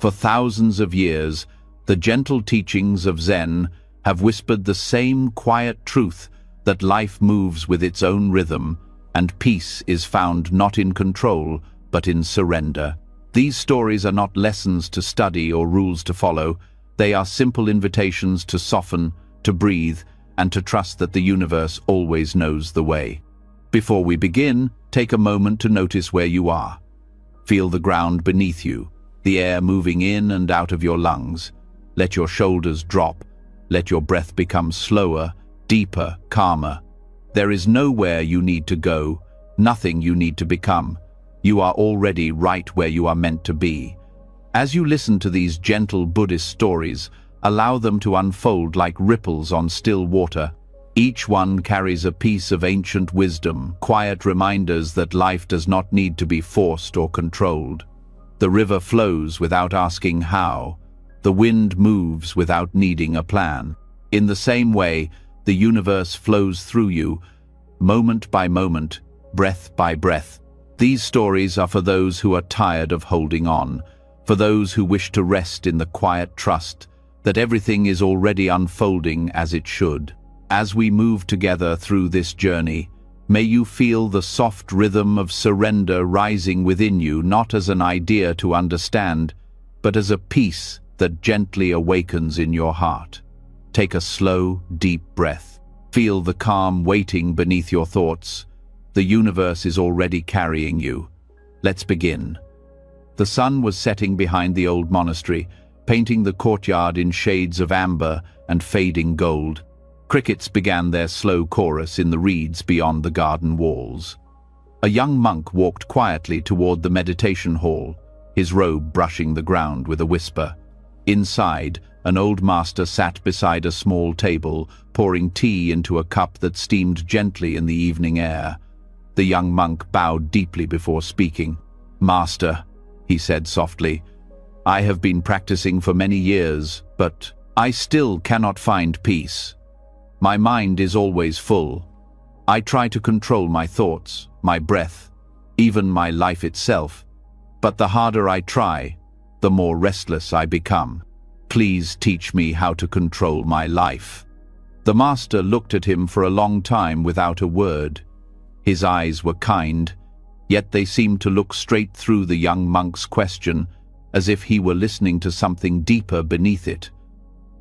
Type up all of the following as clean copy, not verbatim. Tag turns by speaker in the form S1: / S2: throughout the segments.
S1: For thousands of years, the gentle teachings of Zen have whispered the same quiet truth that life moves with its own rhythm, and peace is found not in control, but in surrender. These stories are not lessons to study or rules to follow. They are simple invitations to soften, to breathe, and to trust that the universe always knows the way. Before we begin, take a moment to notice where you are. Feel the ground beneath you, the air moving in and out of your lungs. Let your shoulders drop. Let your breath become slower, deeper, calmer. There is nowhere you need to go, nothing you need to become. You are already right where you are meant to be. As you listen to these gentle Buddhist stories, allow them to unfold like ripples on still water. Each one carries a piece of ancient wisdom, quiet reminders that life does not need to be forced or controlled. The river flows without asking how. The wind moves without needing a plan. In the same way, the universe flows through you, moment by moment, breath by breath. These stories are for those who are tired of holding on, for those who wish to rest in the quiet trust that everything is already unfolding as it should. As we move together through this journey, may you feel the soft rhythm of surrender rising within you, not as an idea to understand, but as a peace that gently awakens in your heart. Take a slow, deep breath. Feel the calm waiting beneath your thoughts. The universe is already carrying you. Let's begin. The sun was setting behind the old monastery, painting the courtyard in shades of amber and fading gold. Crickets began their slow chorus in the reeds beyond the garden walls. A young monk walked quietly toward the meditation hall, his robe brushing the ground with a whisper. Inside, an old master sat beside a small table, pouring tea into a cup that steamed gently in the evening air. The young monk bowed deeply before speaking. "Master," he said softly, "I have been practicing for many years, but I still cannot find peace. My mind is always full. I try to control my thoughts, my breath, even my life itself. But the harder I try, the more restless I become. Please teach me how to control my life." The master looked at him for a long time without a word. His eyes were kind, yet they seemed to look straight through the young monk's question, as if he were listening to something deeper beneath it.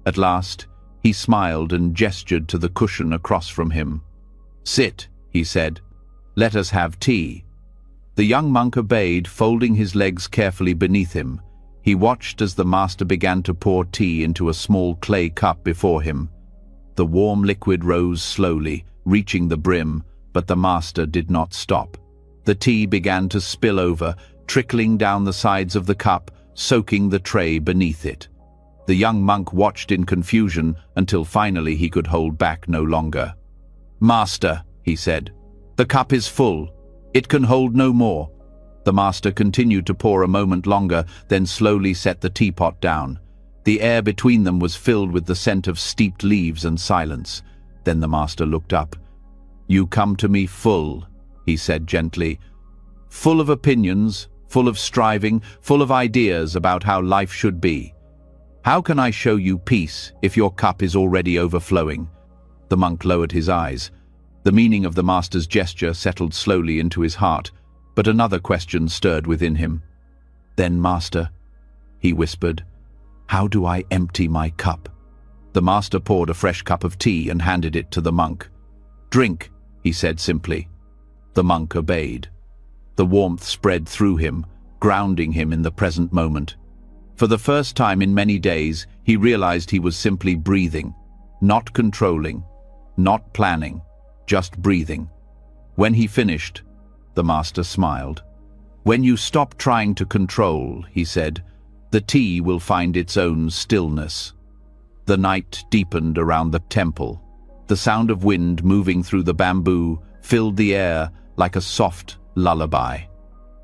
S1: At last, he smiled and gestured to the cushion across from him. "Sit," he said. "Let us have tea." The young monk obeyed, folding his legs carefully beneath him. He watched as the master began to pour tea into a small clay cup before him. The warm liquid rose slowly, reaching the brim, but the master did not stop. The tea began to spill over, trickling down the sides of the cup, soaking the tray beneath it. The young monk watched in confusion until finally he could hold back no longer. "Master," he said, "the cup is full. It can hold no more." The master continued to pour a moment longer, then slowly set the teapot down. The air between them was filled with the scent of steeped leaves and silence. Then the master looked up. "You come to me full," he said gently, "full of opinions, full of striving, full of ideas about how life should be. How can I show you peace if your cup is already overflowing?" The monk lowered his eyes. The meaning of the master's gesture settled slowly into his heart, but another question stirred within him. "Then, master," he whispered, "how do I empty my cup?" The master poured a fresh cup of tea and handed it to the monk. "Drink," he said simply. The monk obeyed. The warmth spread through him, grounding him in the present moment. For the first time in many days, he realized he was simply breathing, not controlling, not planning, just breathing. When he finished, the master smiled. "When you stop trying to control," he said, "the tea will find its own stillness." The night deepened around the temple. The sound of wind moving through the bamboo filled the air like a soft lullaby.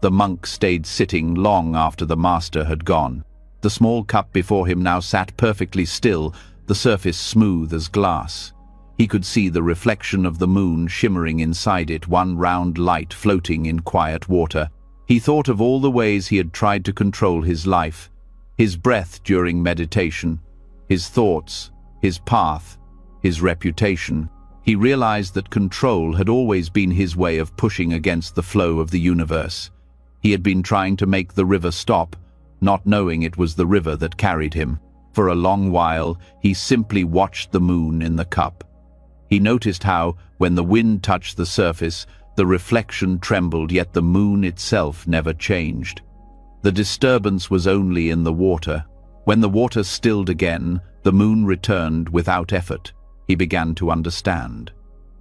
S1: The monk stayed sitting long after the master had gone. The small cup before him now sat perfectly still, the surface smooth as glass. He could see the reflection of the moon shimmering inside it, one round light floating in quiet water. He thought of all the ways he had tried to control his life, his breath during meditation, his thoughts, his path, his reputation. He realized that control had always been his way of pushing against the flow of the universe. He had been trying to make the river stop, not knowing it was the river that carried him. For a long while, he simply watched the moon in the cup. He noticed how, when the wind touched the surface, the reflection trembled, yet the moon itself never changed. The disturbance was only in the water. When the water stilled again, the moon returned without effort. He began to understand.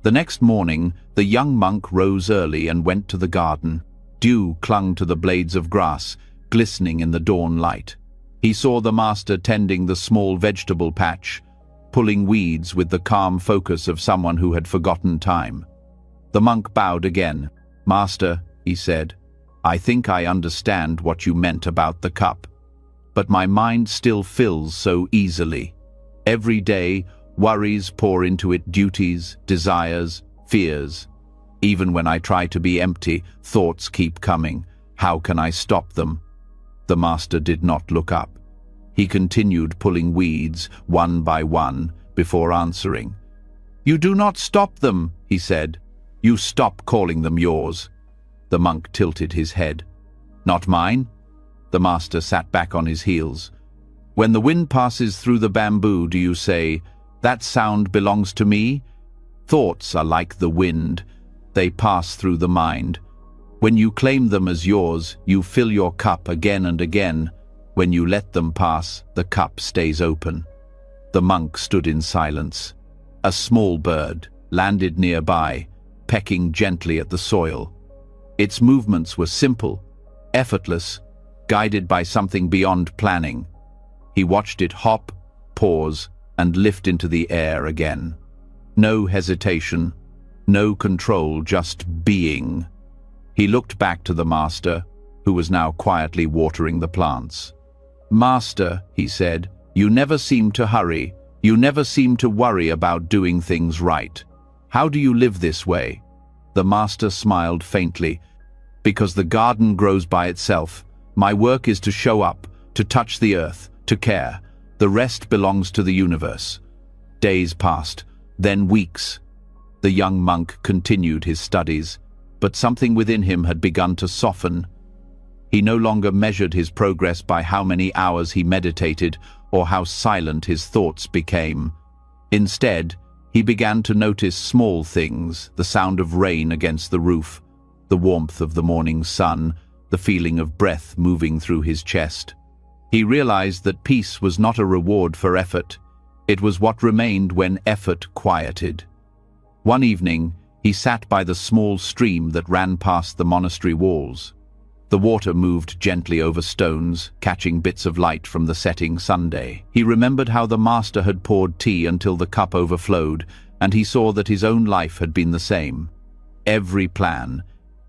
S1: The next morning, the young monk rose early and went to the garden. Dew clung to the blades of grass, glistening in the dawn light. He saw the master tending the small vegetable patch, pulling weeds with the calm focus of someone who had forgotten time. The monk bowed again. "Master," he said, "I think I understand what you meant about the cup. But my mind still fills so easily. Every day, worries pour into it, duties, desires, fears. Even when I try to be empty, thoughts keep coming. How can I stop them?" The master did not look up. He continued pulling weeds, one by one, before answering. "You do not stop them," he said. "You stop calling them yours." The monk tilted his head. "Not mine?" The master sat back on his heels. "When the wind passes through the bamboo, do you say, 'That sound belongs to me'? Thoughts are like the wind. They pass through the mind. When you claim them as yours, you fill your cup again and again. When you let them pass, the cup stays open." The monk stood in silence. A small bird landed nearby, pecking gently at the soil. Its movements were simple, effortless, guided by something beyond planning. He watched it hop, pause, and lift into the air again. No hesitation, no control, just being. He looked back to the master, who was now quietly watering the plants. "Master," he said, "you never seem to hurry. You never seem to worry about doing things right. How do you live this way?" The master smiled faintly. "Because the garden grows by itself. My work is to show up, to touch the earth, to care. The rest belongs to the universe." Days passed, then weeks. The young monk continued his studies, but something within him had begun to soften. He no longer measured his progress by how many hours he meditated or how silent his thoughts became. Instead, he began to notice small things: the sound of rain against the roof, the warmth of the morning sun, the feeling of breath moving through his chest. He realized that peace was not a reward for effort. It was what remained when effort quieted. One evening, he sat by the small stream that ran past the monastery walls. The water moved gently over stones, catching bits of light from the setting sunday. He remembered how the master had poured tea until the cup overflowed, and he saw that his own life had been the same. Every plan,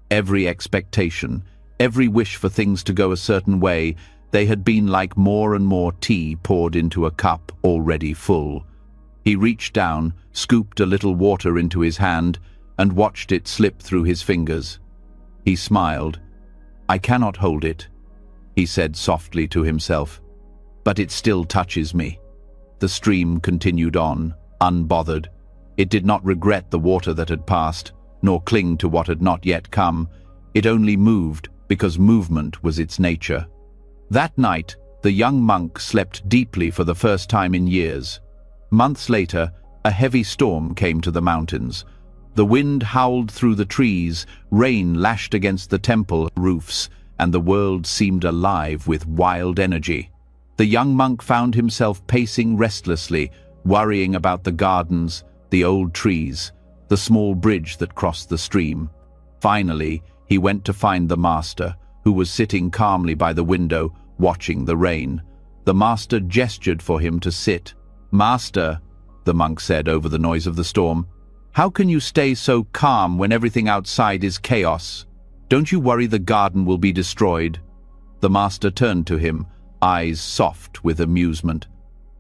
S1: every expectation, every wish for things to go a certain way, they had been like more and more tea poured into a cup already full. He reached down, scooped a little water into his hand, and watched it slip through his fingers. He smiled. "I cannot hold it," he said softly to himself, "but it still touches me." The stream continued on, unbothered. It did not regret the water that had passed, nor cling to what had not yet come. It only moved because movement was its nature. That night, the young monk slept deeply for the first time in years. Months later, a heavy storm came to the mountains. The wind howled through the trees, rain lashed against the temple roofs, and the world seemed alive with wild energy. The young monk found himself pacing restlessly, worrying about the gardens, the old trees, the small bridge that crossed the stream. Finally, he went to find the master, who was sitting calmly by the window, watching the rain. The master gestured for him to sit. "Master," the monk said over the noise of the storm, "how can you stay so calm when everything outside is chaos? Don't you worry the garden will be destroyed?" The master turned to him, eyes soft with amusement.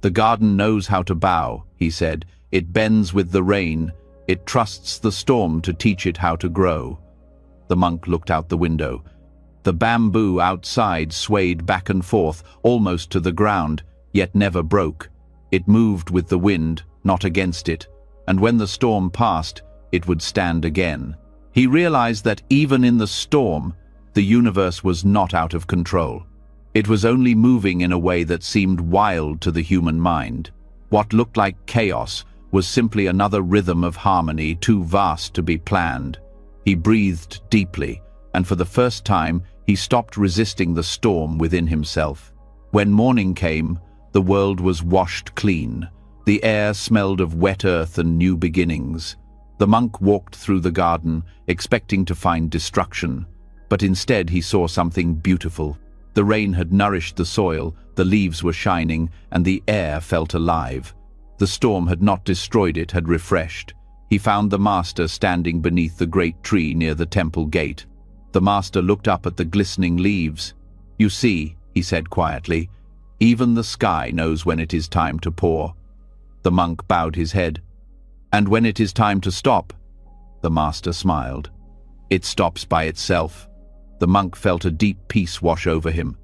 S1: "The garden knows how to bow," he said. "It bends with the rain. It trusts the storm to teach it how to grow." The monk looked out the window. The bamboo outside swayed back and forth, almost to the ground, yet never broke. It moved with the wind, not against it, and when the storm passed, it would stand again. He realized that even in the storm, the universe was not out of control. It was only moving in a way that seemed wild to the human mind. What looked like chaos was simply another rhythm of harmony too vast to be planned. He breathed deeply, and for the first time, he stopped resisting the storm within himself. When morning came, the world was washed clean. The air smelled of wet earth and new beginnings. The monk walked through the garden, expecting to find destruction, but instead he saw something beautiful. The rain had nourished the soil, the leaves were shining, and the air felt alive. The storm had not destroyed it, had refreshed. He found the master standing beneath the great tree near the temple gate. The master looked up at the glistening leaves. "You see," he said quietly, "even the sky knows when it is time to pour." The monk bowed his head. "And when it is time to stop?" The master smiled. "It stops by itself." The monk felt a deep peace wash over him.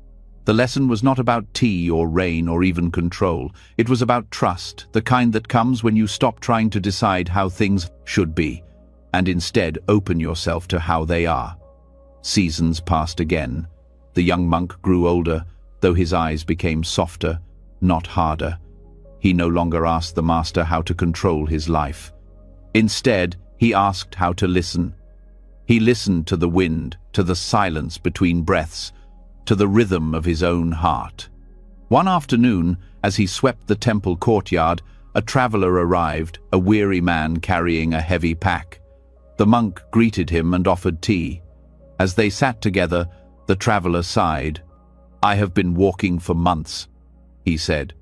S1: The lesson was not about tea or rain or even control. It was about trust, the kind that comes when you stop trying to decide how things should be, and instead open yourself to how they are. Seasons passed again. The young monk grew older, though his eyes became softer, not harder. He no longer asked the master how to control his life. Instead, he asked how to listen. He listened to the wind, to the silence between breaths, to the rhythm of his own heart. One afternoon, as he swept the temple courtyard, a traveler arrived, a weary man carrying a heavy pack. The monk greeted him and offered tea. As they sat together, the traveler sighed. "I have been walking for months," he said.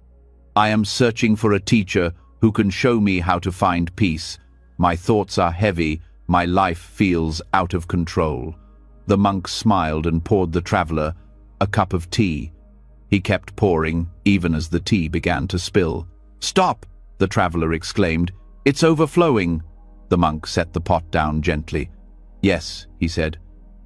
S1: "I am searching for a teacher who can show me how to find peace. My thoughts are heavy, my life feels out of control." The monk smiled and poured the traveler a cup of tea. He kept pouring, even as the tea began to spill. "Stop!" the traveler exclaimed. "It's overflowing." The monk set the pot down gently. "Yes," he said,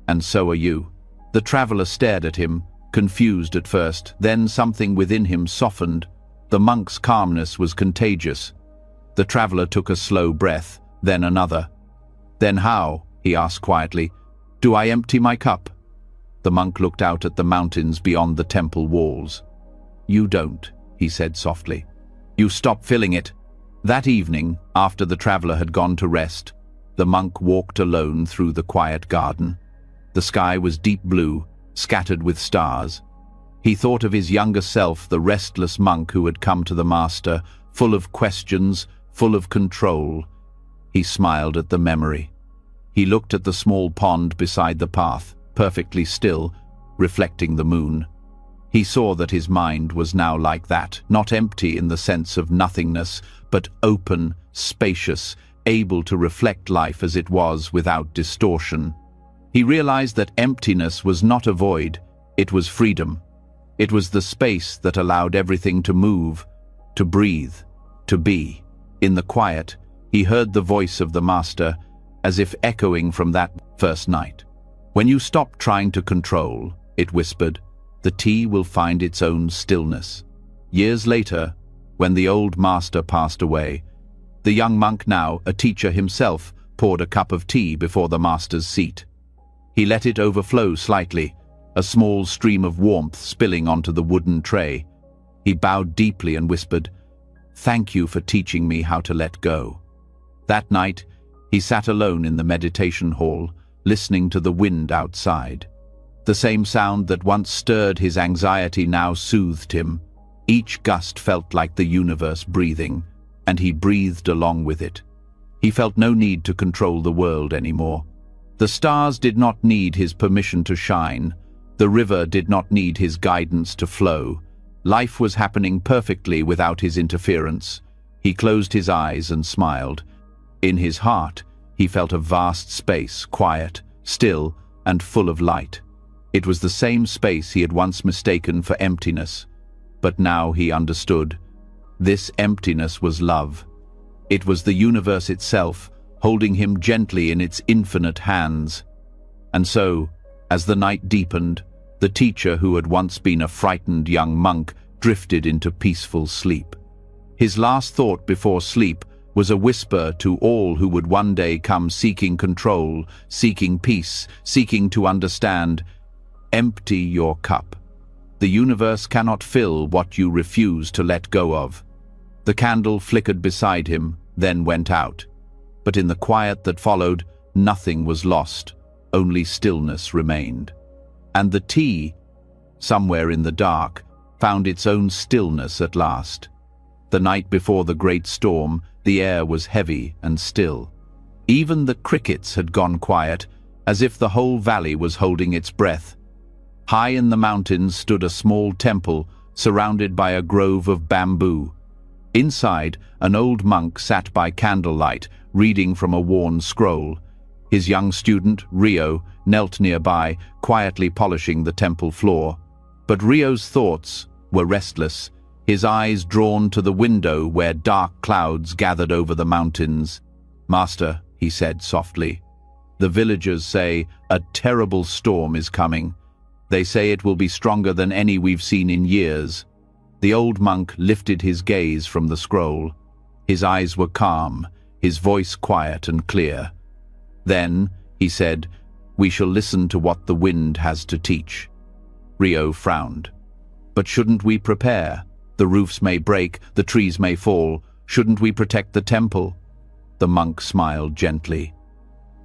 S1: "and so are you." The traveler stared at him, confused at first, then something within him softened. The monk's calmness was contagious. The traveler took a slow breath, then another. "Then how," he asked quietly, "do I empty my cup?" The monk looked out at the mountains beyond the temple walls. "You don't," he said softly. "You stop filling it." That evening, after the traveler had gone to rest, the monk walked alone through the quiet garden. The sky was deep blue, scattered with stars. He thought of his younger self, the restless monk who had come to the master, full of questions, full of control. He smiled at the memory. He looked at the small pond beside the path, perfectly still, reflecting the moon. He saw that his mind was now like that, not empty in the sense of nothingness, but open, spacious, able to reflect life as it was without distortion. He realized that emptiness was not a void, it was freedom. It was the space that allowed everything to move, to breathe, to be. In the quiet, he heard the voice of the master, as if echoing from that first night. "When you stop trying to control," it whispered, "the tea will find its own stillness." Years later, when the old master passed away, the young monk, now a teacher himself, poured a cup of tea before the master's seat. He let it overflow slightly, a small stream of warmth spilling onto the wooden tray. He bowed deeply and whispered, "Thank you for teaching me how to let go." That night, he sat alone in the meditation hall, listening to the wind outside. The same sound that once stirred his anxiety now soothed him. Each gust felt like the universe breathing, and he breathed along with it. He felt no need to control the world anymore. The stars did not need his permission to shine. The river did not need his guidance to flow. Life was happening perfectly without his interference. He closed his eyes and smiled. In his heart, he felt a vast space, quiet, still, and full of light. It was the same space he had once mistaken for emptiness. But now he understood. This emptiness was love. It was the universe itself, holding him gently in its infinite hands. And so, As the night deepened, the teacher, who had once been a frightened young monk, drifted into peaceful sleep. His last thought before sleep was a whisper to all who would one day come seeking control, seeking peace, seeking to understand: empty your cup. The universe cannot fill what you refuse to let go of. The candle flickered beside him, then went out. But in the quiet that followed, nothing was lost, only stillness remained. And the tea, somewhere in the dark, found its own stillness at last. The night before the great storm, the air was heavy and still. Even the crickets had gone quiet, as if the whole valley was holding its breath. High in the mountains stood a small temple, surrounded by a grove of bamboo. Inside, an old monk sat by candlelight, reading from a worn scroll. His young student, Rio, knelt nearby, quietly polishing the temple floor. But Rio's thoughts were restless, his eyes drawn to the window where dark clouds gathered over the mountains. "Master," he said softly, "the villagers say a terrible storm is coming. They say it will be stronger than any we've seen in years." The old monk lifted his gaze from the scroll. His eyes were calm, his voice quiet and clear. "Then," he said, "we shall listen to what the wind has to teach." Rio frowned. "But shouldn't we prepare? The roofs may break, the trees may fall. Shouldn't we protect the temple?" The monk smiled gently.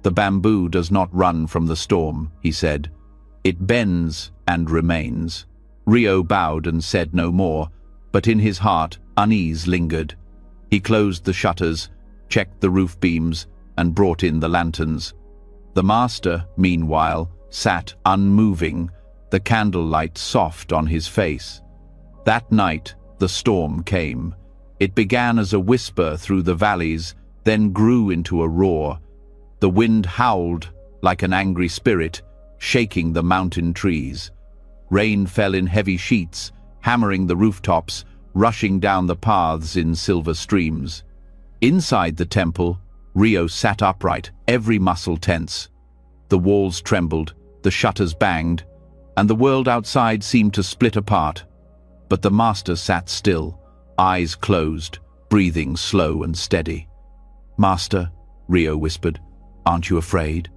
S1: "The bamboo does not run from the storm," he said. "It bends and remains." Rio bowed and said no more, but in his heart unease lingered. He closed the shutters, checked the roof beams, and brought in the lanterns. The master, meanwhile, sat unmoving, the candlelight soft on his face. That night, the storm came. It began as a whisper through the valleys, then grew into a roar. The wind howled like an angry spirit, shaking the mountain trees. Rain fell in heavy sheets, hammering the rooftops, rushing down the paths in silver streams. Inside the temple, Rio sat upright, every muscle tense. The walls trembled, the shutters banged, and the world outside seemed to split apart. But the master sat still, eyes closed, breathing slow and steady. "Master," Rio whispered, "aren't you afraid?"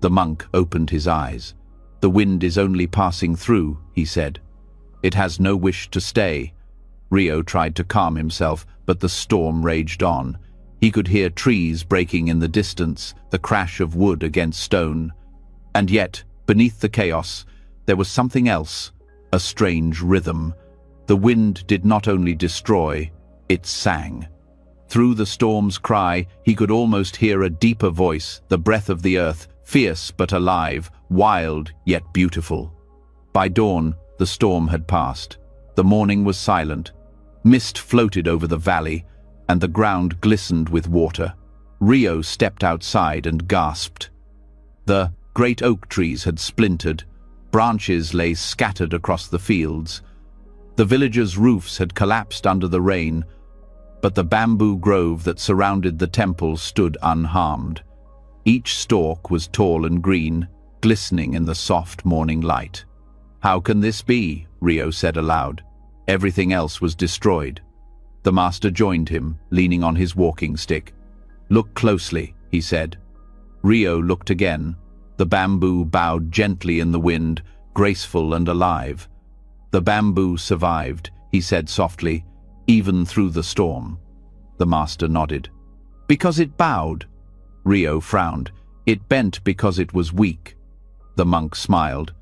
S1: The monk opened his eyes. "The wind is only passing through," he said. "It has no wish to stay." Rio tried to calm himself, but the storm raged on. He could hear trees breaking in the distance, the crash of wood against stone. And yet, beneath the chaos, there was something else, a strange rhythm. The wind did not only destroy, it sang. Through the storm's cry, he could almost hear a deeper voice, the breath of the earth, fierce but alive, wild yet beautiful. By dawn, the storm had passed. The morning was silent. Mist floated over the valley, and the ground glistened with water. Rio stepped outside and gasped. The great oak trees had splintered. Branches lay scattered across the fields. The villagers' roofs had collapsed under the rain, but the bamboo grove that surrounded the temple stood unharmed. Each stalk was tall and green, glistening in the soft morning light. "How can this be?" Rio said aloud. Everything else was destroyed. The master joined him, leaning on his walking stick. "Look closely," he said. Rio looked again. The bamboo bowed gently in the wind, graceful and alive. "The bamboo survived," he said softly, "even through the storm." The master nodded. "Because it bowed?" Rio frowned. "It bent because it was weak." The monk smiled.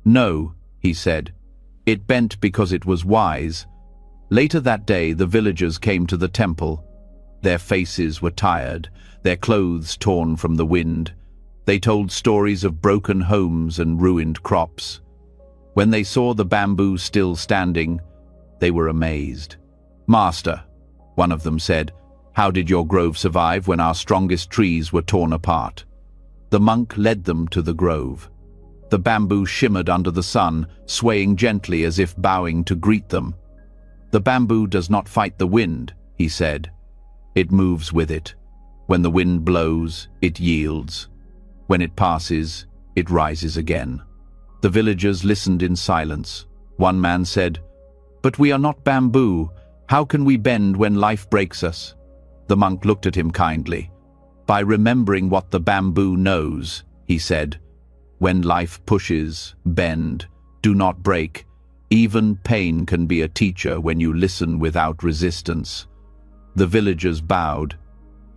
S1: "No," he said. "It bent because it was wise." Later that day, the villagers came to the temple. Their faces were tired, their clothes torn from the wind. They told stories of broken homes and ruined crops. When they saw the bamboo still standing, they were amazed. "Master," one of them said, "how did your grove survive when our strongest trees were torn apart?" The monk led them to the grove. The bamboo shimmered under the sun, swaying gently as if bowing to greet them. "The bamboo does not fight the wind," he said. "It moves with it. When the wind blows, it yields. When it passes, it rises again." The villagers listened in silence. One man said, "But we are not bamboo. How can we bend when life breaks us?" The monk looked at him kindly. "By remembering what the bamboo knows," he said. "When life pushes, bend, do not break. Even pain can be a teacher when you listen without resistance." The villagers bowed.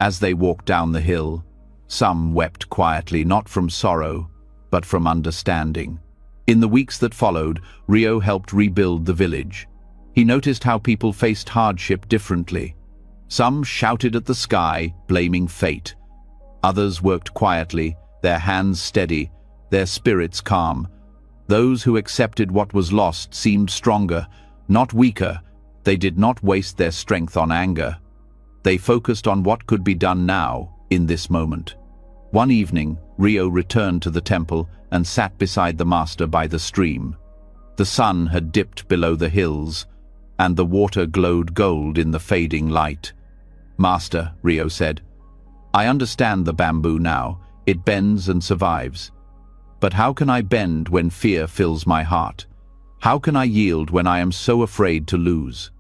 S1: As they walked down the hill, some wept quietly, not from sorrow, but from understanding. In the weeks that followed, Rio helped rebuild the village. He noticed how people faced hardship differently. Some shouted at the sky, blaming fate. Others worked quietly, their hands steady, their spirits calm. Those who accepted what was lost seemed stronger, not weaker. They did not waste their strength on anger. They focused on what could be done now, in this moment. One evening, Rio returned to the temple and sat beside the master by the stream. The sun had dipped below the hills, and the water glowed gold in the fading light. "Master," Rio said, "I understand the bamboo now. It bends and survives. But how can I bend when fear fills my heart? How can I yield when I am so afraid to lose?"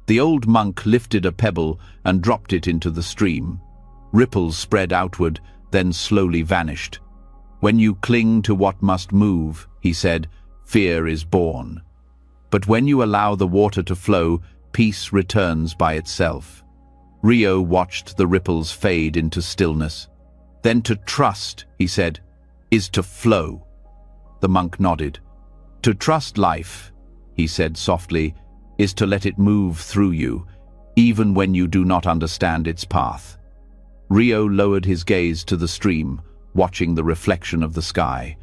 S1: The old monk lifted a pebble and dropped it into the stream. Ripples spread outward, then slowly vanished. "When you cling to what must move," he said, "fear is born. But when you allow the water to flow, peace returns by itself." Rio watched the ripples fade into stillness. "Then to trust," he said, "is to flow." The monk nodded. "To trust life," he said softly, "is to let it move through you, even when you do not understand its path." Rio lowered his gaze to the stream, watching the reflection of the sky.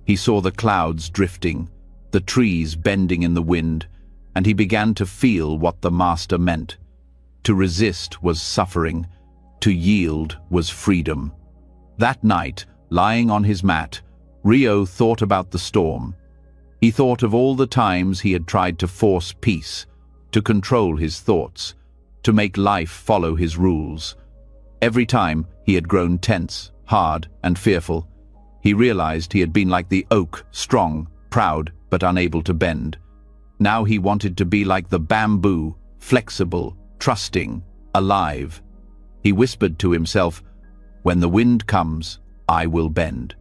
S1: He saw the clouds drifting, the trees bending in the wind, and he began to feel what the master meant. To resist was suffering, to yield was freedom. That night, lying on his mat, Rio thought about the storm. He thought of all the times he had tried to force peace, to control his thoughts, to make life follow his rules. Every time he had grown tense, hard, and fearful. He realized he had been like the oak, strong, proud, but unable to bend. Now he wanted to be like the bamboo, flexible, trusting, alive. He whispered to himself, "When the wind comes, I will bend."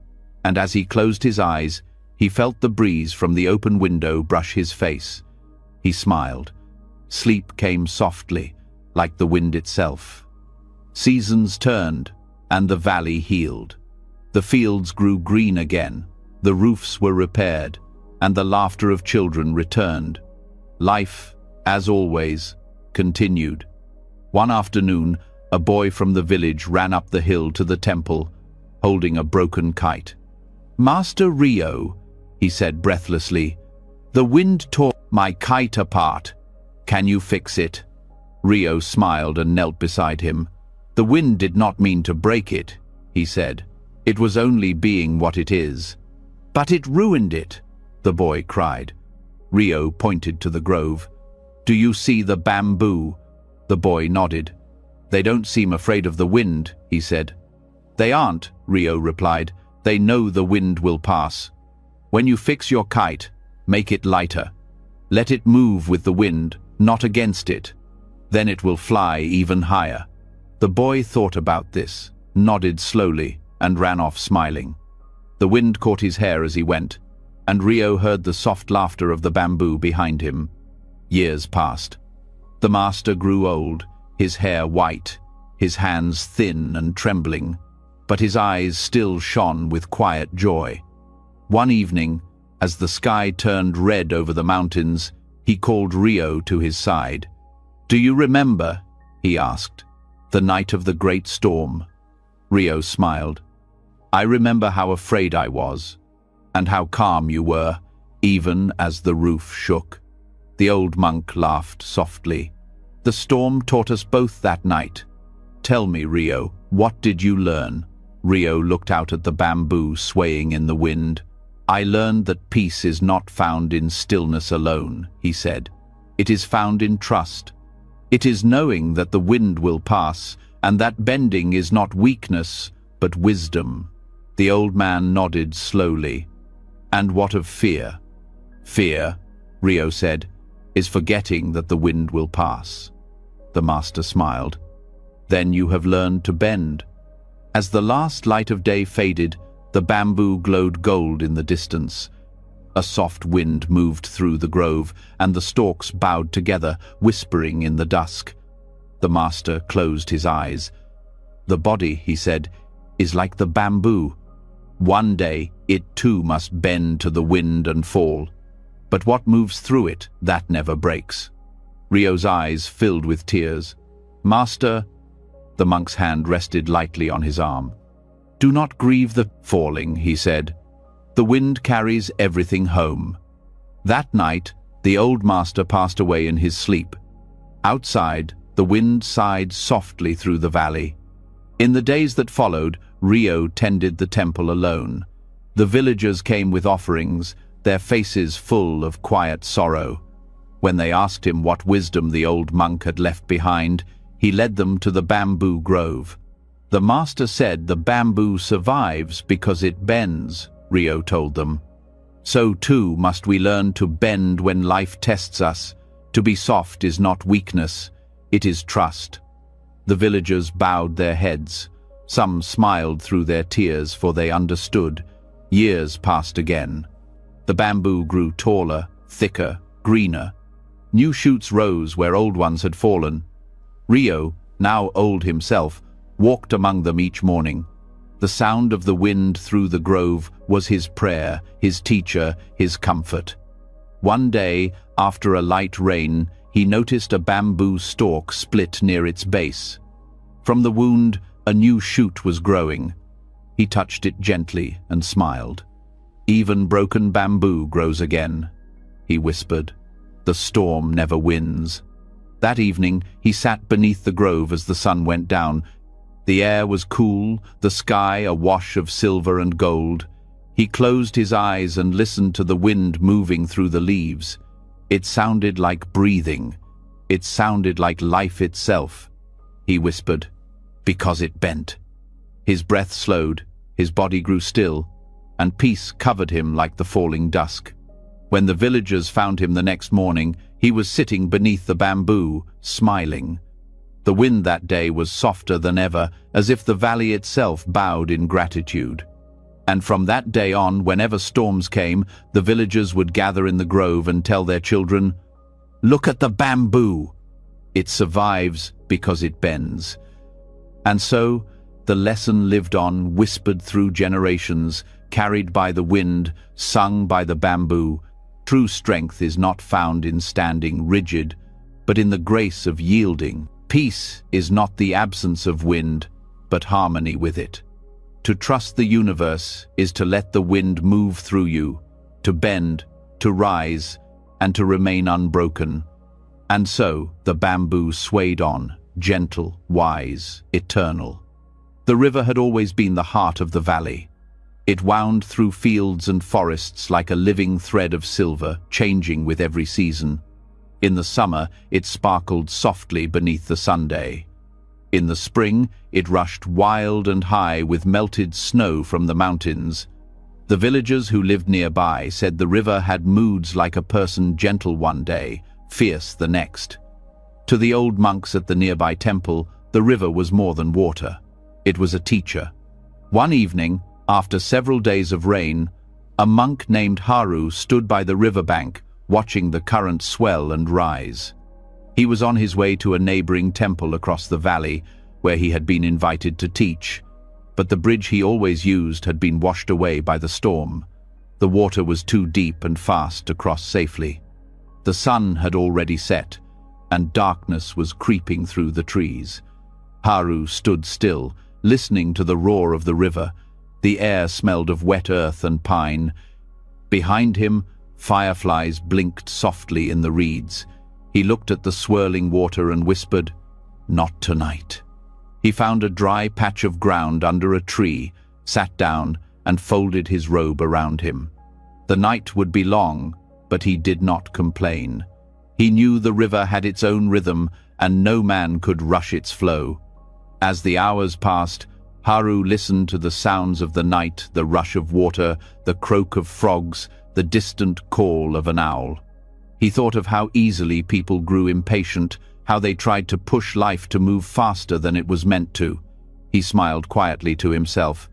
S1: And as he closed his eyes, he felt the breeze from the open window brush his face. He smiled. Sleep came softly, like the wind itself. Seasons turned, and the valley healed. The fields grew green again, the roofs were repaired, and the laughter of children returned. Life, as always, continued. One afternoon, a boy from the village ran up the hill to the temple, holding a broken kite. "Master Rio," he said breathlessly, "the wind tore my kite apart. Can you fix it?" Rio smiled and knelt beside him. "The wind did not mean to break it," he said. "It was only being what it is." "But it ruined it," the boy cried. Rio pointed to the grove. "Do you see the bamboo?" The boy nodded. "They don't seem afraid of the wind," he said. "They aren't," Rio replied. "They know the wind will pass. When you fix your kite, make it lighter. Let it move with the wind, not against it. Then it will fly even higher." The boy thought about this, nodded slowly, and ran off smiling. The wind caught his hair as he went, and Rio heard the soft laughter of the bamboo behind him. Years passed. The master grew old, his hair white, his hands thin and trembling, but his eyes still shone with quiet joy. One evening, as the sky turned red over the mountains, he called Rio to his side. "Do you remember?" he asked. "The night of the great storm?" Rio smiled. "I remember how afraid I was, and how calm you were, even as the roof shook." The old monk laughed softly. "The storm taught us both that night. Tell me, Rio, what did you learn?" Rio looked out at the bamboo swaying in the wind. "I learned that peace is not found in stillness alone," he said. "It is found in trust. It is knowing that the wind will pass, and that bending is not weakness, but wisdom." The old man nodded slowly. And what of fear? Fear, Rio said, is forgetting that the wind will pass. The master smiled. Then you have learned to bend. As the last light of day faded, the bamboo glowed gold in the distance. A soft wind moved through the grove, and the stalks bowed together, whispering in the dusk. The master closed his eyes. The body, he said, is like the bamboo. One day it too must bend to the wind and fall. But what moves through it, that never breaks. Rio's eyes filled with tears. Master, the monk's hand rested lightly on his arm. Do not grieve the falling, he said. The wind carries everything home. That night, the old master passed away in his sleep. Outside, the wind sighed softly through the valley. In the days that followed, Rio tended the temple alone. The villagers came with offerings, their faces full of quiet sorrow. When they asked him what wisdom the old monk had left behind, he led them to the bamboo grove. The master said the bamboo survives because it bends, Rio told them. So too must we learn to bend when life tests us. To be soft is not weakness, it is trust. The villagers bowed their heads. Some smiled through their tears, for they understood. Years passed again. The bamboo grew taller, thicker, greener. New shoots rose where old ones had fallen. Rio, now old himself, walked among them each morning. The sound of the wind through the grove was his prayer, his teacher, his comfort. One day, after a light rain, he noticed a bamboo stalk split near its base. From the wound, a new shoot was growing. He touched it gently and smiled. Even broken bamboo grows again, he whispered. The storm never wins. That evening, he sat beneath the grove as the sun went down. The air was cool, the sky a wash of silver and gold. He closed his eyes and listened to the wind moving through the leaves. It sounded like breathing. It sounded like life itself. He whispered, because it bent. His breath slowed, his body grew still, and peace covered him like the falling dusk. When the villagers found him the next morning, he was sitting beneath the bamboo, smiling. The wind that day was softer than ever, as if the valley itself bowed in gratitude. And from that day on, whenever storms came, the villagers would gather in the grove and tell their children, "Look at the bamboo! It survives because it bends." And so, the lesson lived on, whispered through generations, carried by the wind, sung by the bamboo. True strength is not found in standing rigid, but in the grace of yielding. Peace is not the absence of wind, but harmony with it. To trust the universe is to let the wind move through you, to bend, to rise, and to remain unbroken. And so the bamboo swayed on, gentle, wise, eternal. The river had always been the heart of the valley. It wound through fields and forests like a living thread of silver, changing with every season. In the summer, it sparkled softly beneath the sunday. In the spring, it rushed wild and high with melted snow from the mountains. The villagers who lived nearby said the river had moods like a person, gentle one day, fierce the next. To the old monks at the nearby temple, the river was more than water. It was a teacher. One evening, after several days of rain, a monk named Haru stood by the riverbank, watching the current swell and rise. He was on his way to a neighboring temple across the valley, where he had been invited to teach, but the bridge he always used had been washed away by the storm. The water was too deep and fast to cross safely. The sun had already set, and darkness was creeping through the trees. Haru stood still, listening to the roar of the river. The air smelled of wet earth and pine. Behind him, fireflies blinked softly in the reeds. He looked at the swirling water and whispered, "Not tonight." He found a dry patch of ground under a tree, sat down, and folded his robe around him. The night would be long, but he did not complain. He knew the river had its own rhythm, and no man could rush its flow. As the hours passed, Haru listened to the sounds of the night, the rush of water, the croak of frogs, the distant call of an owl. He thought of how easily people grew impatient, how they tried to push life to move faster than it was meant to. He smiled quietly to himself.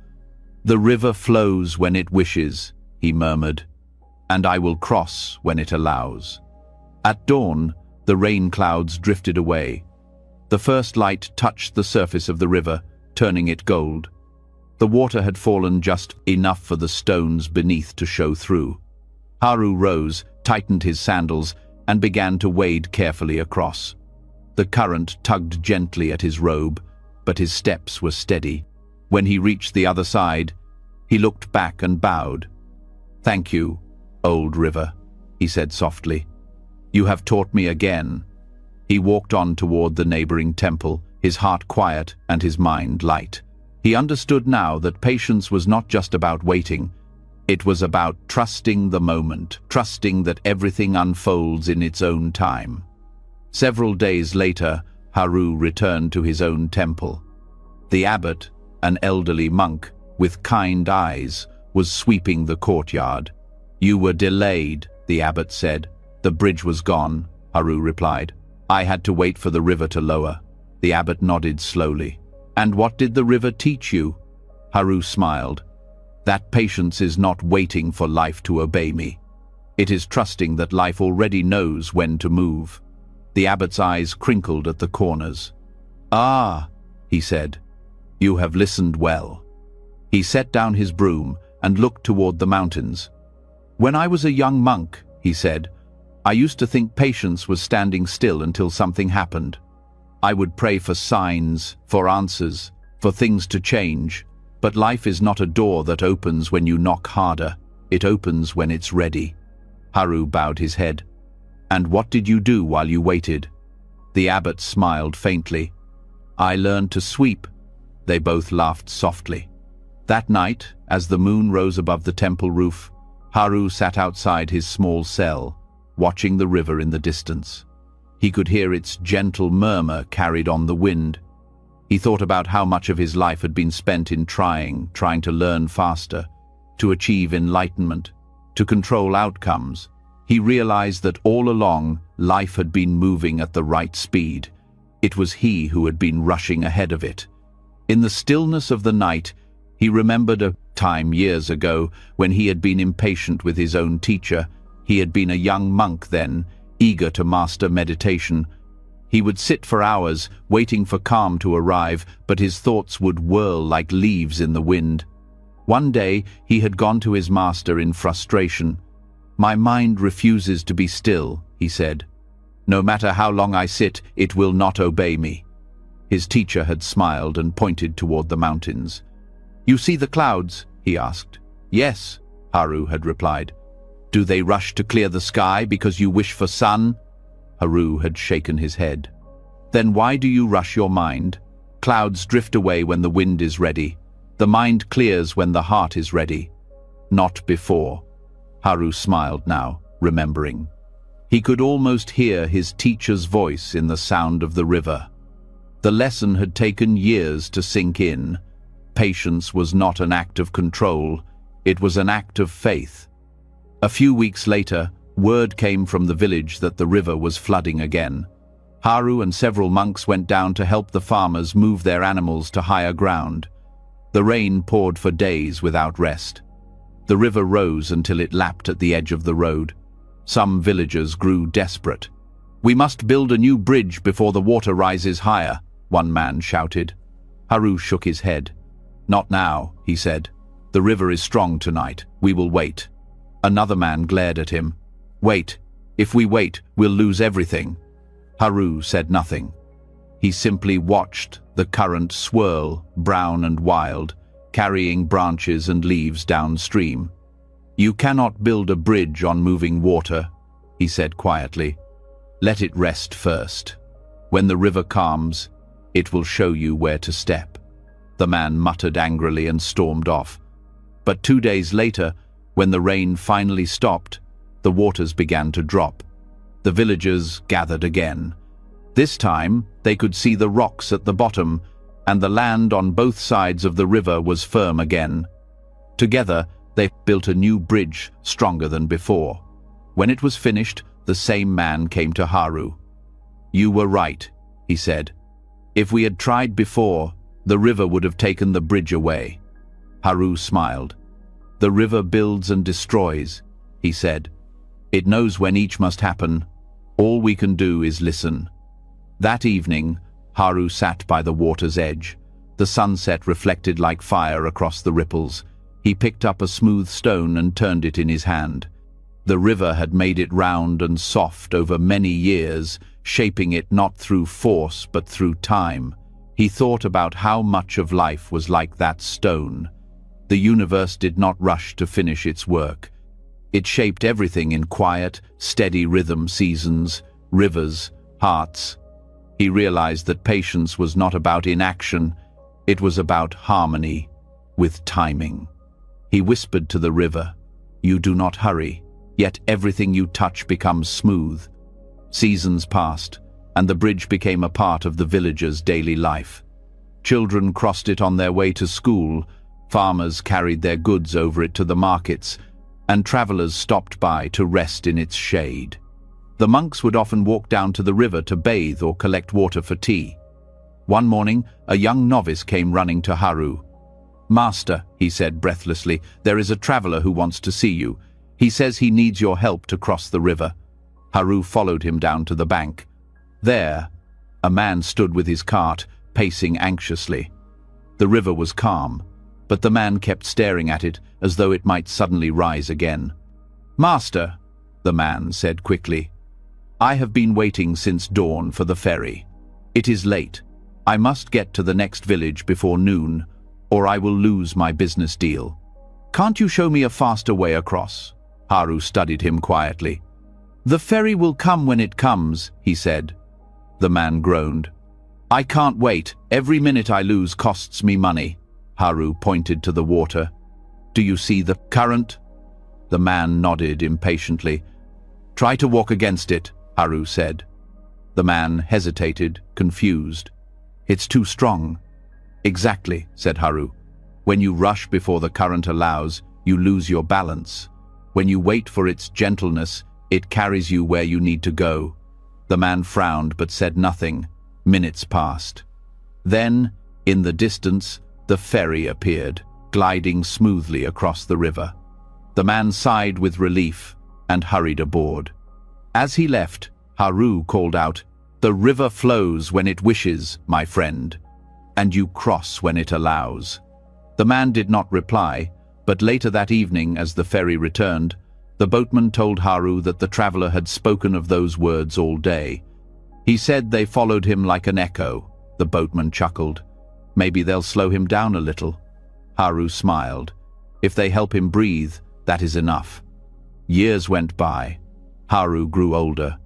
S1: "The river flows when it wishes," he murmured, "and I will cross when it allows." At dawn, the rain clouds drifted away. The first light touched the surface of the river, turning it gold. The water had fallen just enough for the stones beneath to show through. Haru rose, tightened his sandals, and began to wade carefully across. The current tugged gently at his robe, but his steps were steady. When he reached the other side, he looked back and bowed. "Thank you, old river," he said softly. "You have taught me again." He walked on toward the neighboring temple, his heart quiet and his mind light. He understood now that patience was not just about waiting. It was about trusting the moment, trusting that everything unfolds in its own time. Several days later, Haru returned to his own temple. The abbot, an elderly monk with kind eyes, was sweeping the courtyard. "You were delayed," the abbot said. "The bridge was gone," Haru replied. "I had to wait for the river to lower." The abbot nodded slowly. "And what did the river teach you?" Haru smiled. "That patience is not waiting for life to obey me. It is trusting that life already knows when to move." The abbot's eyes crinkled at the corners. "Ah," he said, "you have listened well." He set down his broom and looked toward the mountains. "When I was a young monk," he said, "I used to think patience was standing still until something happened. I would pray for signs, for answers, for things to change. But life is not a door that opens when you knock harder. It opens when it's ready." Haru bowed his head. "And what did you do while you waited?" The abbot smiled faintly. "I learned to sweep." They both laughed softly. That night, as the moon rose above the temple roof, Haru sat outside his small cell, watching the river in the distance. He could hear its gentle murmur carried on the wind. He thought about how much of his life had been spent in trying to learn faster, to achieve enlightenment, to control outcomes. He realized that all along, life had been moving at the right speed. It was he who had been rushing ahead of it. In the stillness of the night, he remembered a time years ago when he had been impatient with his own teacher. He had been a young monk then, eager to master meditation. He would sit for hours, waiting for calm to arrive, but his thoughts would whirl like leaves in the wind. One day, he had gone to his master in frustration. "My mind refuses to be still," he said. "No matter how long I sit, it will not obey me." His teacher had smiled and pointed toward the mountains. "You see the clouds?" he asked. "Yes," Haru had replied. "Do they rush to clear the sky because you wish for sun?" Haru had shaken his head. "Then why do you rush your mind? Clouds drift away when the wind is ready. The mind clears when the heart is ready. Not before." Haru smiled now, remembering. He could almost hear his teacher's voice in the sound of the river. The lesson had taken years to sink in. Patience was not an act of control, it was an act of faith. A few weeks later, word came from the village that the river was flooding again. Haru and several monks went down to help the farmers move their animals to higher ground. The rain poured for days without rest. The river rose until it lapped at the edge of the road. Some villagers grew desperate. "We must build a new bridge before the water rises higher," one man shouted. Haru shook his head. "Not now," he said. "The river is strong tonight. We will wait." Another man glared at him. "Wait. If we wait, we'll lose everything." Haru said nothing. He simply watched the current swirl, brown and wild, carrying branches and leaves downstream. "You cannot build a bridge on moving water," he said quietly. "Let it rest first. When the river calms, it will show you where to step." The man muttered angrily and stormed off. But 2 days later, when the rain finally stopped, the waters began to drop. The villagers gathered again. This time, they could see the rocks at the bottom, and the land on both sides of the river was firm again. Together, they built a new bridge stronger than before. When it was finished, the same man came to Haru. "You were right," he said. "If we had tried before, the river would have taken the bridge away." Haru smiled. "The river builds and destroys," he said. "It knows when each must happen. All we can do is listen." That evening, Haru sat by the water's edge. The sunset reflected like fire across the ripples. He picked up a smooth stone and turned it in his hand. The river had made it round and soft over many years, shaping it not through force but through time. He thought about how much of life was like that stone. The universe did not rush to finish its work. It shaped everything in quiet, steady rhythm: seasons, rivers, hearts. He realized that patience was not about inaction, it was about harmony, with timing. He whispered to the river, "You do not hurry, yet everything you touch becomes smooth." Seasons passed, and the bridge became a part of the villagers' daily life. Children crossed it on their way to school, farmers carried their goods over it to the markets, and travelers stopped by to rest in its shade. The monks would often walk down to the river to bathe or collect water for tea. One morning, a young novice came running to Haru. "Master," he said breathlessly, "there is a traveler who wants to see you. He says he needs your help to cross the river." Haru followed him down to the bank. There, a man stood with his cart, pacing anxiously. The river was calm, but the man kept staring at it as though it might suddenly rise again. "Master," the man said quickly, "I have been waiting since dawn for the ferry. It is late. I must get to the next village before noon, or I will lose my business deal. Can't you show me a faster way across?" Haru studied him quietly. "The ferry will come when it comes," he said. The man groaned. "I can't wait. Every minute I lose costs me money." Haru pointed to the water. "Do you see the current?" The man nodded impatiently. "Try to walk against it," Haru said. The man hesitated, confused. "It's too strong." "Exactly," said Haru. "When you rush before the current allows, you lose your balance. When you wait for its gentleness, it carries you where you need to go." The man frowned but said nothing. Minutes passed. Then, in the distance, the ferry appeared, gliding smoothly across the river. The man sighed with relief and hurried aboard. As he left, Haru called out, "The river flows when it wishes, my friend, and you cross when it allows." The man did not reply, but later that evening, as the ferry returned, the boatman told Haru that the traveler had spoken of those words all day. He said they followed him like an echo. The boatman chuckled. "Maybe they'll slow him down a little." Haru smiled. "If they help him breathe, that is enough." Years went by. Haru grew older.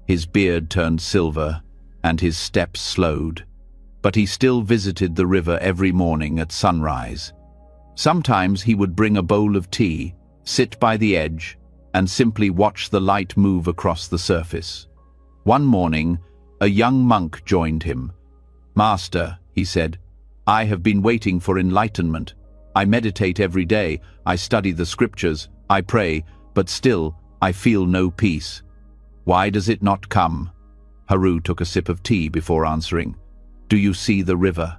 S1: His beard turned silver, and his steps slowed. But he still visited the river every morning at sunrise. Sometimes he would bring a bowl of tea, sit by the edge, and simply watch the light move across the surface. One morning, a young monk joined him. "Master," he said, "I have been waiting for enlightenment. I meditate every day, I study the scriptures, I pray, but still I feel no peace. Why does it not come?" Haru took a sip of tea before answering. "Do you see the river?"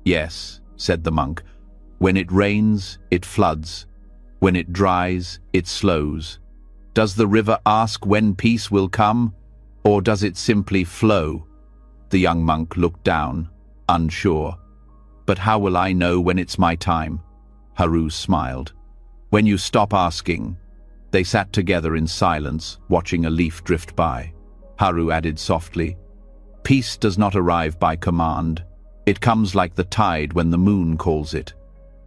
S1: "Yes," said the monk. "When it rains, it floods. When it dries, it slows. Does the river ask when peace will come, or does it simply flow?" The young monk looked down, unsure. "But how will I know when it's my time?" Haru smiled. "When you stop asking." They sat together in silence, watching a leaf drift by. Haru added softly, "Peace does not arrive by command. It comes like the tide when the moon calls it.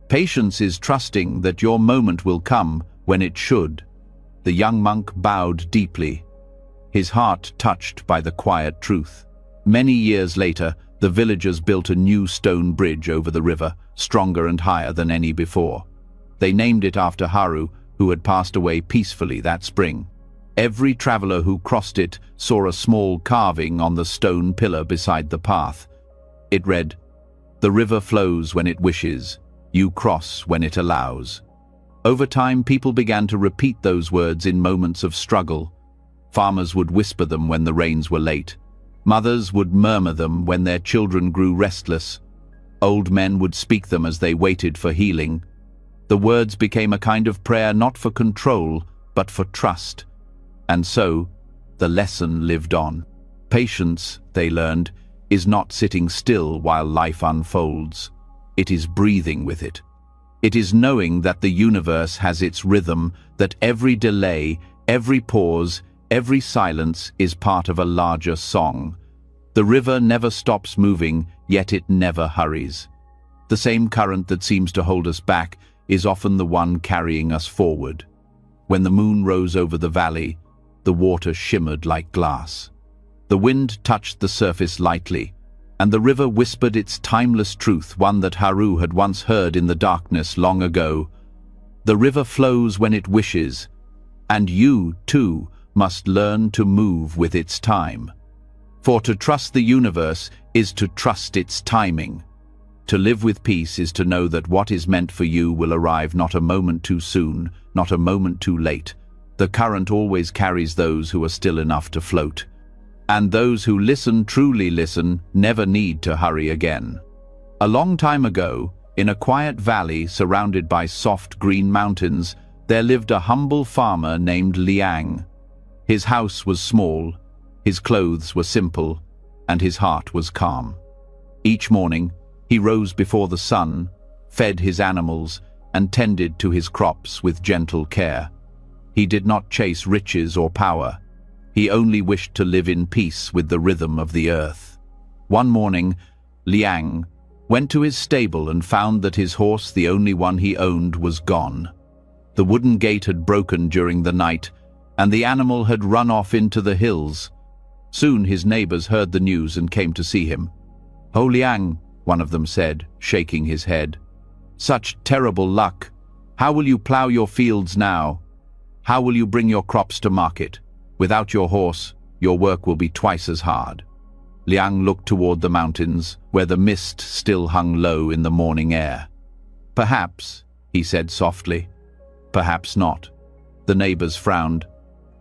S1: Patience is trusting that your moment will come when it should." The young monk bowed deeply, his heart touched by the quiet truth. Many years later, the villagers built a new stone bridge over the river, stronger and higher than any before. They named it after Haru, who had passed away peacefully that spring. Every traveler who crossed it saw a small carving on the stone pillar beside the path. It read, The river flows when it wishes. You cross when it allows. Over time, people began to repeat those words in moments of struggle. Farmers would whisper them when the rains were late. Mothers would murmur them when their children grew restless. Old men would speak them as they waited for healing. The words became a kind of prayer not for control, but for trust. And so, the lesson lived on. Patience, they learned, is not sitting still while life unfolds. It is breathing with it. It is knowing that the universe has its rhythm, that every delay, every pause, every silence is part of a larger song. The river never stops moving, yet it never hurries. The same current that seems to hold us back is often the one carrying us forward. When the moon rose over the valley, the water shimmered like glass. The wind touched the surface lightly, and the river whispered its timeless truth, one that Haru had once heard in the darkness long ago. The river flows when it wishes, and you, too, must learn to move with its time. For to trust the universe is to trust its timing. To live with peace is to know that what is meant for you will arrive not a moment too soon, not a moment too late. The current always carries those who are still enough to float. And those who listen, truly listen, never need to hurry again. A long time ago, in a quiet valley surrounded by soft green mountains, there lived a humble farmer named Liang. His house was small, his clothes were simple, and his heart was calm. Each morning, he rose before the sun, fed his animals, and tended to his crops with gentle care. He did not chase riches or power. He only wished to live in peace with the rhythm of the earth. One morning, Liang went to his stable and found that his horse, the only one he owned, was gone. The wooden gate had broken during the night, and the animal had run off into the hills. Soon his neighbors heard the news and came to see him. "Oh, Liang," one of them said, shaking his head. "Such terrible luck. How will you plow your fields now? How will you bring your crops to market? Without your horse, your work will be twice as hard." Liang looked toward the mountains, where the mist still hung low in the morning air. "Perhaps," he said softly. "Perhaps not." The neighbors frowned.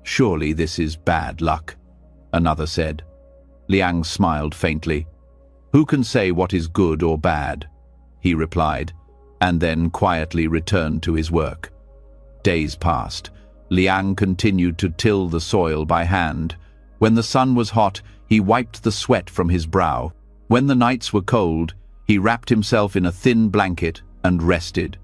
S1: "Surely this is bad luck," another said. Liang smiled faintly. "Who can say what is good or bad?" he replied, and then quietly returned to his work. Days passed. Liang continued to till the soil by hand. When the sun was hot, he wiped the sweat from his brow. When the nights were cold, he wrapped himself in a thin blanket and rested.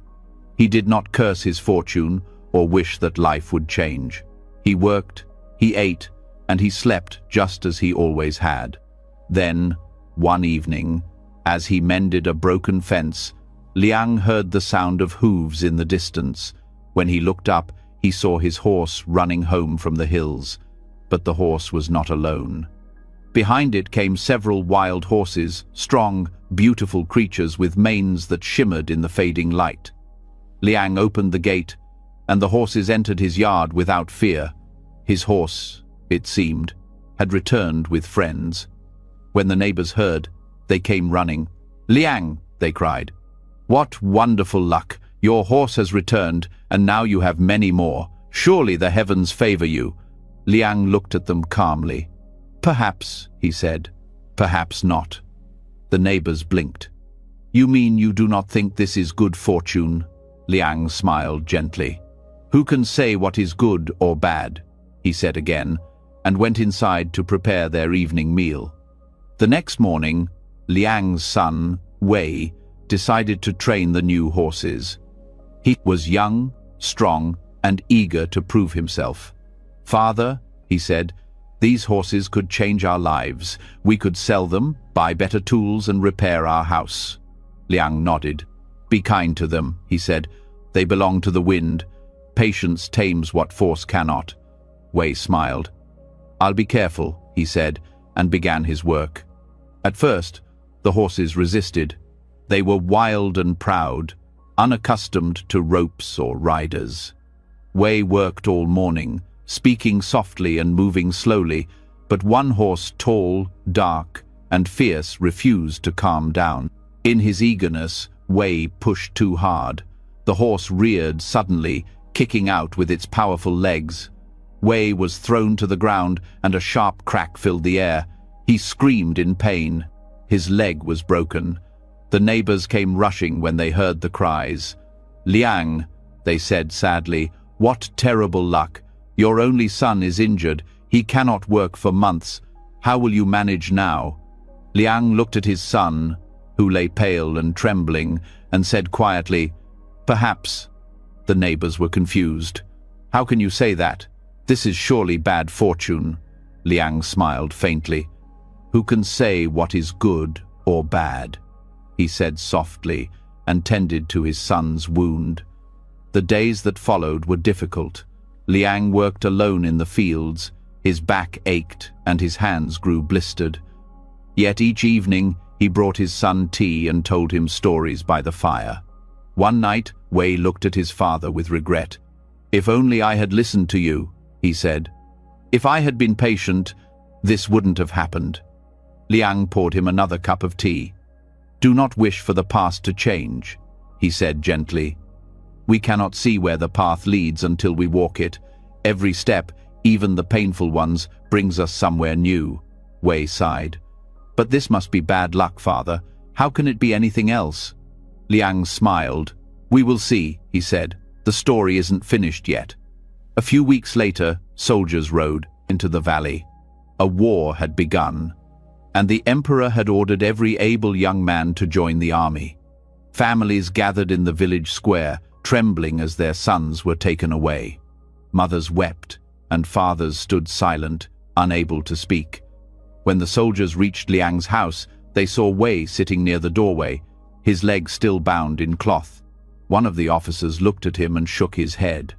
S1: He did not curse his fortune or wish that life would change. He worked, he ate, and he slept just as he always had. Then, one evening, as he mended a broken fence, Liang heard the sound of hooves in the distance. When he looked up, he saw his horse running home from the hills. But the horse was not alone. Behind it came several wild horses, strong, beautiful creatures with manes that shimmered in the fading light. Liang opened the gate, and the horses entered his yard without fear. His horse, it seemed, had returned with friends. When the neighbors heard, they came running. "Liang!" they cried. "What wonderful luck! Your horse has returned, and now you have many more. Surely the heavens favor you." Liang looked at them calmly. "Perhaps," he said. "Perhaps not." The neighbors blinked. "You mean you do not think this is good fortune?" Liang smiled gently. "Who can say what is good or bad?" he said again, and went inside to prepare their evening meal. The next morning, Liang's son, Wei, decided to train the new horses. He was young, strong, and eager to prove himself. "Father," he said, "these horses could change our lives. We could sell them, buy better tools, and repair our house." Liang nodded. "Be kind to them," he said. "They belong to the wind. Patience tames what force cannot." Wei smiled. "I'll be careful," he said, and began his work. At first, the horses resisted. They were wild and proud, unaccustomed to ropes or riders. Wei worked all morning, speaking softly and moving slowly, but one horse, tall, dark, and fierce, refused to calm down. In his eagerness, Wei pushed too hard. The horse reared suddenly, kicking out with its powerful legs. Wei was thrown to the ground, and a sharp crack filled the air. He screamed in pain. His leg was broken. The neighbors came rushing when they heard the cries. "Liang," they said sadly, "what terrible luck. Your only son is injured. He cannot work for months. How will you manage now?" Liang looked at his son, who lay pale and trembling, and said quietly, "Perhaps." The neighbors were confused. "How can you say that? This is surely bad fortune." Liang smiled faintly. "Who can say what is good or bad?" he said softly, and tended to his son's wound. The days that followed were difficult. Liang worked alone in the fields. His back ached and his hands grew blistered. Yet each evening he brought his son tea and told him stories by the fire. One night, Wei looked at his father with regret. "If only I had listened to you," he said. "If I had been patient, this wouldn't have happened." Liang poured him another cup of tea. "Do not wish for the past to change," he said gently. "We cannot see where the path leads until we walk it. Every step, even the painful ones, brings us somewhere new." Wei sighed. "But this must be bad luck, father. How can it be anything else?" Liang smiled. "We will see," he said. "The story isn't finished yet." A few weeks later, soldiers rode into the valley. A war had begun, and the emperor had ordered every able young man to join the army. Families gathered in the village square, trembling as their sons were taken away. Mothers wept, and fathers stood silent, unable to speak. When the soldiers reached Liang's house, they saw Wei sitting near the doorway, his legs still bound in cloth. One of the officers looked at him and shook his head.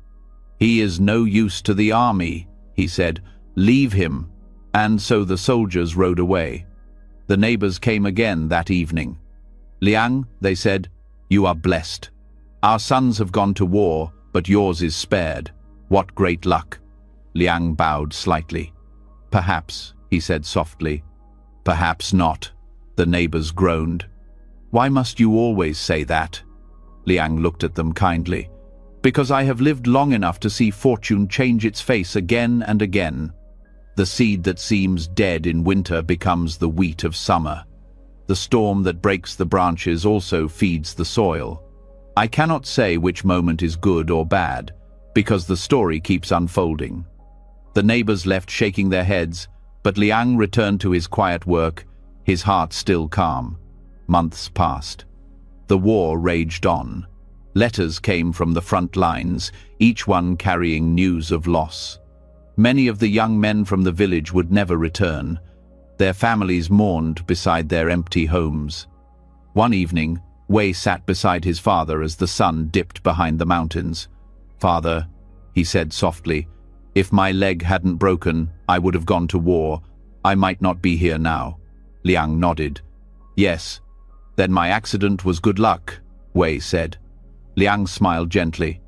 S1: "He is no use to the army," he said. "Leave him." And so the soldiers rode away. The neighbors came again that evening. "Liang," they said, "you are blessed. Our sons have gone to war, but yours is spared. What great luck." Liang bowed slightly. "Perhaps," he said softly. "Perhaps not," the neighbors groaned. "Why must you always say that?" Liang looked at them kindly. "Because I have lived long enough to see fortune change its face again and again. The seed that seems dead in winter becomes the wheat of summer. The storm that breaks the branches also feeds the soil. I cannot say which moment is good or bad, because the story keeps unfolding." The neighbors left shaking their heads, but Liang returned to his quiet work, his heart still calm. Months passed. The war raged on. Letters came from the front lines, each one carrying news of loss. Many of the young men from the village would never return. Their families mourned beside their empty homes. One evening, Wei sat beside his father as the sun dipped behind the mountains. "Father," he said softly, "if my leg hadn't broken, I would have gone to war. I might not be here now." Liang nodded. "Yes, then my accident was good luck," Wei said. Liang smiled gently.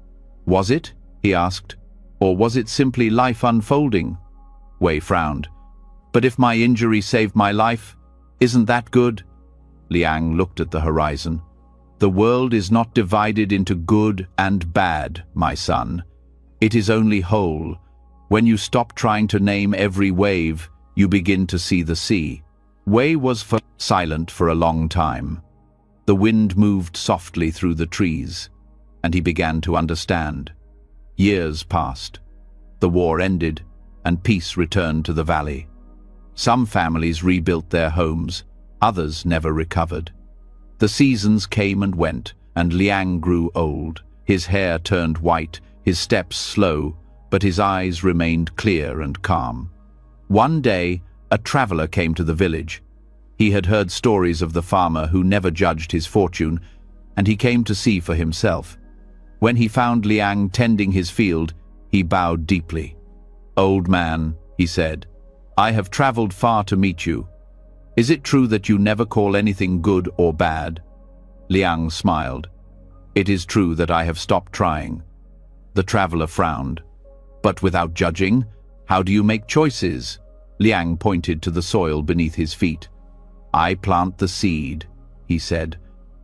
S1: "Was it?" he asked. "Or was it simply life unfolding?" Wei frowned. "But if my injury saved my life, isn't that good?" Liang looked at the horizon. "The world is not divided into good and bad, my son. It is only whole. When you stop trying to name every wave, you begin to see the sea." Wei was silent for a long time. The wind moved softly through the trees, and he began to understand. Years passed. The war ended, and peace returned to the valley. Some families rebuilt their homes, others never recovered. The seasons came and went, and Liang grew old. His hair turned white, his steps slow, but his eyes remained clear and calm. One day, a traveler came to the village. He had heard stories of the farmer who never judged his fortune, and he came to see for himself. When he found Liang tending his field, he bowed deeply. "Old man," he said, "I have traveled far to meet you. Is it true that you never call anything good or bad?" Liang smiled. "It is true that I have stopped trying." The traveler frowned. "But without judging, how do you make choices?" Liang pointed to the soil beneath his feet. "I plant the seed," he said,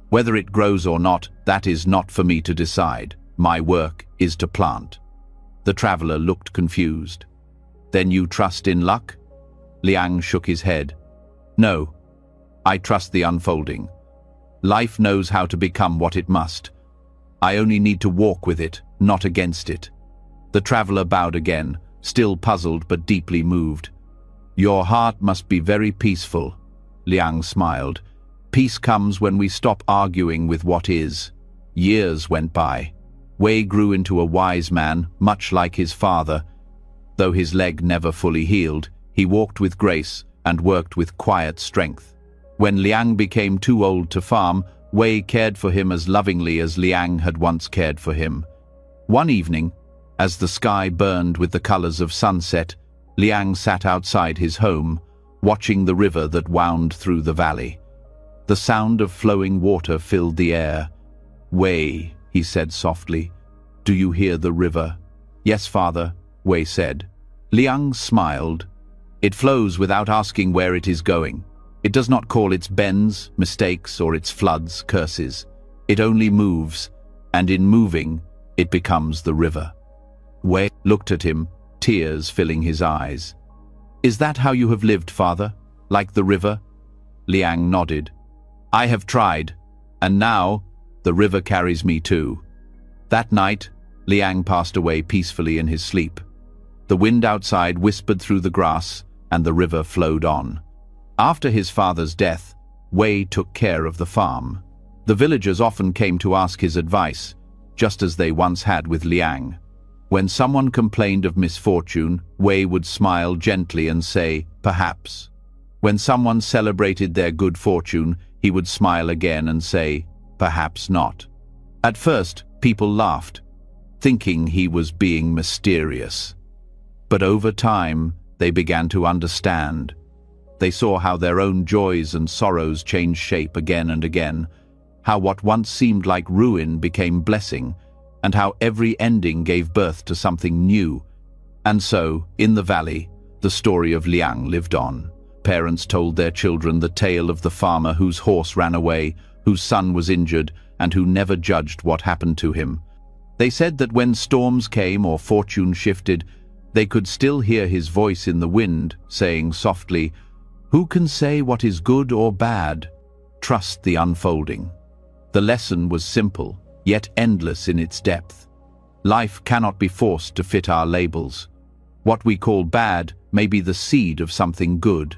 S1: Whether it grows or not, that is not for me to decide. My work is to plant." The traveler looked confused. "Then you trust in luck?" Liang shook his head. "No, I trust the unfolding. Life knows how to become what it must. I only need to walk with it, not against it." The traveler bowed again, still puzzled but deeply moved. "Your heart must be very peaceful," Liang smiled. "Peace comes when we stop arguing with what is." Years went by. Wei grew into a wise man, much like his father. Though his leg never fully healed, he walked with grace and worked with quiet strength. When Liang became too old to farm, Wei cared for him as lovingly as Liang had once cared for him. One evening, as the sky burned with the colors of sunset, Liang sat outside his home, watching the river that wound through the valley. The sound of flowing water filled the air. "Wei," he said softly, "do you hear the river?" "Yes, father," Wei said. Liang smiled. "It flows without asking where it is going. It does not call its bends, mistakes, or its floods curses. It only moves, and in moving, it becomes the river." Wei looked at him, tears filling his eyes. "Is that how you have lived, father? Like the river?" Liang nodded. "I have tried, and now the river carries me too." That night, Liang passed away peacefully in his sleep. The wind outside whispered through the grass, and the river flowed on. After his father's death, Wei took care of the farm. The villagers often came to ask his advice, just as they once had with Liang. When someone complained of misfortune, Wei would smile gently and say, "Perhaps." When someone celebrated their good fortune, he would smile again and say, "Perhaps not." At first, people laughed, thinking he was being mysterious. But over time, they began to understand. They saw how their own joys and sorrows changed shape again and again, how what once seemed like ruin became blessing, and how every ending gave birth to something new. And so, in the valley, the story of Liang lived on. Parents told their children the tale of the farmer whose horse ran away, whose son was injured, and who never judged what happened to him. They said that when storms came or fortune shifted, they could still hear his voice in the wind, saying softly, "Who can say what is good or bad? Trust the unfolding." The lesson was simple, yet endless in its depth. Life cannot be forced to fit our labels. What we call bad may be the seed of something good.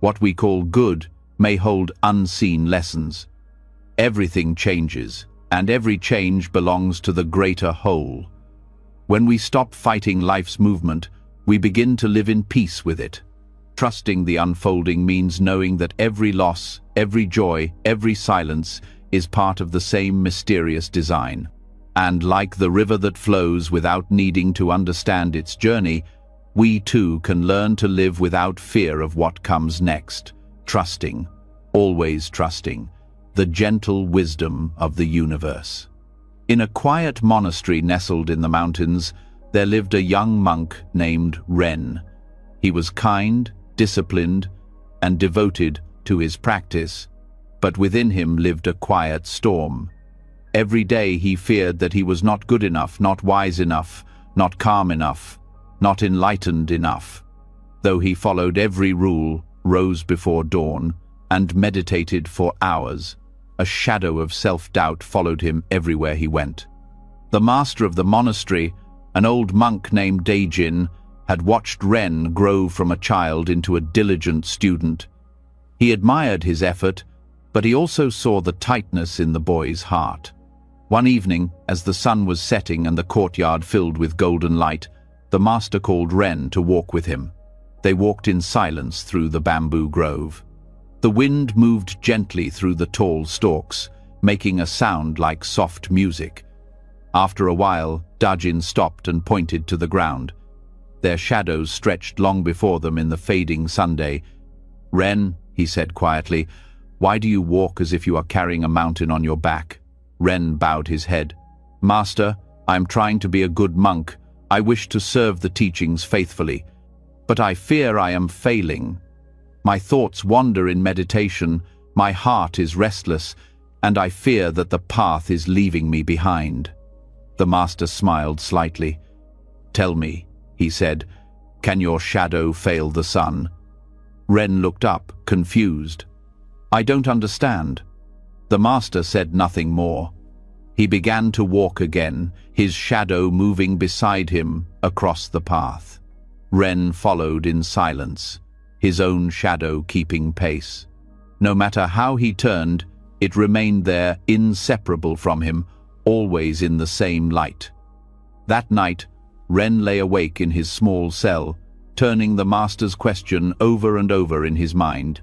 S1: What we call good may hold unseen lessons. Everything changes, and every change belongs to the greater whole. When we stop fighting life's movement, we begin to live in peace with it. Trusting the unfolding means knowing that every loss, every joy, every silence is part of the same mysterious design. And like the river that flows without needing to understand its journey, we too can learn to live without fear of what comes next, trusting, always trusting, the gentle wisdom of the universe. In a quiet monastery nestled in the mountains, there lived a young monk named Ren. He was kind, disciplined, and devoted to his practice, but within him lived a quiet storm. Every day he feared that he was not good enough, not wise enough, not calm enough, not enlightened enough. Though he followed every rule, rose before dawn, and meditated for hours, a shadow of self-doubt followed him everywhere he went. The master of the monastery, an old monk named Daijin, had watched Ren grow from a child into a diligent student. He admired his effort, but he also saw the tightness in the boy's heart. One evening, as the sun was setting and the courtyard filled with golden light, the master called Ren to walk with him. They walked in silence through the bamboo grove. The wind moved gently through the tall stalks, making a sound like soft music. After a while, Dajin stopped and pointed to the ground. Their shadows stretched long before them in the fading Sunday. "Ren," he said quietly, "why do you walk as if you are carrying a mountain on your back?" Ren bowed his head. "Master, I am trying to be a good monk. I wish to serve the teachings faithfully. But I fear I am failing. My thoughts wander in meditation, my heart is restless, and I fear that the path is leaving me behind." The master smiled slightly. "Tell me," he said, "can your shadow fail the sun?" Ren looked up, confused. "I don't understand." The master said nothing more. He began to walk again, his shadow moving beside him across the path. Ren followed in silence, his own shadow keeping pace. No matter how he turned, it remained there, inseparable from him, always in the same light. That night, Ren lay awake in his small cell, turning the master's question over and over in his mind.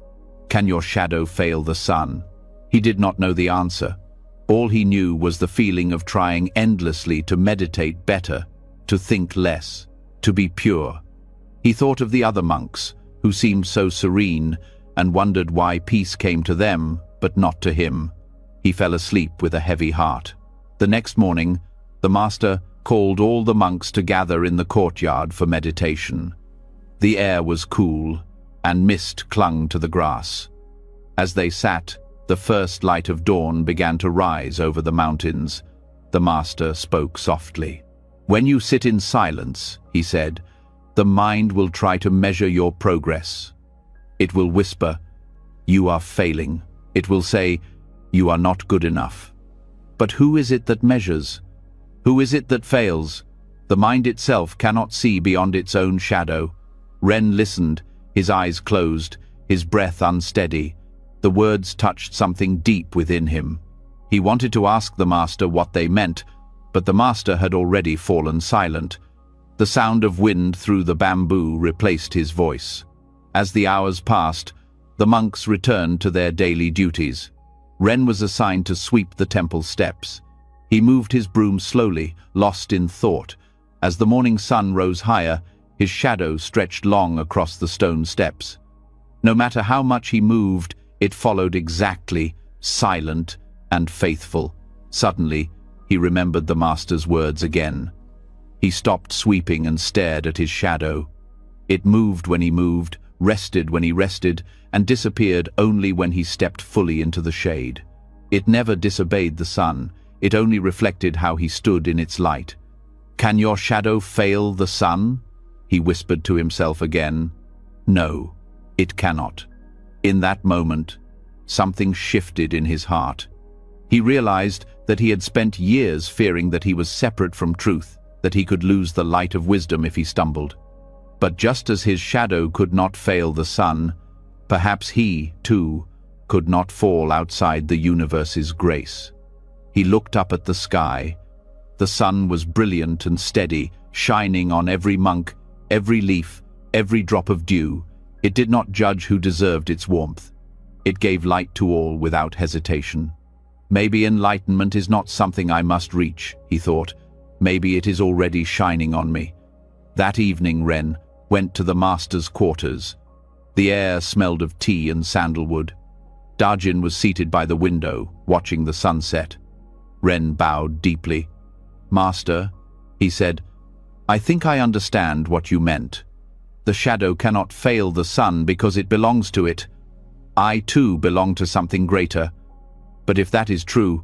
S1: "Can your shadow fail the sun?" He did not know the answer. All he knew was the feeling of trying endlessly to meditate better, to think less, to be pure. He thought of the other monks, who seemed so serene, and wondered why peace came to them, but not to him. He fell asleep with a heavy heart. The next morning, the master called all the monks to gather in the courtyard for meditation. The air was cool, and mist clung to the grass. As they sat, the first light of dawn began to rise over the mountains. The master spoke softly. "When you sit in silence," he said, "the mind will try to measure your progress. It will whisper, 'You are failing.' It will say, 'You are not good enough.' But who is it that measures? Who is it that fails? The mind itself cannot see beyond its own shadow." Ren listened, his eyes closed, his breath unsteady. The words touched something deep within him. He wanted to ask the master what they meant, but the master had already fallen silent. The sound of wind through the bamboo replaced his voice. As the hours passed, the monks returned to their daily duties. Ren was assigned to sweep the temple steps. He moved his broom slowly, lost in thought. As the morning sun rose higher, his shadow stretched long across the stone steps. No matter how much he moved, it followed exactly, silent and faithful. Suddenly, he remembered the master's words again. He stopped sweeping and stared at his shadow. It moved when he moved, rested when he rested, and disappeared only when he stepped fully into the shade. It never disobeyed the sun, it only reflected how he stood in its light. "Can your shadow fail the sun?" he whispered to himself again. "No, it cannot." In that moment, something shifted in his heart. He realized that he had spent years fearing that he was separate from truth, that he could lose the light of wisdom if he stumbled. But just as his shadow could not fail the sun, perhaps he, too, could not fall outside the universe's grace. He looked up at the sky. The sun was brilliant and steady, shining on every monk, every leaf, every drop of dew. It did not judge who deserved its warmth. It gave light to all without hesitation. "Maybe enlightenment is not something I must reach," he thought. "Maybe it is already shining on me." That evening Ren went to the master's quarters. The air smelled of tea and sandalwood. Dajin was seated by the window, watching the sunset. Ren bowed deeply. "Master," he said, "I think I understand what you meant. The shadow cannot fail the sun because it belongs to it. I too belong to something greater. But if that is true,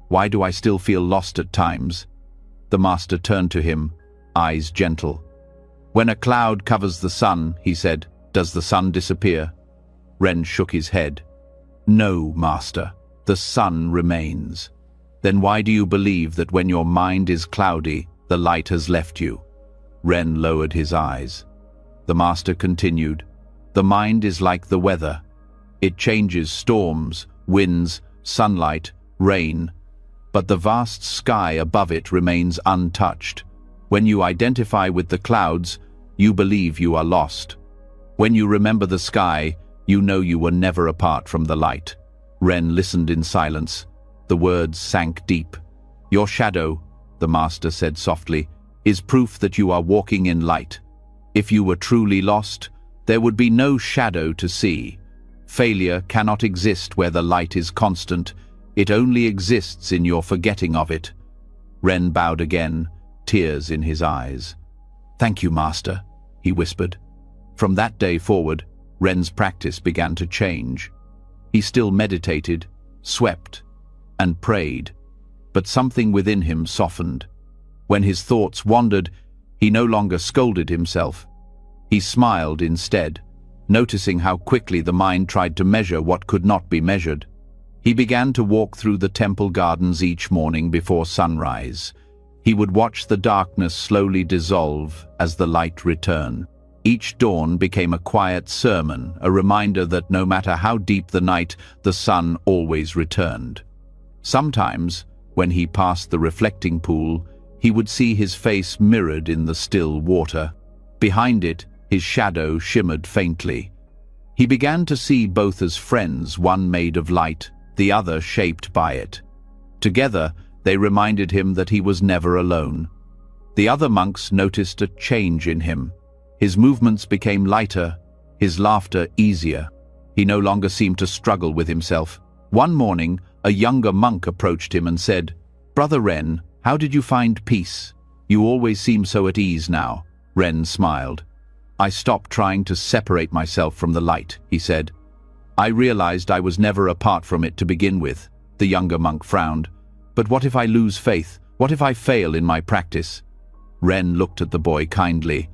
S1: why do I still feel lost at times?" The master turned to him, eyes gentle. "When a cloud covers the sun," he said, "does the sun disappear?" Ren shook his head. "No, master, the sun remains." "Then why do you believe that when your mind is cloudy, the light has left you?" Ren lowered his eyes. The master continued, "The mind is like the weather. It changes storms, winds, sunlight, rain, but the vast sky above it remains untouched. When you identify with the clouds, you believe you are lost. When you remember the sky, you know you were never apart from the light." Ren listened in silence. The words sank deep. "Your shadow," the master said softly, "is proof that you are walking in light. If you were truly lost, there would be no shadow to see. Failure cannot exist where the light is constant. It only exists in your forgetting of it." Ren bowed again, tears in his eyes. "Thank you, master," he whispered. From that day forward, Ren's practice began to change. He still meditated, swept, and prayed, but something within him softened. When his thoughts wandered, he no longer scolded himself. He smiled instead, noticing how quickly the mind tried to measure what could not be measured. He began to walk through the temple gardens each morning before sunrise. He would watch the darkness slowly dissolve as the light returned. Each dawn became a quiet sermon, a reminder that no matter how deep the night, the sun always returned. Sometimes, when he passed the reflecting pool, he would see his face mirrored in the still water. Behind it, his shadow shimmered faintly. He began to see both as friends, one made of light, the other shaped by it. Together, they reminded him that he was never alone. The other monks noticed a change in him. His movements became lighter, his laughter easier. He no longer seemed to struggle with himself. One morning, a younger monk approached him and said, "Brother Ren, how did you find peace? You always seem so at ease now." Ren smiled. "I stopped trying to separate myself from the light," he said. "I realized I was never apart from it to begin with." The younger monk frowned. "But what if I lose faith? What if I fail in my practice?" Ren looked at the boy kindly.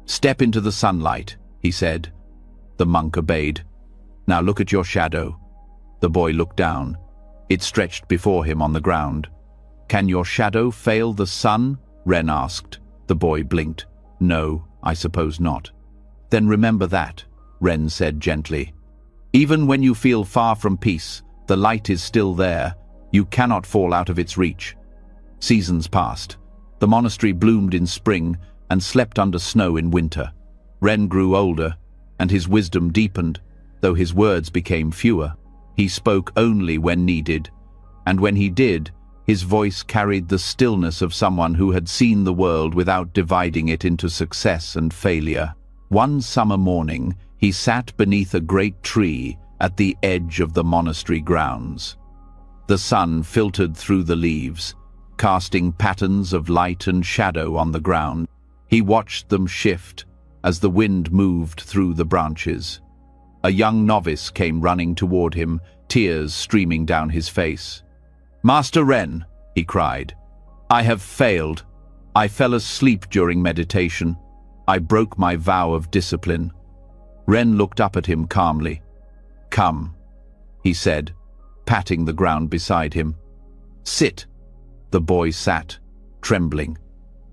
S1: "Step into the sunlight," he said. The monk obeyed. "Now look at your shadow." The boy looked down. It stretched before him on the ground. "Can your shadow fail the sun?" Ren asked. The boy blinked. "No, I suppose not." "Then remember that," Ren said gently. "Even when you feel far from peace, the light is still there. You cannot fall out of its reach." Seasons passed. The monastery bloomed in spring and slept under snow in winter. Ren grew older, and his wisdom deepened, though his words became fewer. He spoke only when needed, and when he did, his voice carried the stillness of someone who had seen the world without dividing it into success and failure. One summer morning, he sat beneath a great tree at the edge of the monastery grounds. The sun filtered through the leaves, casting patterns of light and shadow on the ground. He watched them shift as the wind moved through the branches. A young novice came running toward him, tears streaming down his face. "Master Ren," he cried, "I have failed. I fell asleep during meditation. I broke my vow of discipline." Ren looked up at him calmly. "Come," he said, patting the ground beside him. "Sit." The boy sat, trembling.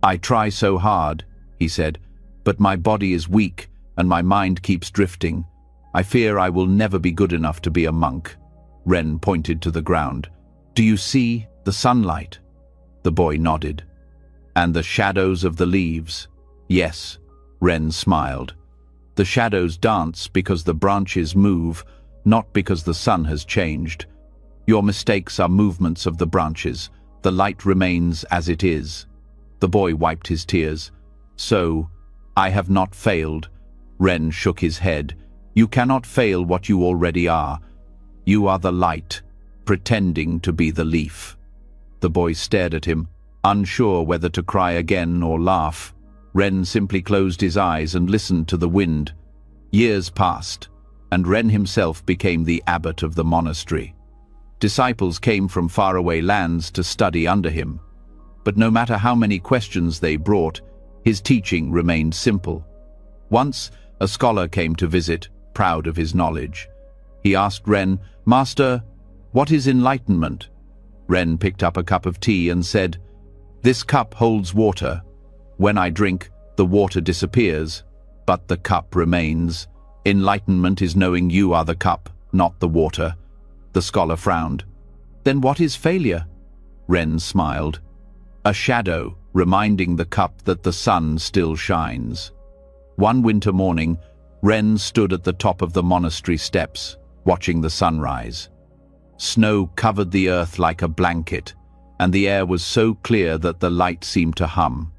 S1: "I try so hard," he said, "but my body is weak and my mind keeps drifting. I fear I will never be good enough to be a monk." Ren pointed to the ground. "Do you see the sunlight?" The boy nodded. "And the shadows of the leaves?" "Yes," Ren smiled. "The shadows dance because the branches move, not because the sun has changed. Your mistakes are movements of the branches. The light remains as it is." The boy wiped his tears. "So, I have not failed." Ren shook his head. "You cannot fail what you already are. You are the light, pretending to be the leaf." The boy stared at him, unsure whether to cry again or laugh. Ren simply closed his eyes and listened to the wind. Years passed, and Ren himself became the abbot of the monastery. Disciples came from faraway lands to study under him. But no matter how many questions they brought, his teaching remained simple. Once, a scholar came to visit, proud of his knowledge. He asked Ren, "Master, what is enlightenment?" Ren picked up a cup of tea and said, "This cup holds water. When I drink, the water disappears, but the cup remains. Enlightenment is knowing you are the cup, not the water." The scholar frowned. "Then what is failure?" Ren smiled. "A shadow, reminding the cup that the sun still shines." One winter morning, Ren stood at the top of the monastery steps, watching the sunrise. Snow covered the earth like a blanket, and the air was so clear that the light seemed to hum.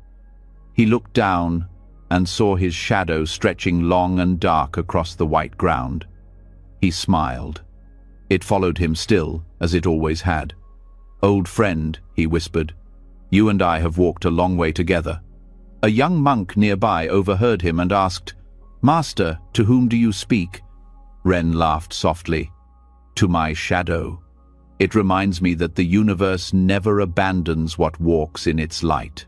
S1: He looked down and saw his shadow stretching long and dark across the white ground. He smiled. It followed him still, as it always had. "Old friend," he whispered, "you and I have walked a long way together." A young monk nearby overheard him and asked, "Master, to whom do you speak?" Ren laughed softly. "To my shadow. It reminds me that the universe never abandons what walks in its light."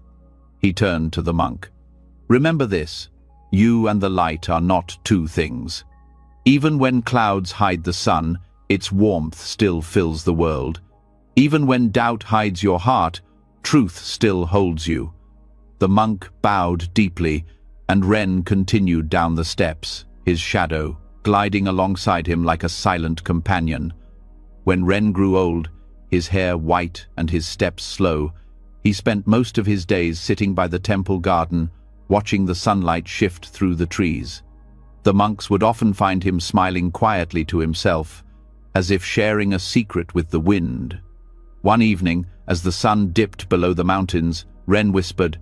S1: He turned to the monk. "Remember this, you and the light are not two things. Even when clouds hide the sun, its warmth still fills the world. Even when doubt hides your heart, truth still holds you." The monk bowed deeply, and Ren continued down the steps, his shadow gliding alongside him like a silent companion. When Ren grew old, his hair white and his steps slow, he spent most of his days sitting by the temple garden, watching the sunlight shift through the trees. The monks would often find him smiling quietly to himself, as if sharing a secret with the wind. One evening, as the sun dipped below the mountains, Ren whispered,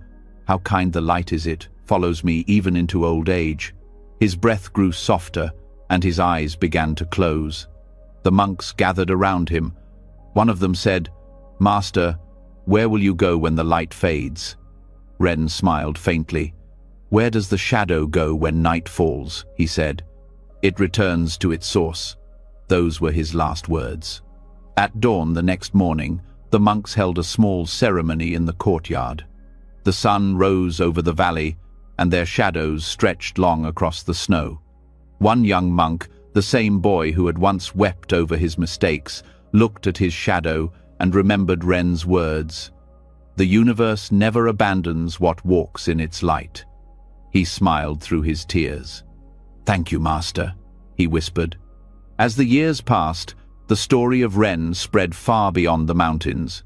S1: "How kind the light is, it follows me even into old age." His breath grew softer, and his eyes began to close. The monks gathered around him. One of them said, "Master, where will you go when the light fades?" Ren smiled faintly. "Where does the shadow go when night falls?" he said. "It returns to its source." Those were his last words. At dawn the next morning, the monks held a small ceremony in the courtyard. The sun rose over the valley, and their shadows stretched long across the snow. One young monk, the same boy who had once wept over his mistakes, looked at his shadow and remembered Ren's words. "The universe never abandons what walks in its light." He smiled through his tears. "Thank you, Master," he whispered. As the years passed, the story of Ren spread far beyond the mountains.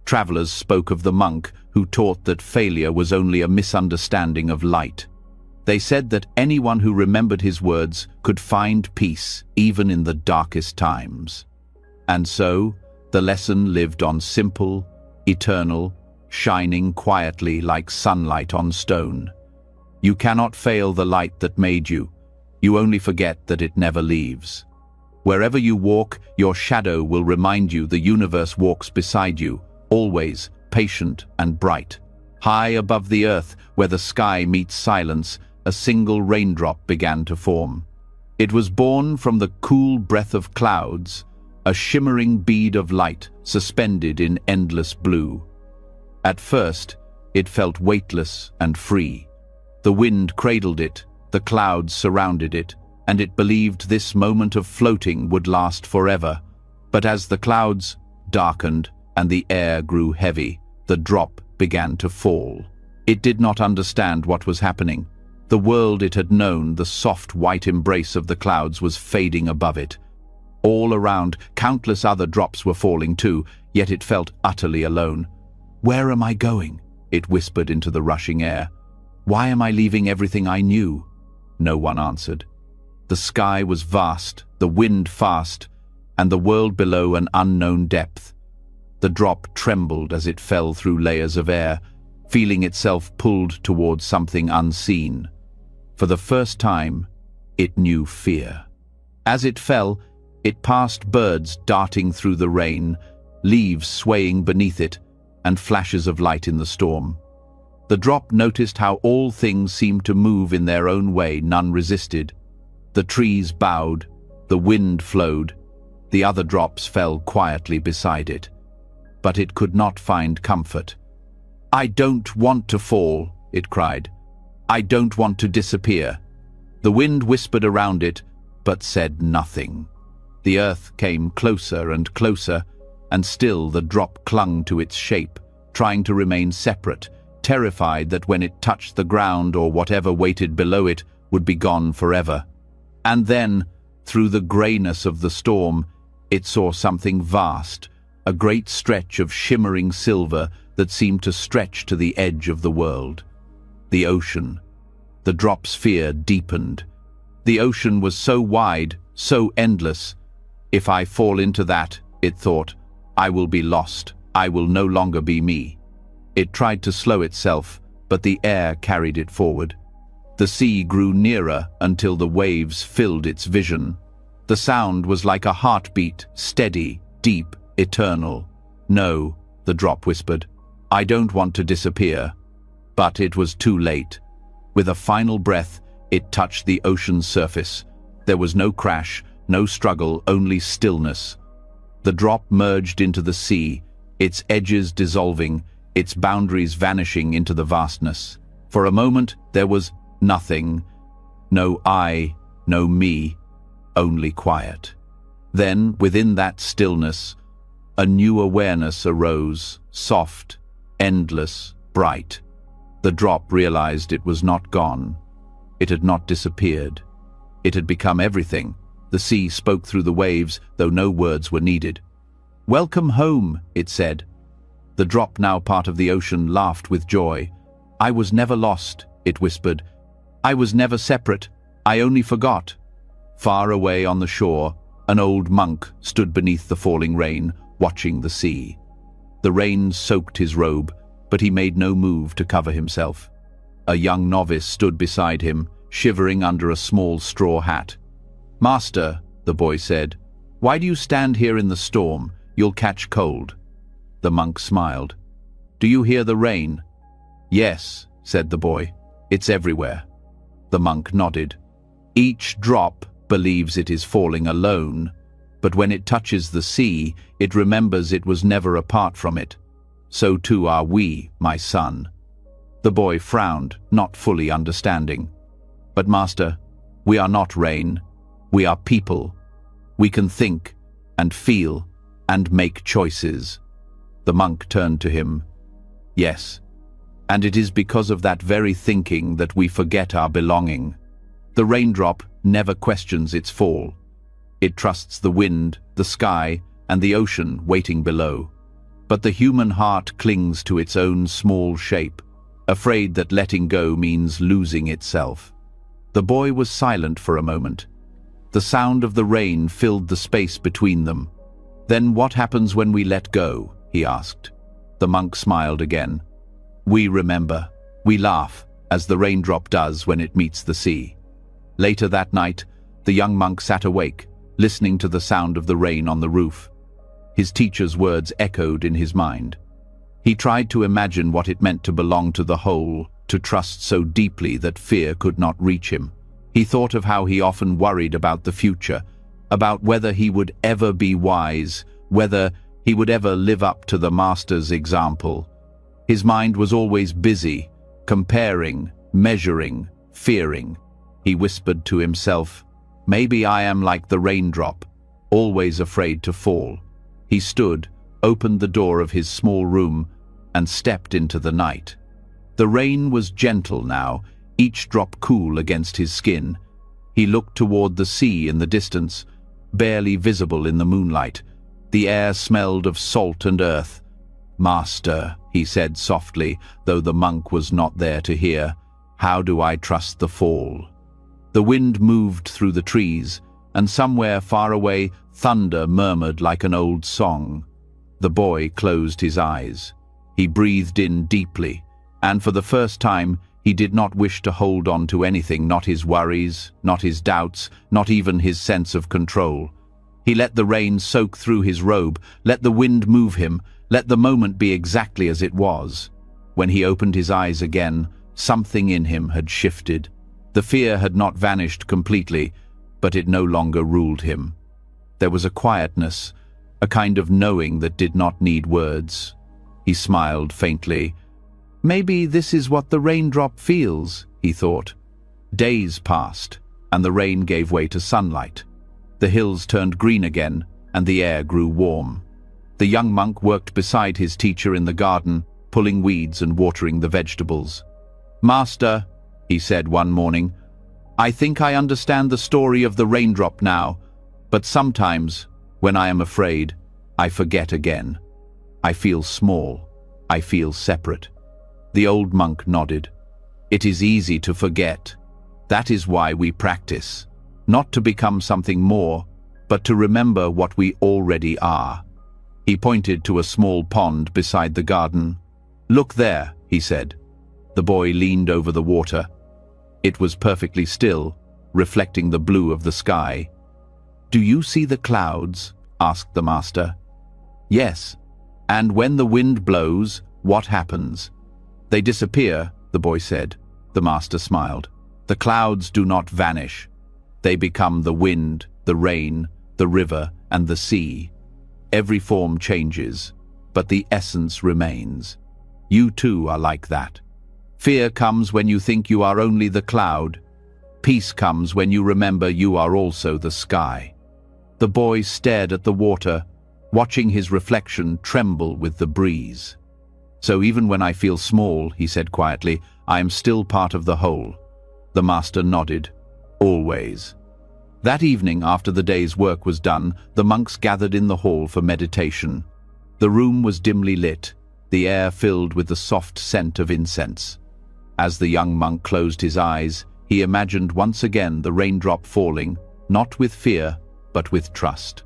S1: Travelers spoke of the monk who taught that failure was only a misunderstanding of light. They said that anyone who remembered his words could find peace even in the darkest times. And so, the lesson lived on, simple, eternal, shining quietly like sunlight on stone. You cannot fail the light that made you. You only forget that it never leaves. Wherever you walk, your shadow will remind you the universe walks beside you, always patient and bright. High above the earth, where the sky meets silence, a single raindrop began to form. It was born from the cool breath of clouds, a shimmering bead of light suspended in endless blue. At first, it felt weightless and free. The wind cradled it, the clouds surrounded it, and it believed this moment of floating would last forever. But as the clouds darkened and the air grew heavy, the drop began to fall. It did not understand what was happening. The world it had known, the soft white embrace of the clouds, was fading above it. All around, countless other drops were falling too, yet it felt utterly alone. "Where am I going?" it whispered into the rushing air. "Why am I leaving everything I knew?" No one answered. The sky was vast, the wind fast, and the world below an unknown depth. The drop trembled as it fell through layers of air, feeling itself pulled towards something unseen. For the first time, it knew fear. As it fell, it passed birds darting through the rain, leaves swaying beneath it, and flashes of light in the storm. The drop noticed how all things seemed to move in their own way, none resisted. The trees bowed, the wind flowed, the other drops fell quietly beside it. But it could not find comfort. "I don't want to fall," it cried. "I don't want to disappear." The wind whispered around it, but said nothing. The earth came closer and closer, and still the drop clung to its shape, trying to remain separate, terrified that when it touched the ground or whatever waited below it would be gone forever. And then, through the greyness of the storm, it saw something vast, a great stretch of shimmering silver that seemed to stretch to the edge of the world. The ocean. The drop's fear deepened. The ocean was so wide, so endless. "If I fall into that," it thought, "I will be lost. I will no longer be me." It tried to slow itself, but the air carried it forward. The sea grew nearer until the waves filled its vision. The sound was like a heartbeat, steady, deep, eternal. "No," the drop whispered. "I don't want to disappear." But it was too late. With a final breath, it touched the ocean's surface. There was no crash, no struggle, only stillness. The drop merged into the sea, its edges dissolving, its boundaries vanishing into the vastness. For a moment, there was nothing. No I, no me, only quiet. Then, within that stillness, a new awareness arose, soft, endless, bright. The drop realized it was not gone. It had not disappeared. It had become everything. The sea spoke through the waves, though no words were needed. "Welcome home," it said. The drop, now part of the ocean, laughed with joy. "I was never lost," it whispered. "I was never separate. I only forgot." Far away on the shore, an old monk stood beneath the falling rain, watching the sea. The rain soaked his robe, but he made no move to cover himself. A young novice stood beside him, shivering under a small straw hat. "Master," the boy said, "why do you stand here in the storm? You'll catch cold." The monk smiled. "Do you hear the rain?" "Yes," said the boy. "It's everywhere." The monk nodded. "Each drop believes it is falling alone, but when it touches the sea, it remembers it was never apart from it. So too are we, my son." The boy frowned, not fully understanding. "But master, we are not rain. We are people. We can think and feel and make choices." The monk turned to him. "Yes, and it is because of that very thinking that we forget our belonging. The raindrop never questions its fall. It trusts the wind, the sky, and the ocean waiting below. But the human heart clings to its own small shape, afraid that letting go means losing itself." The boy was silent for a moment. The sound of the rain filled the space between them. "Then what happens when we let go?" he asked. The monk smiled again. "We remember. We laugh, as the raindrop does when it meets the sea." Later that night, the young monk sat awake, listening to the sound of the rain on the roof. His teacher's words echoed in his mind. He tried to imagine what it meant to belong to the whole, to trust so deeply that fear could not reach him. He thought of how he often worried about the future, about whether he would ever be wise, whether he would ever live up to the master's example. His mind was always busy, comparing, measuring, fearing. He whispered to himself, "Maybe I am like the raindrop, always afraid to fall." He stood, opened the door of his small room, and stepped into the night. The rain was gentle now, each drop cool against his skin. He looked toward the sea in the distance, barely visible in the moonlight. The air smelled of salt and earth. "Master," he said softly, though the monk was not there to hear, "how do I trust the fall?" The wind moved through the trees, and somewhere far away, thunder murmured like an old song. The boy closed his eyes. He breathed in deeply, and for the first time, he did not wish to hold on to anything, not his worries, not his doubts, not even his sense of control. He let the rain soak through his robe, let the wind move him, let the moment be exactly as it was. When he opened his eyes again, something in him had shifted. The fear had not vanished completely, but it no longer ruled him. There was a quietness, a kind of knowing that did not need words. He smiled faintly. "Maybe this is what the raindrop feels," he thought. Days passed, and the rain gave way to sunlight. The hills turned green again, and the air grew warm. The young monk worked beside his teacher in the garden, pulling weeds and watering the vegetables. "Master," he said one morning, "I think I understand the story of the raindrop now, but sometimes, when I am afraid, I forget again. I feel small. I feel separate." The old monk nodded. "It is easy to forget. That is why we practice, not to become something more, but to remember what we already are." He pointed to a small pond beside the garden. "Look there," he said. The boy leaned over the water. It was perfectly still, reflecting the blue of the sky. "Do you see the clouds?" asked the master. "Yes. And when the wind blows, what happens?" "They disappear," the boy said. The master smiled. "The clouds do not vanish. They become the wind, the rain, the river, and the sea. Every form changes, but the essence remains. You too are like that. Fear comes when you think you are only the cloud. Peace comes when you remember you are also the sky. The boy stared at the water, watching his reflection tremble with the breeze. So even when I feel small, he said quietly, I am still part of the whole. The master nodded. Always. That evening, after the day's work was done, the monks gathered in the hall for meditation. The room was dimly lit, the air filled with the soft scent of incense. As the young monk closed his eyes, he imagined once again the raindrop falling, not with fear, but with trust.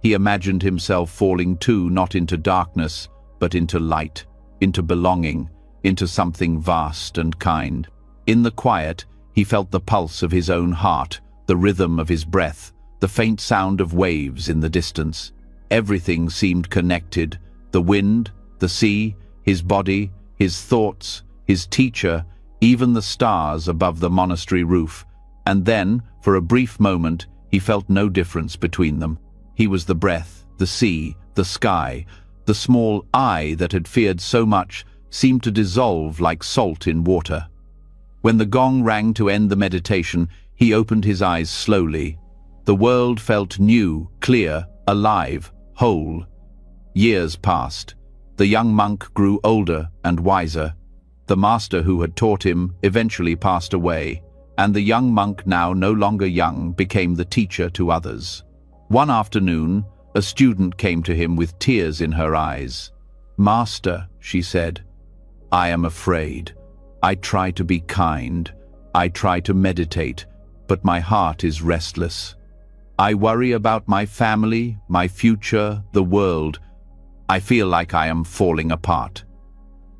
S1: He imagined himself falling too, not into darkness, but into light, into belonging, into something vast and kind. In the quiet, he felt the pulse of his own heart, the rhythm of his breath, the faint sound of waves in the distance. Everything seemed connected, the wind, the sea, his body, his thoughts, his teacher, even the stars above the monastery roof. And then, for a brief moment, he felt no difference between them. He was the breath, the sea, the sky. The small I that had feared so much seemed to dissolve like salt in water. When the gong rang to end the meditation, he opened his eyes slowly. The world felt new, clear, alive, whole. Years passed. The young monk grew older and wiser. The master who had taught him eventually passed away, and the young monk, now no longer young, became the teacher to others. One afternoon, a student came to him with tears in her eyes. "Master," she said, "I am afraid. I try to be kind. I try to meditate, but my heart is restless. I worry about my family, my future, the world. I feel like I am falling apart."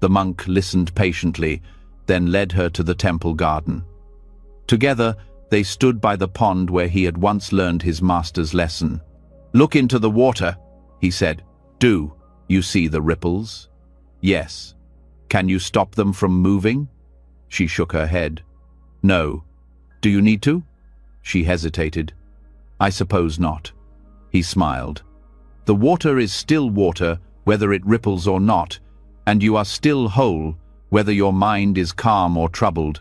S1: The monk listened patiently, then led her to the temple garden. Together, they stood by the pond where he had once learned his master's lesson. "Look into the water," he said. "Do you see the ripples?" "Yes." "Can you stop them from moving?" She shook her head. "No." "Do you need to?" She hesitated. "I suppose not." He smiled. "The water is still water, whether it ripples or not, and you are still whole, whether your mind is calm or troubled.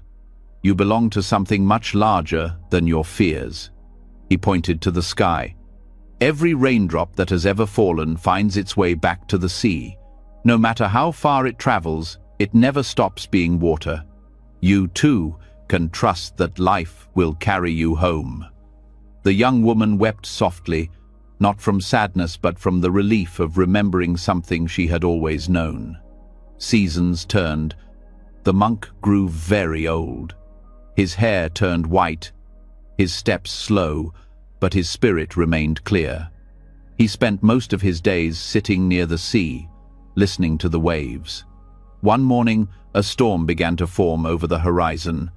S1: You belong to something much larger than your fears." He pointed to the sky. "Every raindrop that has ever fallen finds its way back to the sea. No matter how far it travels, it never stops being water. You, too, can trust that life will carry you home." The young woman wept softly, not from sadness but from the relief of remembering something she had always known. Seasons turned. The monk grew very old. His hair turned white, his steps slow, but his spirit remained clear. He spent most of his days sitting near the sea, listening to the waves. One morning, a storm began to form over the horizon.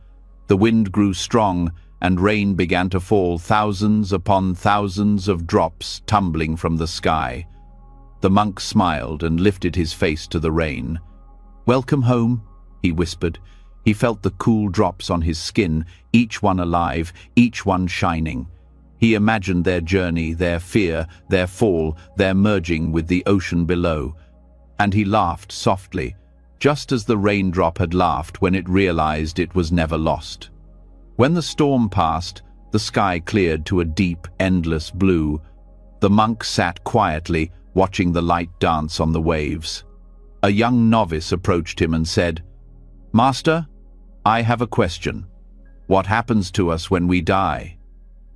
S1: The wind grew strong, and rain began to fall, thousands upon thousands of drops tumbling from the sky. The monk smiled and lifted his face to the rain. "Welcome home," he whispered. He felt the cool drops on his skin, each one alive, each one shining. He imagined their journey, their fear, their fall, their merging with the ocean below. And he laughed softly, just as the raindrop had laughed when it realized it was never lost. When the storm passed, the sky cleared to a deep, endless blue. The monk sat quietly, watching the light dance on the waves. A young novice approached him and said, "Master, I have a question. What happens to us when we die?"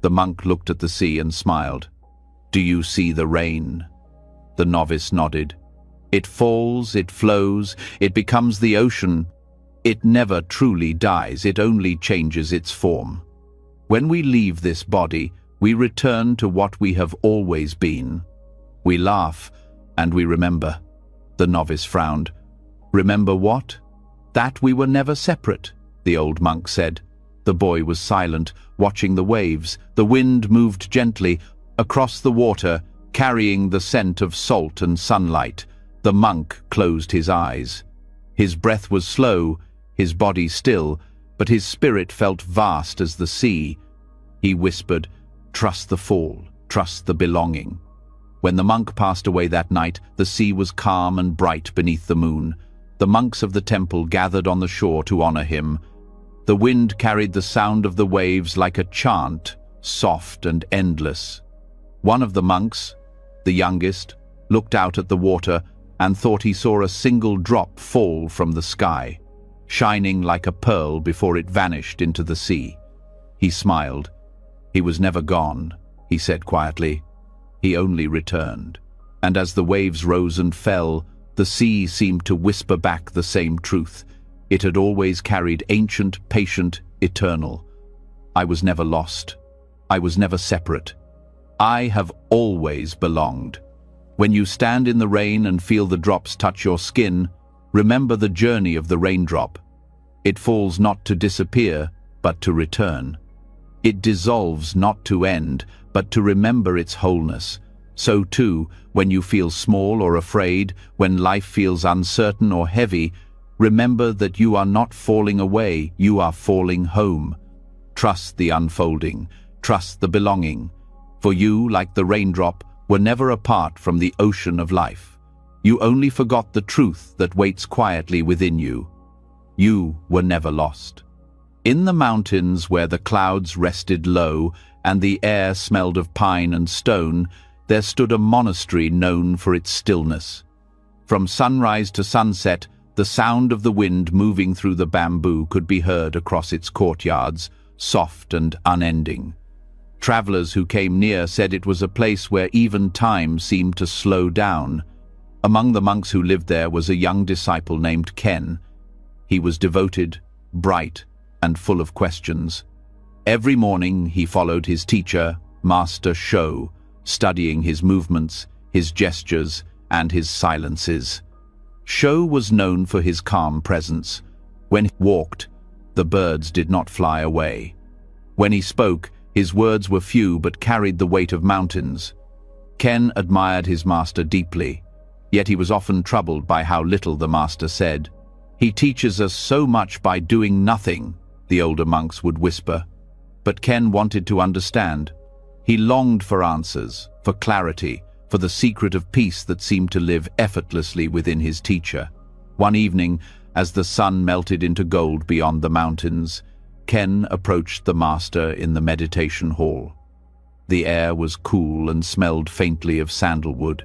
S1: The monk looked at the sea and smiled. "Do you see the rain?" The novice nodded. "It falls, it flows, it becomes the ocean. It never truly dies, it only changes its form. When we leave this body, we return to what we have always been. We laugh, and we remember." The novice frowned. "Remember what?" "That we were never separate," the old monk said. The boy was silent, watching the waves. The wind moved gently across the water, carrying the scent of salt and sunlight. The monk closed his eyes. His breath was slow, his body still, but his spirit felt vast as the sea. He whispered, "Trust the fall, trust the belonging." When the monk passed away that night, the sea was calm and bright beneath the moon. The monks of the temple gathered on the shore to honor him. The wind carried the sound of the waves like a chant, soft and endless. One of the monks, the youngest, looked out at the water and thought he saw a single drop fall from the sky, shining like a pearl before it vanished into the sea. He smiled. He was never gone, he said quietly. He only returned. And as the waves rose and fell, the sea seemed to whisper back the same truth. It had always carried ancient, patient, eternal. I was never lost. I was never separate. I have always belonged. When you stand in the rain and feel the drops touch your skin, remember the journey of the raindrop. It falls not to disappear, but to return. It dissolves not to end, but to remember its wholeness. So too, when you feel small or afraid, when life feels uncertain or heavy, remember that you are not falling away, you are falling home. Trust the unfolding, trust the belonging. For you, like the raindrop, were never apart from the ocean of life. You only forgot the truth that waits quietly within you. You were never lost. In the mountains where the clouds rested low and the air smelled of pine and stone, there stood a monastery known for its stillness. From sunrise to sunset, the sound of the wind moving through the bamboo could be heard across its courtyards, soft and unending. Travelers who came near said it was a place where even time seemed to slow down. Among the monks who lived there was a young disciple named Ken. He was devoted, bright, and full of questions. Every morning he followed his teacher, Master Sho, studying his movements, his gestures, and his silences. Sho was known for his calm presence. When he walked, the birds did not fly away. When he spoke, his words were few but carried the weight of mountains. Ken admired his master deeply, yet he was often troubled by how little the master said. "He teaches us so much by doing nothing," the older monks would whisper. But Ken wanted to understand. He longed for answers, for clarity, for the secret of peace that seemed to live effortlessly within his teacher. One evening, as the sun melted into gold beyond the mountains, Ken approached the master in the meditation hall. The air was cool and smelled faintly of sandalwood.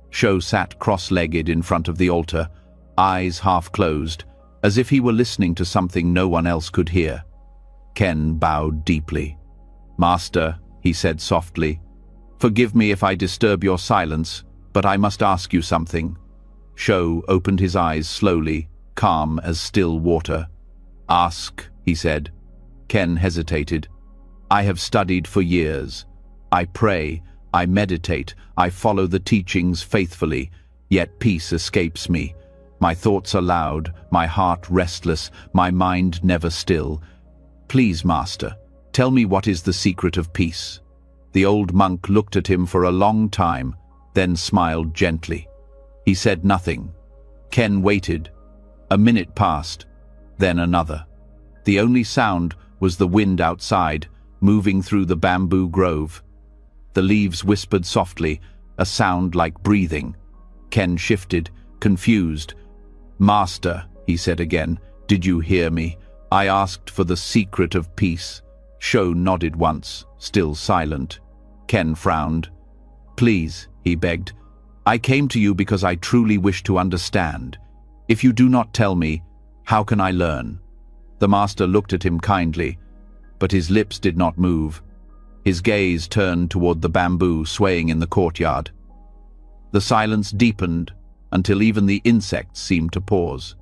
S1: Sho sat cross-legged in front of the altar, eyes half closed, as if he were listening to something no one else could hear. Ken bowed deeply. "Master," he said softly, "forgive me if I disturb your silence, but I must ask you something." Sho opened his eyes slowly, calm as still water. "Ask," he said. Ken hesitated. "I have studied for years. I pray, I meditate, I follow the teachings faithfully, yet peace escapes me. My thoughts are loud, my heart restless, my mind never still. Please, Master, tell me what is the secret of peace." The old monk looked at him for a long time, then smiled gently. He said nothing. Ken waited. A minute passed, then another. The only sound was the wind outside, moving through the bamboo grove. The leaves whispered softly, a sound like breathing. Ken shifted, confused. "Master," he said again, "did you hear me? I asked for the secret of peace." Sho nodded once, still silent. Ken frowned. "Please," he begged, "I came to you because I truly wish to understand. If you do not tell me, how can I learn?" The master looked at him kindly, but his lips did not move. His gaze turned toward the bamboo swaying in the courtyard. The silence deepened until even the insects seemed to pause.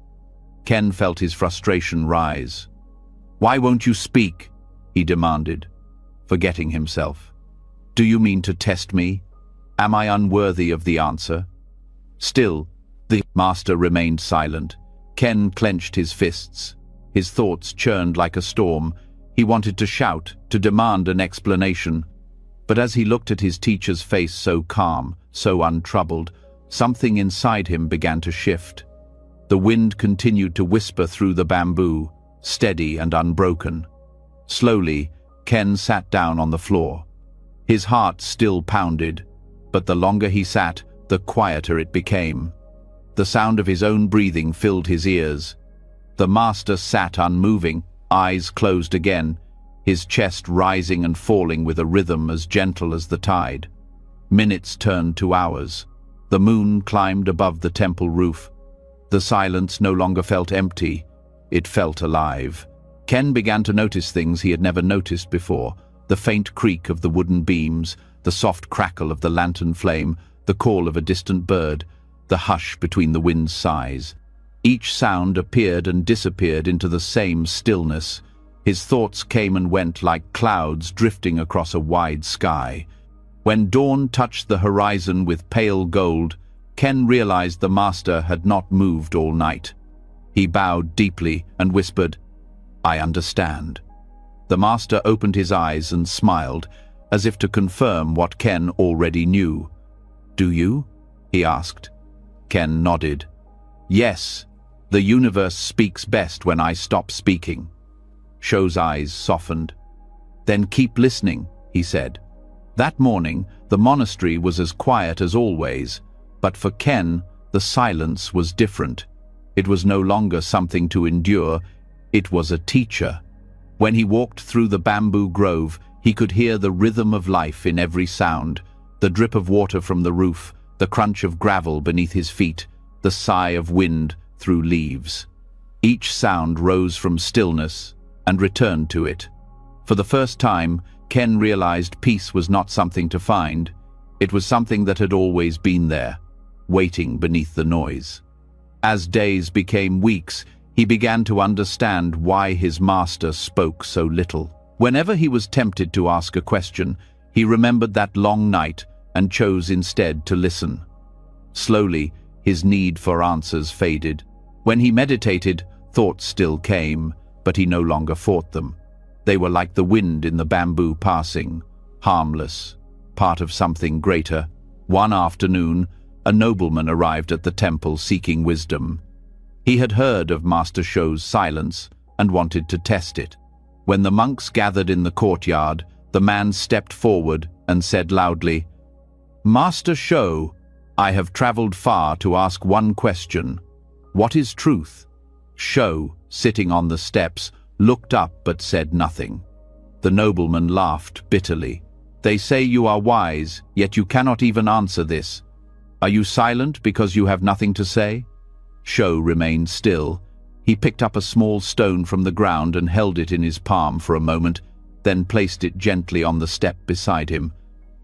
S1: Ken felt his frustration rise. "Why won't you speak?" he demanded, forgetting himself. "Do you mean to test me? Am I unworthy of the answer?" Still, the master remained silent. Ken clenched his fists. His thoughts churned like a storm. He wanted to shout, to demand an explanation. But as he looked at his teacher's face so calm, so untroubled, something inside him began to shift. The wind continued to whisper through the bamboo, steady and unbroken. Slowly, Ken sat down on the floor. His heart still pounded, but the longer he sat, the quieter it became. The sound of his own breathing filled his ears. The master sat unmoving, eyes closed again, his chest rising and falling with a rhythm as gentle as the tide. Minutes turned to hours. The moon climbed above the temple roof. The silence no longer felt empty, it felt alive. Ken began to notice things he had never noticed before: the faint creak of the wooden beams, the soft crackle of the lantern flame, the call of a distant bird, the hush between the wind's sighs. Each sound appeared and disappeared into the same stillness. His thoughts came and went like clouds drifting across a wide sky. When dawn touched the horizon with pale gold, Ken realized the master had not moved all night. He bowed deeply and whispered, "I understand." The master opened his eyes and smiled, as if to confirm what Ken already knew. "Do you?" he asked. Ken nodded. "Yes, the universe speaks best when I stop speaking." Shou's eyes softened. "Then keep listening," he said. That morning, the monastery was as quiet as always, but for Ken, the silence was different. It was no longer something to endure, it was a teacher. When he walked through the bamboo grove, he could hear the rhythm of life in every sound: the drip of water from the roof, the crunch of gravel beneath his feet, the sigh of wind through leaves. Each sound rose from stillness and returned to it. For the first time, Ken realized peace was not something to find. It was something that had always been there, waiting beneath the noise. As days became weeks, he began to understand why his master spoke so little. Whenever he was tempted to ask a question, he remembered that long night and chose instead to listen. Slowly, his need for answers faded. When he meditated, thoughts still came, but he no longer fought them. They were like the wind in the bamboo passing, harmless, part of something greater. One afternoon, a nobleman arrived at the temple seeking wisdom. He had heard of Master Shou's silence and wanted to test it. When the monks gathered in the courtyard, the man stepped forward and said loudly, "Master Shou, I have traveled far to ask one question. What is truth?" Shou, sitting on the steps, looked up but said nothing. The nobleman laughed bitterly. "They say you are wise, yet you cannot even answer this. Are you silent because you have nothing to say?" Shou remained still. He picked up a small stone from the ground and held it in his palm for a moment, then placed it gently on the step beside him.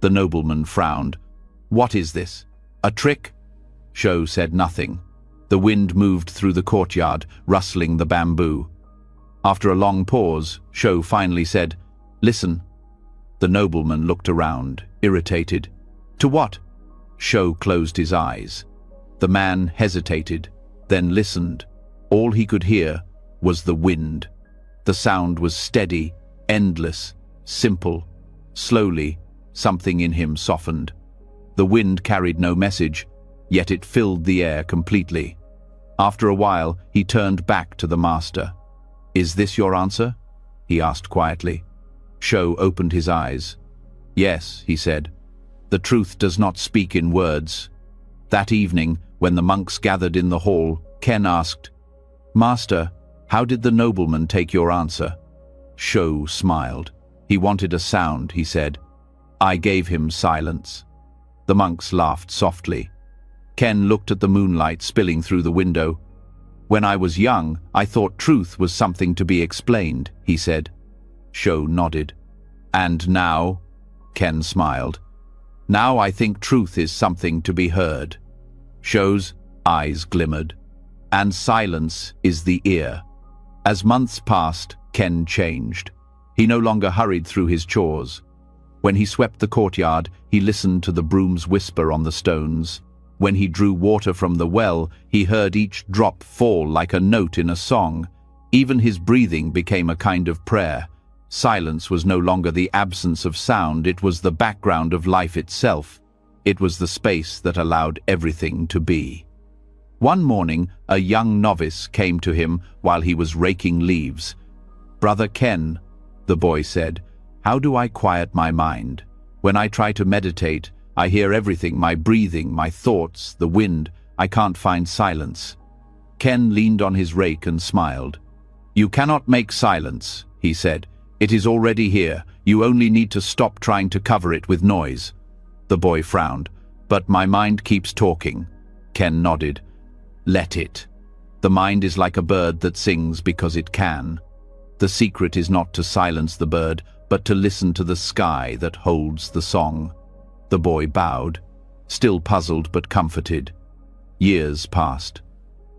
S1: The nobleman frowned. "What is this? A trick?" Shou said nothing. The wind moved through the courtyard, rustling the bamboo. After a long pause, Shou finally said, "Listen." The nobleman looked around, irritated. "To what?" Shou closed his eyes. The man hesitated, then listened. All he could hear was the wind. The sound was steady, endless, simple. Slowly, something in him softened. The wind carried no message, yet it filled the air completely. After a while, he turned back to the master. "Is this your answer?" he asked quietly. Shou opened his eyes. "Yes," he said. "The truth does not speak in words." That evening, when the monks gathered in the hall, Ken asked, "Master, how did the nobleman take your answer?" Shou smiled. "He wanted a sound," he said. "I gave him silence." The monks laughed softly. Ken looked at the moonlight spilling through the window. "When I was young, I thought truth was something to be explained," he said. Shou nodded. "And now?" Ken smiled. "Now I think truth is something to be heard." Shou's eyes glimmered. "And silence is the ear." As months passed, Ken changed. He no longer hurried through his chores. When he swept the courtyard, he listened to the broom's whisper on the stones. When he drew water from the well, he heard each drop fall like a note in a song. Even his breathing became a kind of prayer. Silence was no longer the absence of sound, it was the background of life itself. It was the space that allowed everything to be. One morning, a young novice came to him while he was raking leaves. "Brother Ken," the boy said, "how do I quiet my mind? When I try to meditate, I hear everything, my breathing, my thoughts, the wind. I can't find silence." Ken leaned on his rake and smiled. "You cannot make silence," he said. "It is already here. You only need to stop trying to cover it with noise." The boy frowned. "But my mind keeps talking." Ken nodded. "Let it. The mind is like a bird that sings because it can. The secret is not to silence the bird, but to listen to the sky that holds the song." The boy bowed, still puzzled but comforted. Years passed.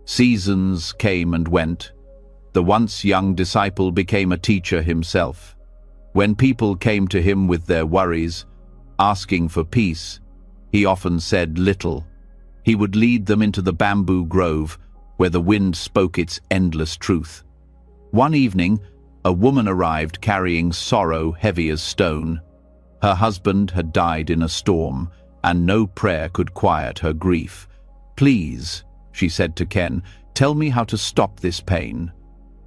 S1: Seasons came and went. The once young disciple became a teacher himself. When people came to him with their worries, asking for peace, he often said little. He would lead them into the bamboo grove, where the wind spoke its endless truth. One evening, a woman arrived carrying sorrow heavy as stone. Her husband had died in a storm, and no prayer could quiet her grief. "Please," she said to Ken, "tell me how to stop this pain."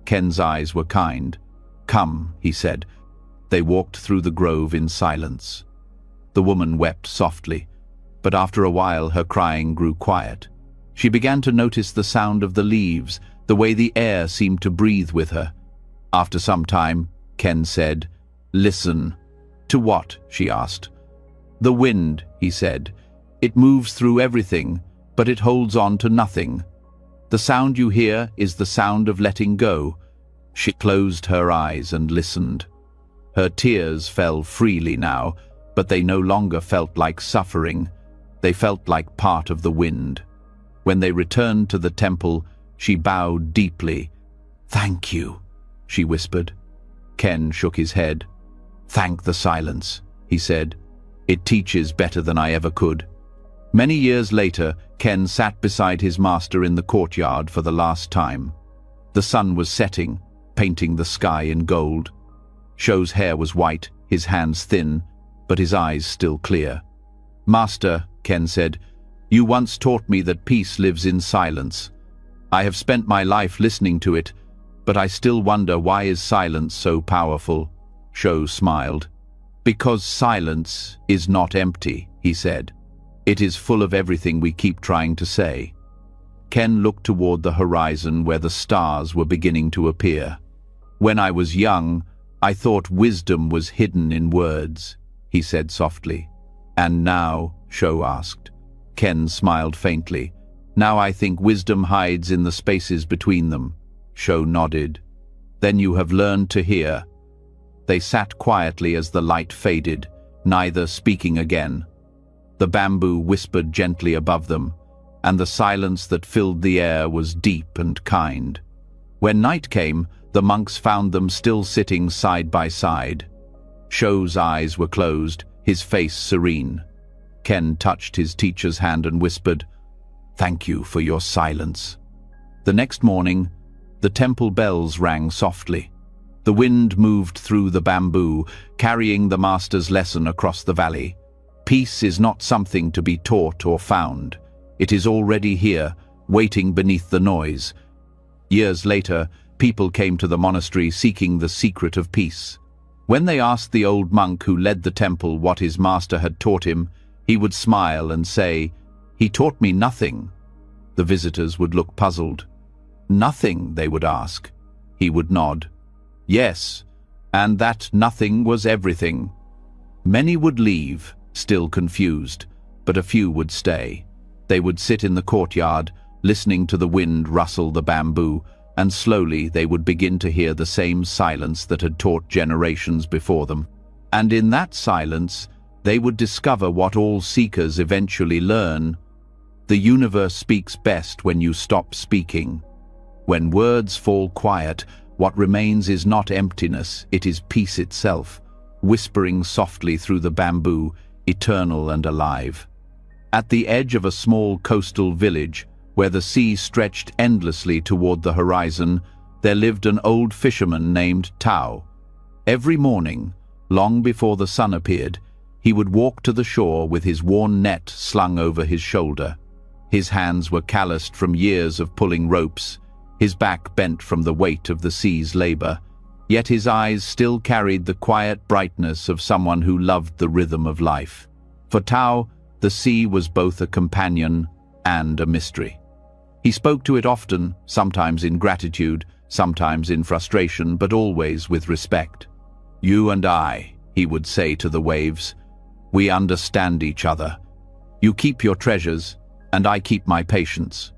S1: Ken's eyes were kind. "Come," he said. They walked through the grove in silence. The woman wept softly, but after a while her crying grew quiet. She began to notice the sound of the leaves, the way the air seemed to breathe with her. After some time, Ken said, "Listen." "To what?" she asked. "The wind," he said. "It moves through everything, but it holds on to nothing. The sound you hear is the sound of letting go." She closed her eyes and listened. Her tears fell freely now, but they no longer felt like suffering. They felt like part of the wind. When they returned to the temple, she bowed deeply. "Thank you," she whispered. Ken shook his head. "Thank the silence," he said. "It teaches better than I ever could." Many years later, Ken sat beside his master in the courtyard for the last time. The sun was setting, painting the sky in gold. Shou's hair was white, his hands thin, but his eyes still clear. "Master," Ken said, "you once taught me that peace lives in silence. I have spent my life listening to it, but I still wonder, why is silence so powerful?" Shou smiled. "Because silence is not empty," he said. "It is full of everything we keep trying to say." Ken looked toward the horizon where the stars were beginning to appear. "When I was young, I thought wisdom was hidden in words," he said softly. "And now?" Shou asked. Ken smiled faintly. "Now I think wisdom hides in the spaces between them." Shou nodded. "Then you have learned to hear." They sat quietly as the light faded, neither speaking again. The bamboo whispered gently above them, and the silence that filled the air was deep and kind. When night came, the monks found them still sitting side by side. Shou's eyes were closed, his face serene. Ken touched his teacher's hand and whispered, "Thank you for your silence." The next morning, the temple bells rang softly. The wind moved through the bamboo, carrying the master's lesson across the valley. Peace is not something to be taught or found. It is already here, waiting beneath the noise. Years later, people came to the monastery seeking the secret of peace. When they asked the old monk who led the temple what his master had taught him, he would smile and say, "He taught me nothing." The visitors would look puzzled. "Nothing?" they would ask. He would nod. "Yes, and that nothing was everything." Many would leave, still confused, but a few would stay. They would sit in the courtyard, listening to the wind rustle the bamboo, and slowly they would begin to hear the same silence that had taught generations before them. And in that silence, they would discover what all seekers eventually learn. The universe speaks best when you stop speaking. When words fall quiet, what remains is not emptiness, it is peace itself, whispering softly through the bamboo, eternal and alive. At the edge of a small coastal village, where the sea stretched endlessly toward the horizon, there lived an old fisherman named Tao. Every morning, long before the sun appeared, he would walk to the shore with his worn net slung over his shoulder. His hands were calloused from years of pulling ropes, his back bent from the weight of the sea's labor, yet his eyes still carried the quiet brightness of someone who loved the rhythm of life. For Tao, The sea was both a companion and a mystery. He spoke to it often, sometimes in gratitude, sometimes in frustration, but always with respect. "You and I," he would say to the waves, "we understand each other. You keep your treasures, and I keep my patience."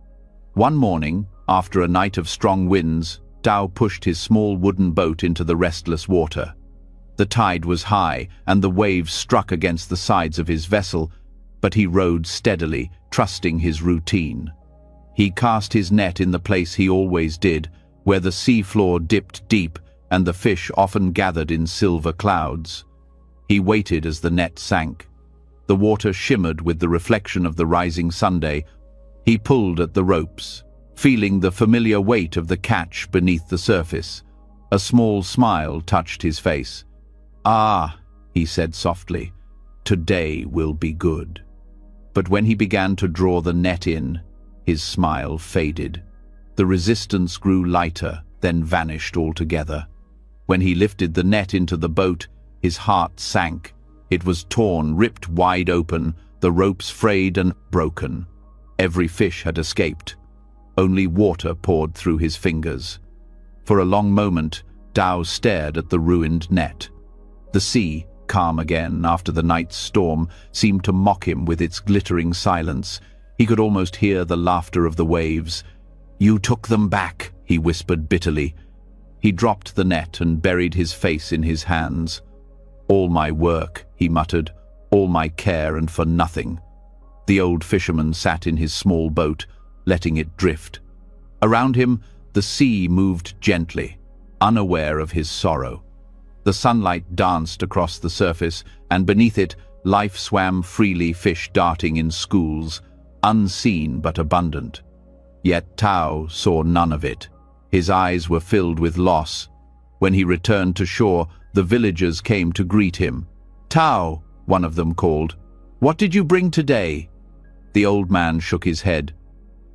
S1: One morning, after a night of strong winds, Tao pushed his small wooden boat into the restless water. The tide was high, and the waves struck against the sides of his vessel, but he rowed steadily, trusting his routine. He cast his net in the place he always did, where the seafloor dipped deep and the fish often gathered in silver clouds. He waited as the net sank. The water shimmered with the reflection of the rising Sunday. He pulled at the ropes, feeling the familiar weight of the catch beneath the surface. A small smile touched his face. "Ah," he said softly, "today will be good." But when he began to draw the net in, his smile faded. The resistance grew lighter, then vanished altogether. When he lifted the net into the boat, his heart sank. It was torn, ripped wide open, the ropes frayed and broken. Every fish had escaped. Only water poured through his fingers. For a long moment, Tao stared at the ruined net. The sea, calm again after the night's storm, seemed to mock him with its glittering silence. He could almost hear the laughter of the waves. "You took them back," he whispered bitterly. He dropped the net and buried his face in his hands. "All my work," he muttered, "all my care, and for nothing." The old fisherman sat in his small boat, letting it drift. Around him, the sea moved gently, unaware of his sorrow. The sunlight danced across the surface, and beneath it, life swam freely, fish darting in schools, unseen but abundant. Yet Tao saw none of it. His eyes were filled with loss. When he returned to shore, the villagers came to greet him. "Tao," one of them called, "what did you bring today?" The old man shook his head.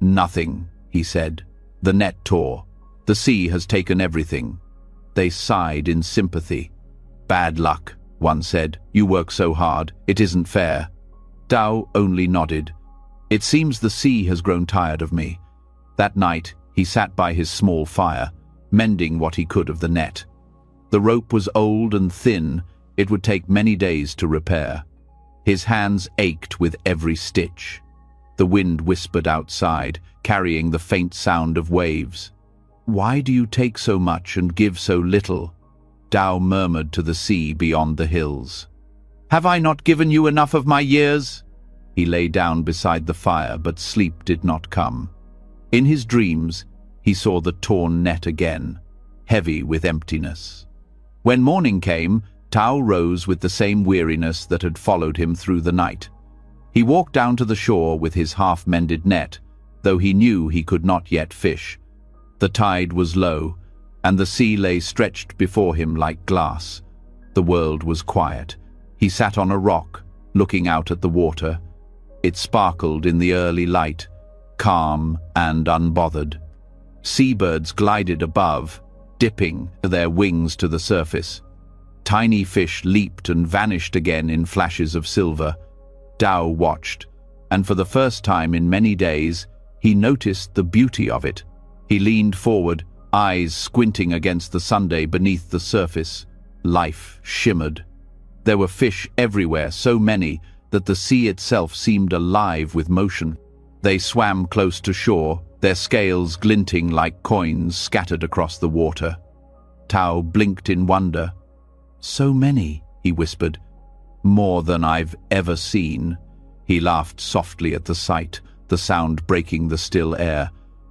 S1: "Nothing," he said. "The net tore. The sea has taken everything." They sighed in sympathy. "Bad luck," one said. "You work so hard. It isn't fair." Tao only nodded. "It seems the sea has grown tired of me." That night, he sat by his small fire, mending what he could of the net. The rope was old and thin. It would take many days to repair. His hands ached with every stitch. The wind whispered outside, carrying the faint sound of waves. "Why do you take so much and give so little?" Tao murmured to the sea beyond the hills. "Have I not given you enough of my years?" He lay down beside the fire, but sleep did not come. In his dreams, he saw the torn net again, heavy with emptiness. When morning came, Tao rose with the same weariness that had followed him through the night. He walked down to the shore with his half-mended net, though he knew he could not yet fish. The tide was low, and the sea lay stretched before him like glass. The world was quiet. He sat on a rock, looking out at the water. It sparkled in the early light, calm and unbothered. Seabirds glided above, dipping their wings to the surface. Tiny fish leaped and vanished again in flashes of silver. Tao watched, and for the first time in many days, he noticed the beauty of it. He leaned forward, eyes squinting against the Sunday beneath the surface. Life shimmered. There were fish everywhere, so many that the sea itself seemed alive with motion. They swam close to shore, their scales glinting like coins scattered across the water. Tao blinked in wonder. "So many," he whispered. "More than I've ever seen." He laughed softly at the sight, the sound breaking the still air.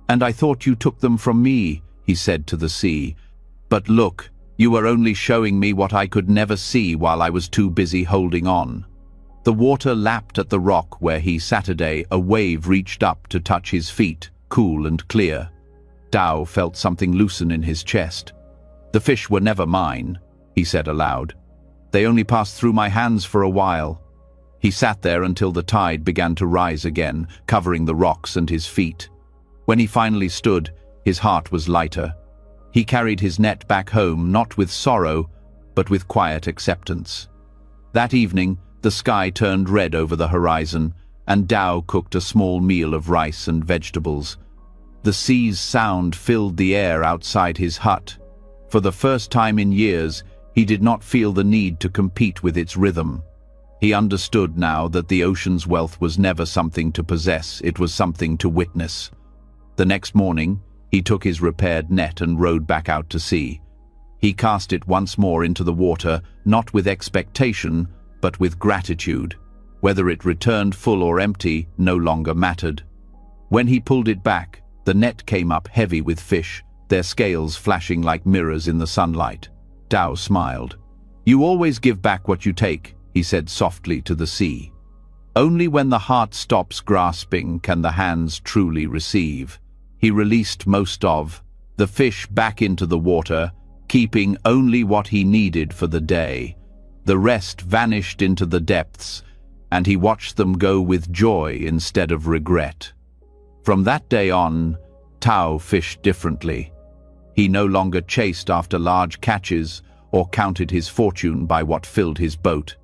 S1: "And I thought you took them from me," he said to the sea. "But look, you were only showing me what I could never see while I was too busy holding on." The water lapped at the rock where he sat. A wave reached up to touch his feet, cool and clear. Tao felt something loosen in his chest. "The fish were never mine," he said aloud. "They only passed through my hands for a while." He sat there until the tide began to rise again, covering the rocks and his feet. When he finally stood, his heart was lighter. He carried his net back home, not with sorrow, but with quiet acceptance. That evening, The sky turned red over the horizon, and Tao cooked a small meal of rice and vegetables. The sea's sound filled the air outside his hut. For the first time in years, he did not feel the need to compete with its rhythm. He understood now that the ocean's wealth was never something to possess, it was something to witness. The next morning, he took his repaired net and rowed back out to sea. He cast it once more into the water, not with expectation, but with gratitude. Whether it returned full or empty no longer mattered. When he pulled it back, the net came up heavy with fish, their scales flashing like mirrors in the sunlight. Tao smiled. "You always give back what you take," he said softly to the sea. "Only when the heart stops grasping can the hands truly receive." He released most of the fish back into the water, keeping only what he needed for the day. The rest vanished into the depths, and he watched them go with joy instead of regret. From that day on, Tao fished differently. He no longer chased after large catches or counted his fortune by what filled his boat.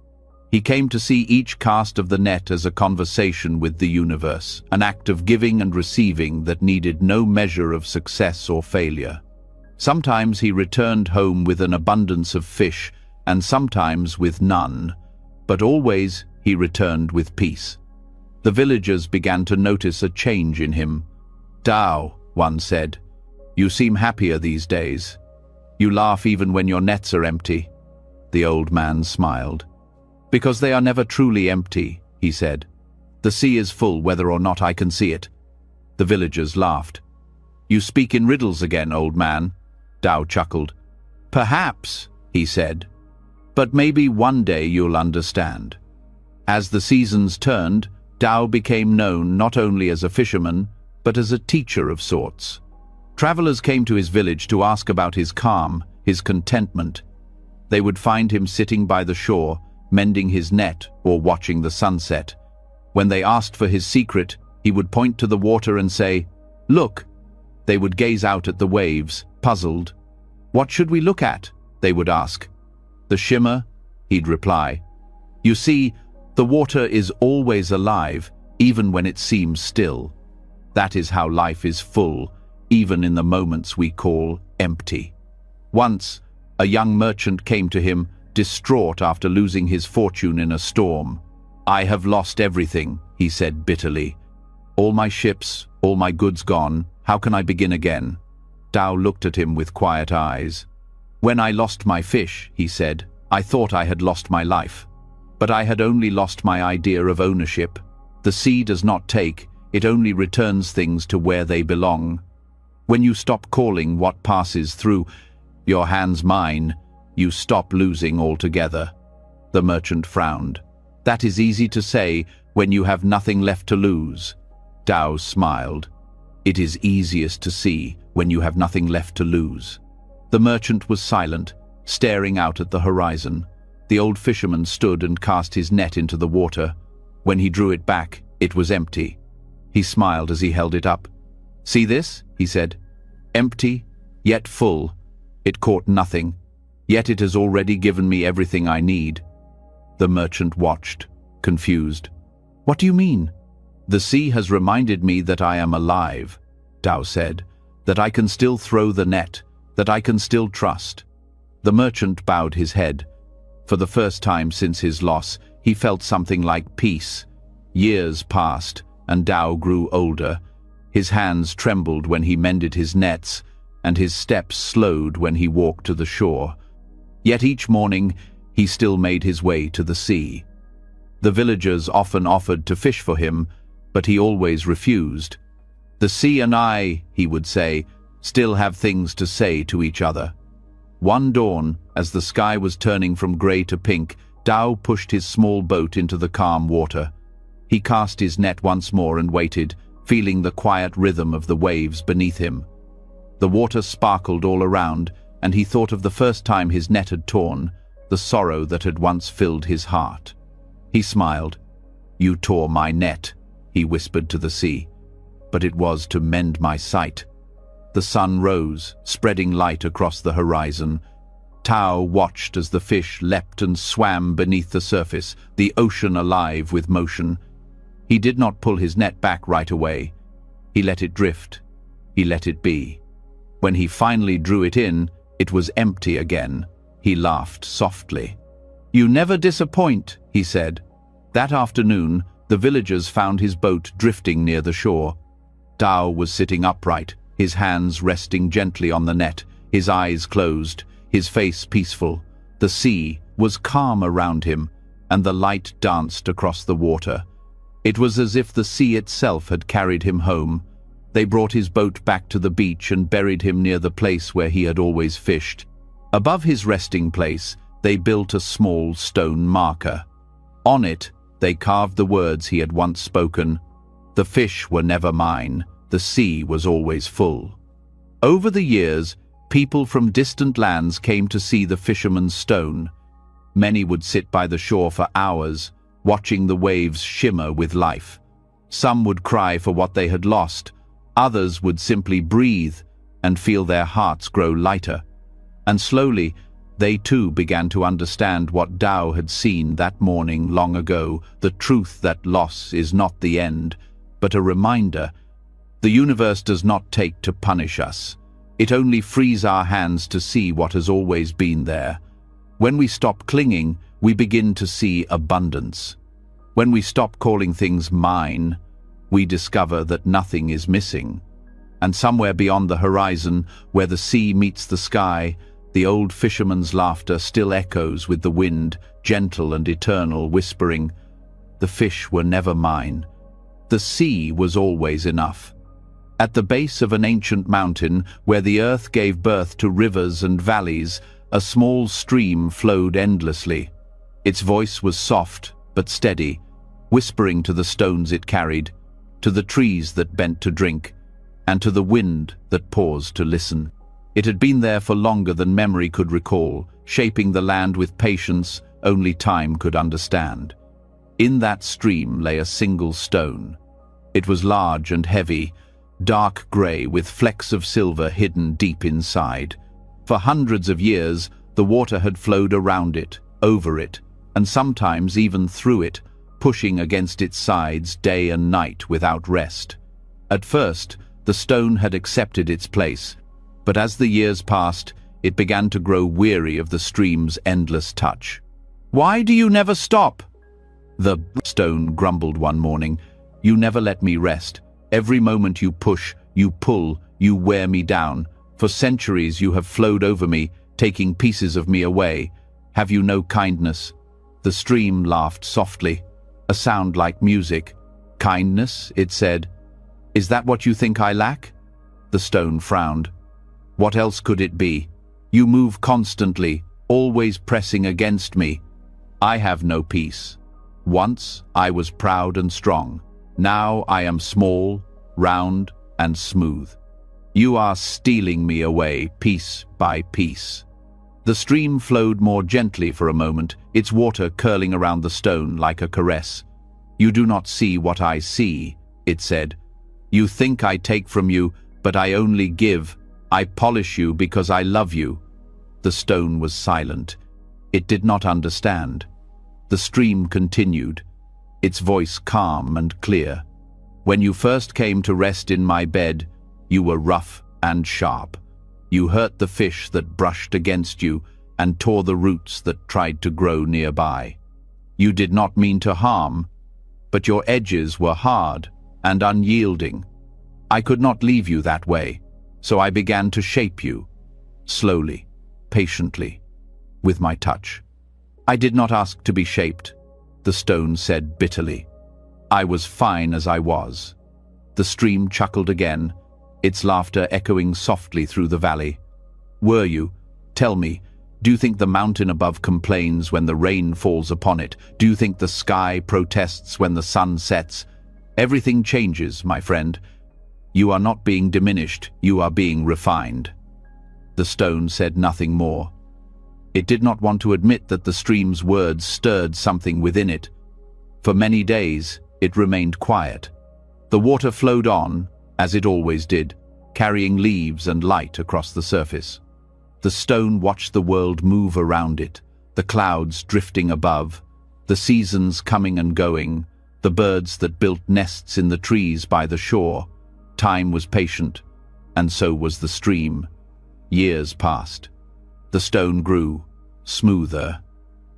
S1: He came to see each cast of the net as a conversation with the universe, an act of giving and receiving that needed no measure of success or failure. Sometimes he returned home with an abundance of fish, and sometimes with none, but always he returned with peace. The villagers began to notice a change in him. "Tao," one said, "you seem happier these days. You laugh even when your nets are empty." The old man smiled. "Because they are never truly empty," he said. "The sea is full whether or not I can see it." The villagers laughed. "You speak in riddles again, old man." Tao chuckled. "Perhaps," he said, "but maybe one day you'll understand." As the seasons turned, Tao became known not only as a fisherman, but as a teacher of sorts. Travelers came to his village to ask about his calm, his contentment. They would find him sitting by the shore, mending his net or watching the sunset. When they asked for his secret, he would point to the water and say, "Look." They would gaze out at the waves, puzzled. "What should we look at?" they would ask. "The shimmer," he'd reply. "You see, the water is always alive, even when it seems still. That is how life is full, even in the moments we call empty." Once, a young merchant came to him, distraught after losing his fortune in a storm. "I have lost everything," he said bitterly. "All my ships, all my goods gone. How can I begin again?" Tao looked at him with quiet eyes. "When I lost my fish," he said, "I thought I had lost my life. But I had only lost my idea of ownership. The sea does not take, it only returns things to where they belong. When you stop calling what passes through your hands mine, you stop losing altogether." The merchant frowned. "That is easy to say when you have nothing left to lose." Tao smiled. "It is easiest to see when you have nothing left to lose." The merchant was silent, staring out at the horizon. The old fisherman stood and cast his net into the water. When he drew it back, it was empty. He smiled as he held it up. "See this?" he said. "Empty, yet full. It caught nothing, yet it has already given me everything I need." The merchant watched, confused. "What do you mean?" "The sea has reminded me that I am alive," Tao said, "that I can still throw the net, that I can still trust." The merchant bowed his head. For the first time since his loss, he felt something like peace. Years passed, and Tao grew older. His hands trembled when he mended his nets, and his steps slowed when he walked to the shore. Yet each morning, he still made his way to the sea. The villagers often offered to fish for him, but he always refused. "The sea and I," he would say, "still have things to say to each other." One dawn, as the sky was turning from grey to pink, Tao pushed his small boat into the calm water. He cast his net once more and waited, feeling the quiet rhythm of the waves beneath him. The water sparkled all around, and he thought of the first time his net had torn, the sorrow that had once filled his heart. He smiled. "You tore my net," he whispered to the sea, "but it was to mend my sight." The sun rose, spreading light across the horizon. Tao watched as the fish leapt and swam beneath the surface, the ocean alive with motion. He did not pull his net back right away. He let it drift. He let it be. When he finally drew it in, it was empty again. He laughed softly. "You never disappoint," he said. That afternoon, the villagers found his boat drifting near the shore. Tao was sitting upright, his hands resting gently on the net, his eyes closed, his face peaceful. The sea was calm around him, and the light danced across the water. It was as if the sea itself had carried him home. They brought his boat back to the beach and buried him near the place where he had always fished. Above his resting place, they built a small stone marker. On it, they carved the words he had once spoken. "The fish were never mine, the sea was always full." Over the years, people from distant lands came to see the fisherman's stone. Many would sit by the shore for hours, watching the waves shimmer with life. Some would cry for what they had lost. Others would simply breathe and feel their hearts grow lighter. And slowly, they too began to understand what Tao had seen that morning long ago, the truth that loss is not the end, but a reminder. The universe does not take to punish us. It only frees our hands to see what has always been there. When we stop clinging, we begin to see abundance. When we stop calling things mine, we discover that nothing is missing. And somewhere beyond the horizon, where the sea meets the sky, the old fisherman's laughter still echoes with the wind, gentle and eternal, whispering, "The fish were never mine. The sea was always enough." At the base of an ancient mountain, where the earth gave birth to rivers and valleys, a small stream flowed endlessly. Its voice was soft but steady, whispering to the stones it carried, to the trees that bent to drink, and to the wind that paused to listen. It had been there for longer than memory could recall, shaping the land with patience only time could understand. In that stream lay a single stone. It was large and heavy, dark grey with flecks of silver hidden deep inside. For hundreds of years, the water had flowed around it, over it, and sometimes even through it, pushing against its sides day and night without rest. At first, the stone had accepted its place, but as the years passed, it began to grow weary of the stream's endless touch. "Why do you never stop?" The stone grumbled one morning. "You never let me rest. Every moment you push, you pull, you wear me down. For centuries you have flowed over me, taking pieces of me away. Have you no kindness?" The stream laughed softly, a sound like music. "Kindness," it said. "Is that what you think I lack?" The stone frowned. "What else could it be? You move constantly, always pressing against me. I have no peace. Once I was proud and strong. Now I am small, round, and smooth. You are stealing me away, piece by piece." The stream flowed more gently for a moment, its water curling around the stone like a caress. "You do not see what I see," it said. "You think I take from you, but I only give. I polish you because I love you." The stone was silent. It did not understand. The stream continued, its voice calm and clear. "When you first came to rest in my bed, you were rough and sharp. You hurt the fish that brushed against you and tore the roots that tried to grow nearby. You did not mean to harm, but your edges were hard and unyielding. I could not leave you that way, so I began to shape you, slowly, patiently, with my touch. I did not ask to be shaped," the stone said bitterly. "I was fine as I was." The stream chuckled again, its laughter echoing softly through the valley. "Were you? Tell me, do you think the mountain above complains when the rain falls upon it? Do you think the sky protests when the sun sets? Everything changes, my friend. You are not being diminished, you are being refined." The stone said nothing more. It did not want to admit that the stream's words stirred something within it. For many days, it remained quiet. The water flowed on, as it always did, carrying leaves and light across the surface. The stone watched the world move around it, the clouds drifting above, the seasons coming and going, the birds that built nests in the trees by the shore. Time was patient, and so was the stream. Years passed. The stone grew, smoother.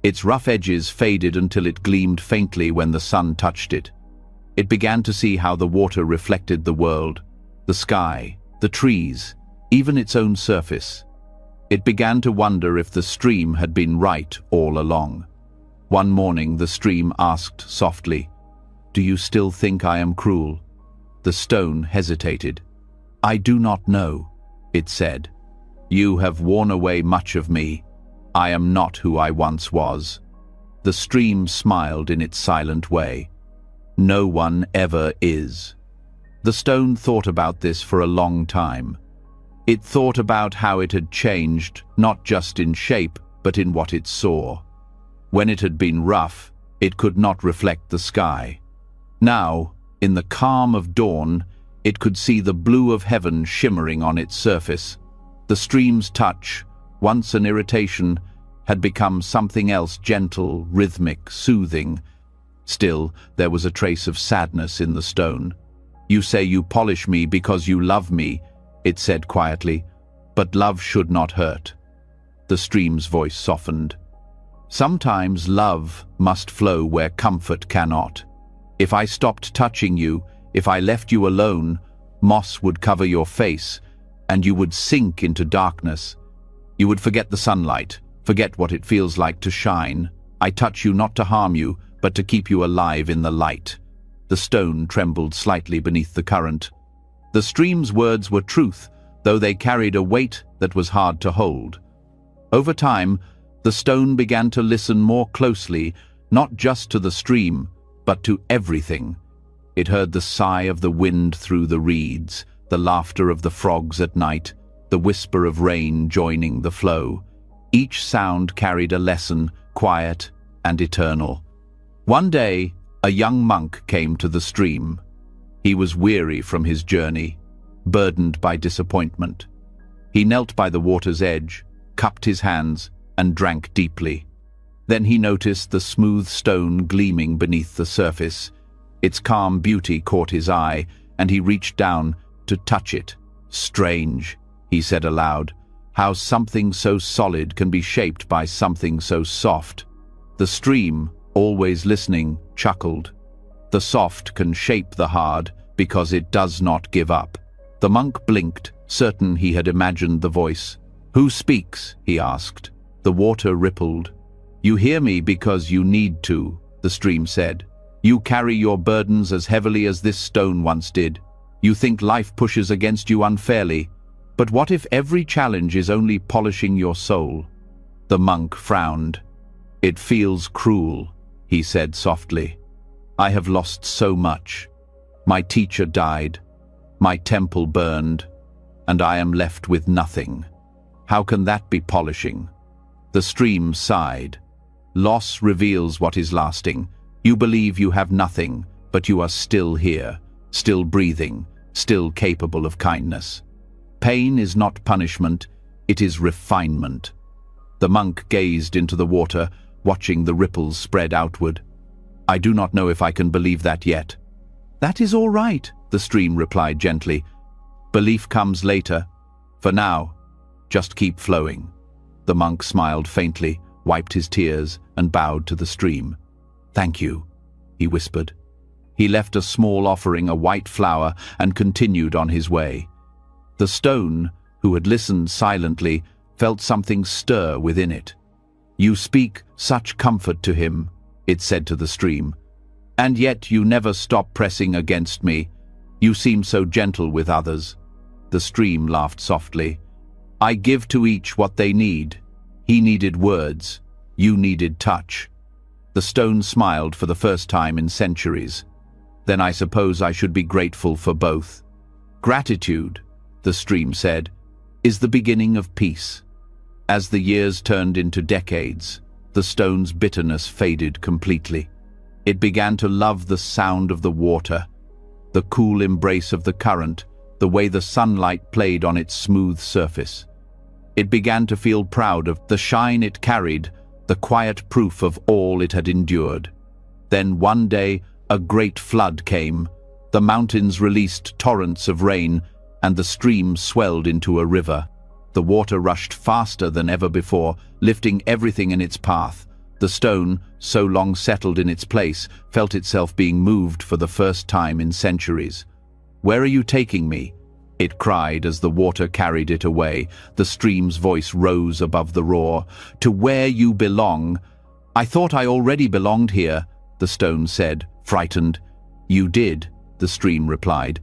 S1: Its rough edges faded until it gleamed faintly when the sun touched it. It began to see how the water reflected the world, the sky, the trees, even its own surface. It began to wonder if the stream had been right all along. One morning the stream asked softly, "Do you still think I am cruel?" The stone hesitated. "I do not know," it said. "You have worn away much of me. I am not who I once was." The stream smiled in its silent way. "No one ever is." The stone thought about this for a long time. It thought about how it had changed, not just in shape, but in what it saw. When it had been rough, it could not reflect the sky. Now, in the calm of dawn, it could see the blue of heaven shimmering on its surface. The stream's touch, once an irritation, had become something else, gentle, rhythmic, soothing. Still, there was a trace of sadness in the stone. "You say you polish me because you love me," it said quietly, "but love should not hurt." The stream's voice softened. "Sometimes love must flow where comfort cannot. If I stopped touching you, if I left you alone, moss would cover your face, and you would sink into darkness. You would forget the sunlight, forget what it feels like to shine. I touch you not to harm you, but to keep you alive in the light." The stone trembled slightly beneath the current. The stream's words were truth, though they carried a weight that was hard to hold. Over time, the stone began to listen more closely, not just to the stream, but to everything. It heard the sigh of the wind through the reeds, the laughter of the frogs at night, the whisper of rain joining the flow. Each sound carried a lesson, quiet and eternal. One day, a young monk came to the stream. He was weary from his journey, burdened by disappointment. He knelt by the water's edge, cupped his hands, and drank deeply. Then he noticed the smooth stone gleaming beneath the surface. Its calm beauty caught his eye, and he reached down to touch it. "Strange," he said aloud, "how something so solid can be shaped by something so soft." The stream, always listening, chuckled. "The soft can shape the hard because it does not give up." The monk blinked, certain he had imagined the voice. "Who speaks?" he asked. The water rippled. "You hear me because you need to," the stream said. "You carry your burdens as heavily as this stone once did. You think life pushes against you unfairly. But what if every challenge is only polishing your soul?" The monk frowned. "It feels cruel," he said softly. "I have lost so much. My teacher died, my temple burned, and I am left with nothing. How can that be polishing?" The stream sighed. "Loss reveals what is lasting. You believe you have nothing, but you are still here, still breathing, still capable of kindness. Pain is not punishment, it is refinement." The monk gazed into the water, watching the ripples spread outward. "I do not know if I can believe that yet." "That is all right," the stream replied gently. "Belief comes later. For now, just keep flowing." The monk smiled faintly, wiped his tears, and bowed to the stream. "Thank you," he whispered. He left a small offering, a white flower, and continued on his way. The stone, who had listened silently, felt something stir within it. "You speak such comfort to him," it said to the stream. "And yet you never stop pressing against me. You seem so gentle with others." The stream laughed softly. "I give to each what they need. He needed words. You needed touch." The stone smiled for the first time in centuries. "Then I suppose I should be grateful for both." "Gratitude," the stream said, "is the beginning of peace." As the years turned into decades, the stone's bitterness faded completely. It began to love the sound of the water, the cool embrace of the current, the way the sunlight played on its smooth surface. It began to feel proud of the shine it carried, the quiet proof of all it had endured. Then one day, a great flood came. The mountains released torrents of rain, and the stream swelled into a river. The water rushed faster than ever before, lifting everything in its path. The stone, so long settled in its place, felt itself being moved for the first time in centuries. "Where are you taking me?" it cried as the water carried it away. The stream's voice rose above the roar. "To where you belong." "I thought I already belonged here," the stone said, frightened. "You did," the stream replied,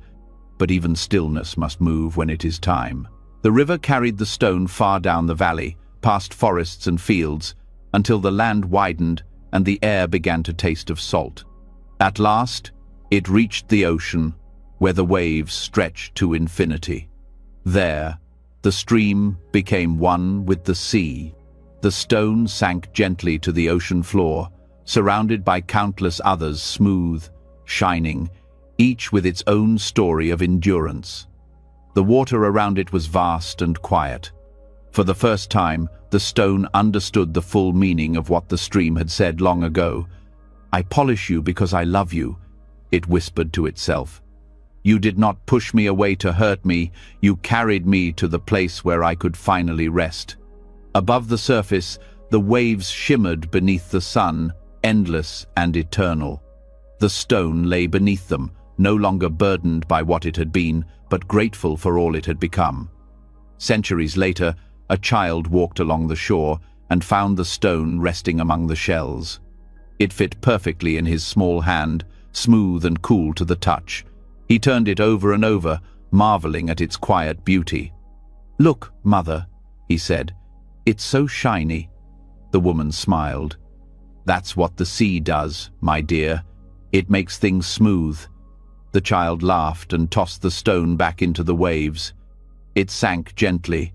S1: "but even stillness must move when it is time." The river carried the stone far down the valley, past forests and fields, until the land widened and the air began to taste of salt. At last, it reached the ocean, where the waves stretched to infinity. There, the stream became one with the sea. The stone sank gently to the ocean floor, surrounded by countless others, smooth, shining, each with its own story of endurance. The water around it was vast and quiet. For the first time, the stone understood the full meaning of what the stream had said long ago. "I polish you because I love you," it whispered to itself. "You did not push me away to hurt me, you carried me to the place where I could finally rest." Above the surface, the waves shimmered beneath the sun, endless and eternal. The stone lay beneath them, no longer burdened by what it had been, but grateful for all it had become. Centuries later, a child walked along the shore and found the stone resting among the shells. It fit perfectly in his small hand, smooth and cool to the touch. He turned it over and over, marveling at its quiet beauty. "Look, mother," he said. "It's so shiny." The woman smiled. "That's what the sea does, my dear. It makes things smooth." The child laughed and tossed the stone back into the waves. It sank gently,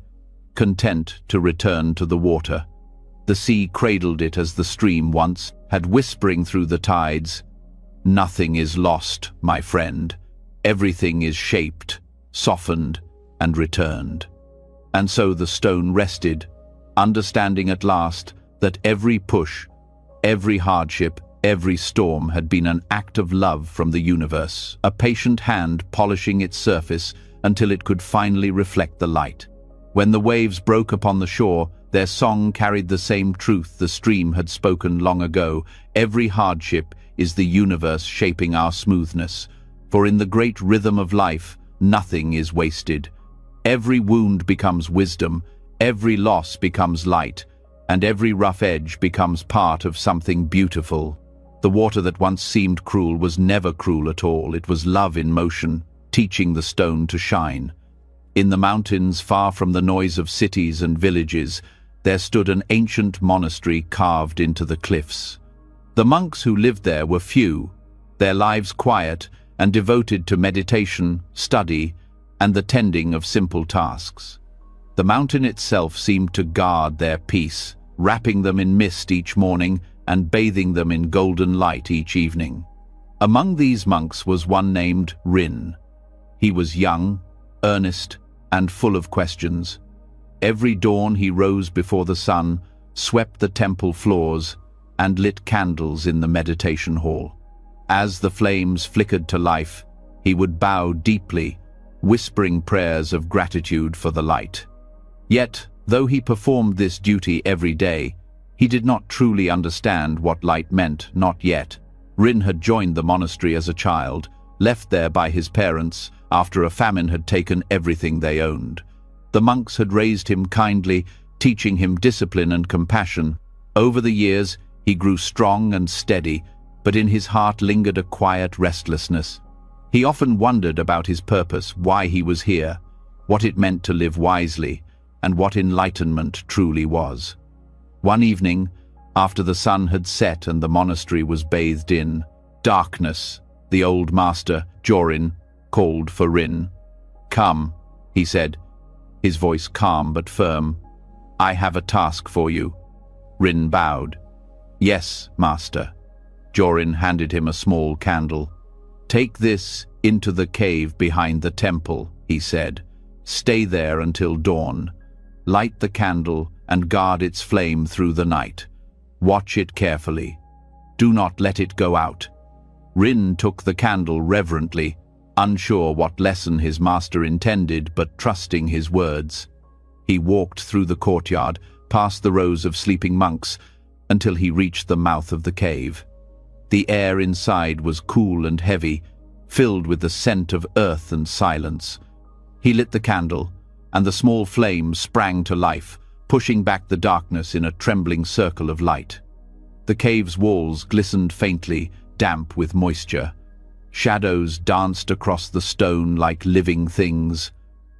S1: content to return to the water. The sea cradled it as the stream once had, whispering through the tides, "Nothing is lost, my friend. Everything is shaped, softened, and returned." And so the stone rested, understanding at last that every push, every hardship, every storm had been an act of love from the universe, a patient hand polishing its surface until it could finally reflect the light. When the waves broke upon the shore, their song carried the same truth the stream had spoken long ago. Every hardship is the universe shaping our smoothness, for in the great rhythm of life, nothing is wasted. Every wound becomes wisdom, every loss becomes light, and every rough edge becomes part of something beautiful. The water that once seemed cruel was never cruel at all. It was love in motion, teaching the stone to shine. In the mountains, far from the noise of cities and villages, there stood an ancient monastery carved into the cliffs. The monks who lived there were few, their lives quiet and devoted to meditation, study, and the tending of simple tasks. The mountain itself seemed to guard their peace, wrapping them in mist each morning and bathing them in golden light each evening. Among these monks was one named Rin. He was young, earnest, and full of questions. Every dawn he rose before the sun, swept the temple floors, and lit candles in the meditation hall. As the flames flickered to life, he would bow deeply, whispering prayers of gratitude for the light. Yet, though he performed this duty every day, he did not truly understand what light meant, not yet. Rin had joined the monastery as a child, left there by his parents after a famine had taken everything they owned. The monks had raised him kindly, teaching him discipline and compassion. Over the years, he grew strong and steady, but in his heart lingered a quiet restlessness. He often wondered about his purpose, why he was here, what it meant to live wisely, and what enlightenment truly was. One evening, after the sun had set and the monastery was bathed in darkness, the old master, Jorin, called for Rin. "Come," he said, his voice calm but firm. "I have a task for you." Rin bowed. "Yes, master." Jorin handed him a small candle. "Take this into the cave behind the temple," he said. "Stay there until dawn. Light the candle and guard its flame through the night. Watch it carefully. Do not let it go out." Rin took the candle reverently, unsure what lesson his master intended, but trusting his words. He walked through the courtyard, past the rows of sleeping monks, until he reached the mouth of the cave. The air inside was cool and heavy, filled with the scent of earth and silence. He lit the candle, and the small flame sprang to life, pushing back the darkness in a trembling circle of light. The cave's walls glistened faintly, damp with moisture. Shadows danced across the stone like living things.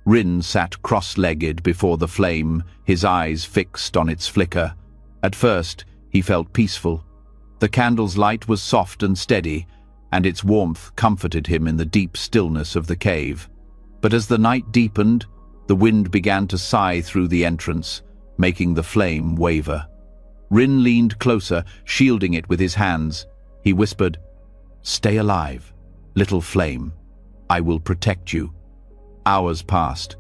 S1: Rin sat cross-legged before the flame, his eyes fixed on its flicker. At first, he felt peaceful. The candle's light was soft and steady, and its warmth comforted him in the deep stillness of the cave. But as the night deepened, the wind began to sigh through the entrance, making the flame waver. Rin leaned closer, shielding it with his hands. He whispered, "Stay alive, little flame. I will protect you." Hours passed.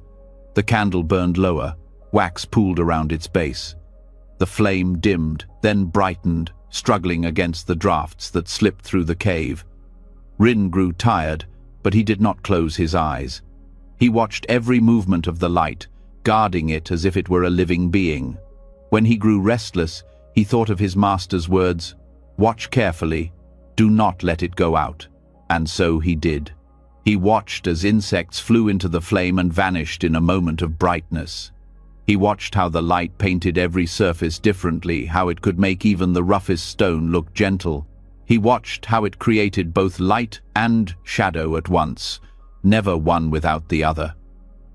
S1: The candle burned lower, wax pooled around its base. The flame dimmed, then brightened, struggling against the drafts that slipped through the cave. Rin grew tired, but he did not close his eyes. He watched every movement of the light, guarding it as if it were a living being. When he grew restless, he thought of his master's words, "Watch carefully, do not let it go out." And so he did. He watched as insects flew into the flame and vanished in a moment of brightness. He watched how the light painted every surface differently, how it could make even the roughest stone look gentle. He watched how it created both light and shadow at once, never one without the other.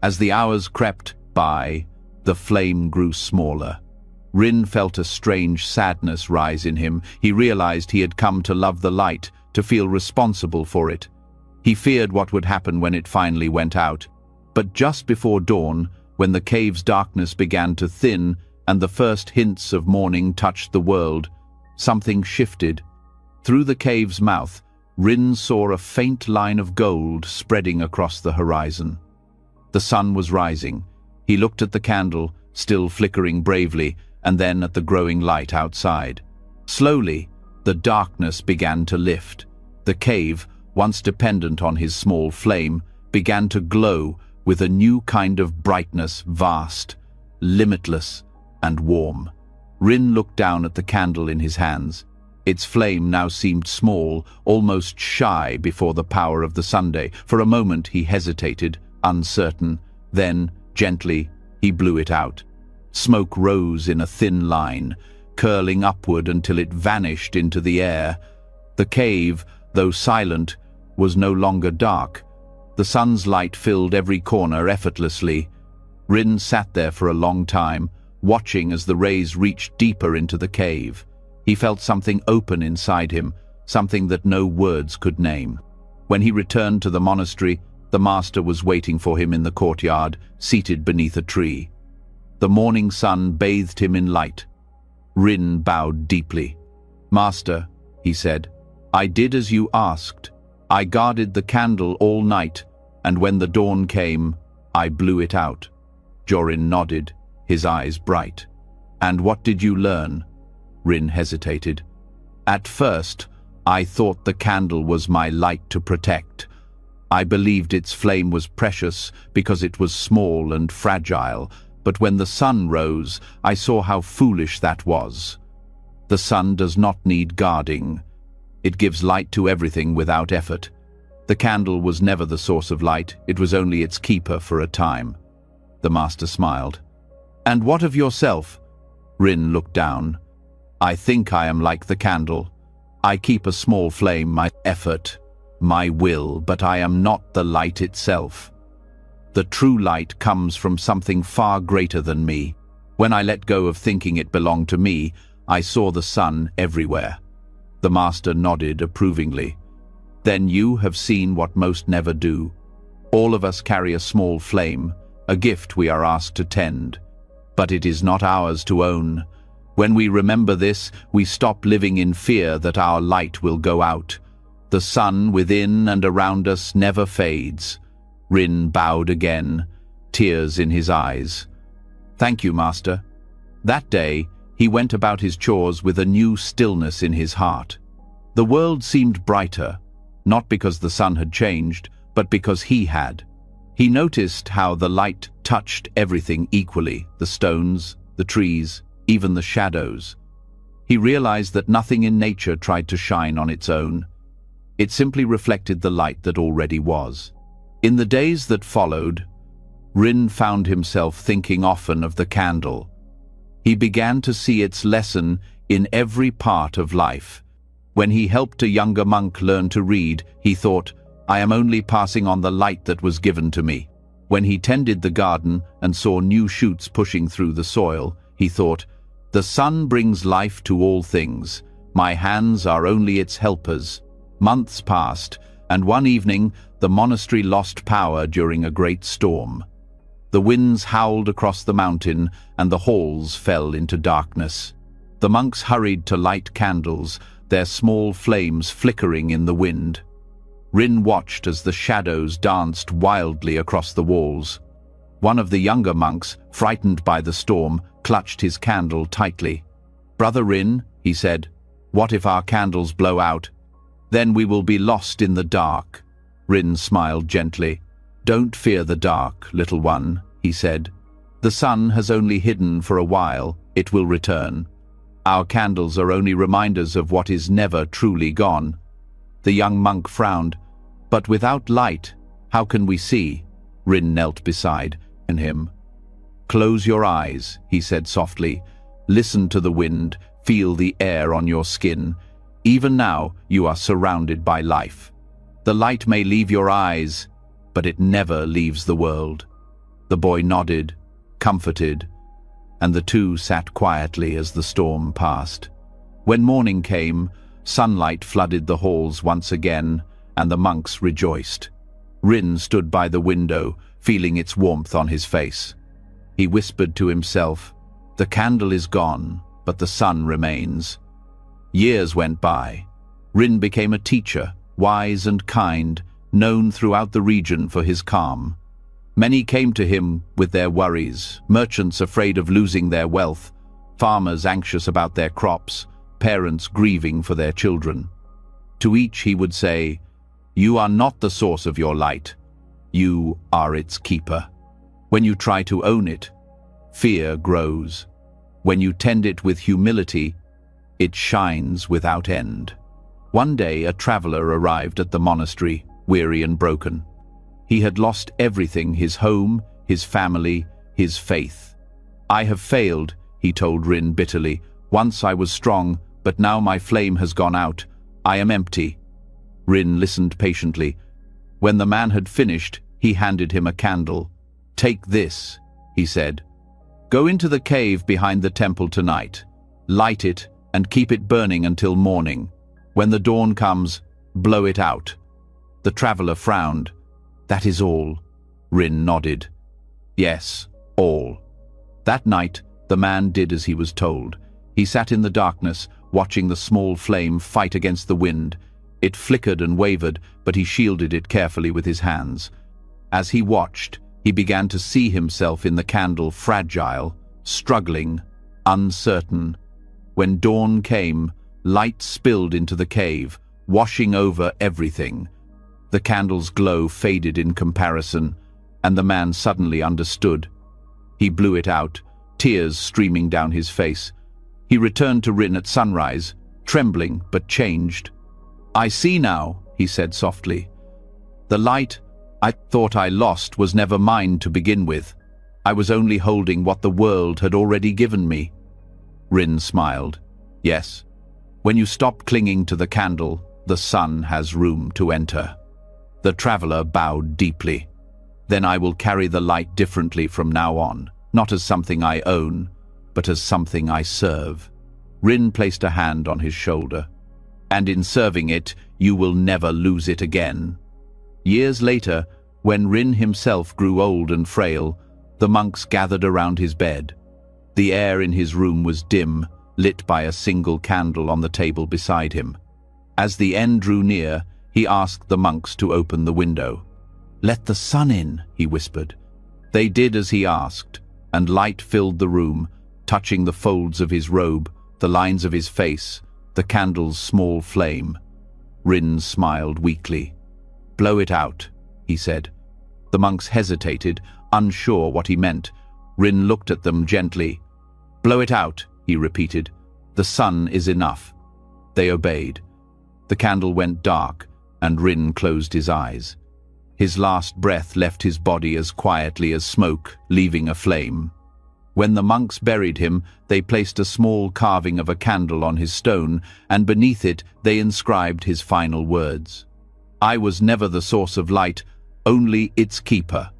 S1: As the hours crept by, the flame grew smaller. Rin felt a strange sadness rise in him. He realized he had come to love the light, to feel responsible for it. He feared what would happen when it finally went out. But just before dawn, when the cave's darkness began to thin and the first hints of morning touched the world, something shifted. Through the cave's mouth, Rin saw a faint line of gold spreading across the horizon. The sun was rising. He looked at the candle, still flickering bravely, and then at the growing light outside. Slowly, the darkness began to lift. The cave, once dependent on his small flame, began to glow with a new kind of brightness, vast, limitless, and warm. Rin looked down at the candle in his hands. Its flame now seemed small, almost shy before the power of the Sunday. For a moment he hesitated, uncertain. Then, gently, he blew it out. Smoke rose in a thin line, curling upward until it vanished into the air. The cave, though silent, was no longer dark. The sun's light filled every corner effortlessly. Rin sat there for a long time, watching as the rays reached deeper into the cave. He felt something open inside him, something that no words could name. When he returned to the monastery, the master was waiting for him in the courtyard, seated beneath a tree. The morning sun bathed him in light. Rin bowed deeply. "Master," he said, "I did as you asked. I guarded the candle all night, and when the dawn came, I blew it out." Jorin nodded, his eyes bright. "And what did you learn?" Rin hesitated. "At first, I thought the candle was my light to protect. I believed its flame was precious because it was small and fragile, but when the sun rose, I saw how foolish that was. The sun does not need guarding. It gives light to everything without effort. The candle was never the source of light, it was only its keeper for a time." The master smiled. "And what of yourself?" Rin looked down. "I think I am like the candle. I keep a small flame, my effort, my will, but I am not the light itself. The true light comes from something far greater than me. When I let go of thinking it belonged to me, I saw the sun everywhere." The master nodded approvingly. "Then you have seen what most never do. All of us carry a small flame, a gift we are asked to tend. But it is not ours to own. When we remember this, we stop living in fear that our light will go out. The sun within and around us never fades." Rin bowed again, tears in his eyes. "Thank you, master." That day, he went about his chores with a new stillness in his heart. The world seemed brighter, not because the sun had changed, but because he had. He noticed how the light touched everything equally, the stones, the trees, even the shadows. He realized that nothing in nature tried to shine on its own. It simply reflected the light that already was. In the days that followed, Rin found himself thinking often of the candle. He began to see its lesson in every part of life. When he helped a younger monk learn to read, he thought, "I am only passing on the light that was given to me." When he tended the garden and saw new shoots pushing through the soil, he thought, "The sun brings life to all things. My hands are only its helpers." Months passed, and one evening the monastery lost power during a great storm. The winds howled across the mountain, and the halls fell into darkness. The monks hurried to light candles, their small flames flickering in the wind. Rin watched as the shadows danced wildly across the walls. One of the younger monks, frightened by the storm, clutched his candle tightly. "Brother Rin," he said, "what if our candles blow out? Then we will be lost in the dark." Rin smiled gently. "Don't fear the dark, little one," he said. "The sun has only hidden for a while. It will return. Our candles are only reminders of what is never truly gone." The young monk frowned. "But without light, how can we see?" Rin knelt beside him. "Close your eyes," he said softly. "Listen to the wind, feel the air on your skin. Even now, you are surrounded by life. The light may leave your eyes, but it never leaves the world." The boy nodded, comforted, and the two sat quietly as the storm passed. When morning came, sunlight flooded the halls once again, and the monks rejoiced. Rin stood by the window, feeling its warmth on his face. He whispered to himself, "The candle is gone, but the sun remains." Years went by. Rin became a teacher, wise and kind, known throughout the region for his calm. Many came to him with their worries, merchants afraid of losing their wealth, farmers anxious about their crops, parents grieving for their children. To each he would say, "You are not the source of your light. You are its keeper. When you try to own it, fear grows. When you tend it with humility, it shines without end." One day a traveler arrived at the monastery, weary and broken. He had lost everything: his home, his family, his faith. "I have failed," he told Rin bitterly. "Once I was strong, but now my flame has gone out. I am empty." Rin listened patiently. When the man had finished, he handed him a candle. "Take this," he said. "Go into the cave behind the temple tonight. Light it and keep it burning until morning. When the dawn comes, blow it out." The traveler frowned. "That is all?" Rin nodded. "Yes, all." That night, the man did as he was told. He sat in the darkness, watching the small flame fight against the wind. It flickered and wavered, but he shielded it carefully with his hands. As he watched, he began to see himself in the candle, fragile, struggling, uncertain. When dawn came, light spilled into the cave, washing over everything. The candle's glow faded in comparison, and the man suddenly understood. He blew it out, tears streaming down his face. He returned to Rin at sunrise, trembling but changed. "I see now," he said softly. "The light I thought I lost was never mine to begin with. I was only holding what the world had already given me." Rin smiled. "Yes, when you stop clinging to the candle, the sun has room to enter." The traveler bowed deeply. "Then I will carry the light differently from now on, not as something I own, but as something I serve." Rin placed a hand on his shoulder. "And in serving it, you will never lose it again." Years later, when Rin himself grew old and frail, the monks gathered around his bed. The air in his room was dim, lit by a single candle on the table beside him. As the end drew near, he asked the monks to open the window. "Let the sun in," he whispered. They did as he asked, and light filled the room, touching the folds of his robe, the lines of his face, the candle's small flame. Rin smiled weakly. "Blow it out," he said. The monks hesitated, unsure what he meant. Rin looked at them gently. "Blow it out," he repeated. "The sun is enough." They obeyed. The candle went dark, and Rin closed his eyes. His last breath left his body as quietly as smoke, leaving a flame. When the monks buried him, they placed a small carving of a candle on his stone, and beneath it they inscribed his final words. "I was never the source of light, only its keeper."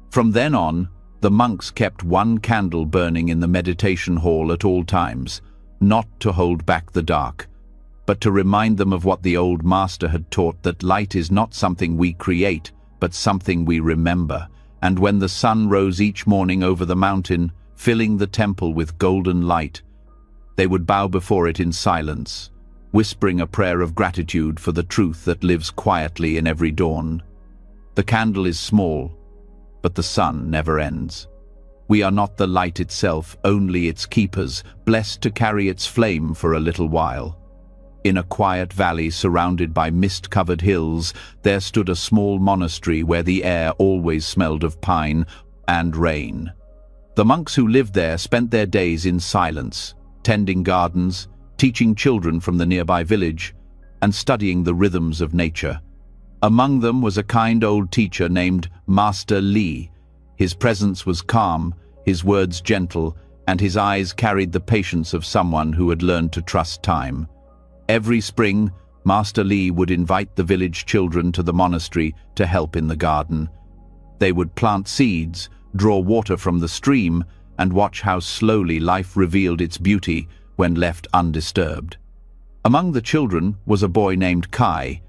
S1: From then on, the monks kept one candle burning in the meditation hall at all times, not to hold back the dark, but to remind them of what the old master had taught, that light is not something we create, but something we remember. And when the sun rose each morning over the mountain, filling the temple with golden light, they would bow before it in silence, whispering a prayer of gratitude for the truth that lives quietly in every dawn. The candle is small, but the sun never ends. We are not the light itself, only its keepers, blessed to carry its flame for a little while. In a quiet valley surrounded by mist-covered hills, there stood a small monastery where the air always smelled of pine and rain. The monks who lived there spent their days in silence, tending gardens, teaching children from the nearby village, and studying the rhythms of nature. Among them was a kind old teacher named Master Li. His presence was calm, his words gentle, and his eyes carried the patience of someone who had learned to trust time. Every spring, Master Li would invite the village children to the monastery to help in the garden. They would plant seeds, draw water from the stream, and watch how slowly life revealed its beauty when left undisturbed. Among the children was a boy named Kai.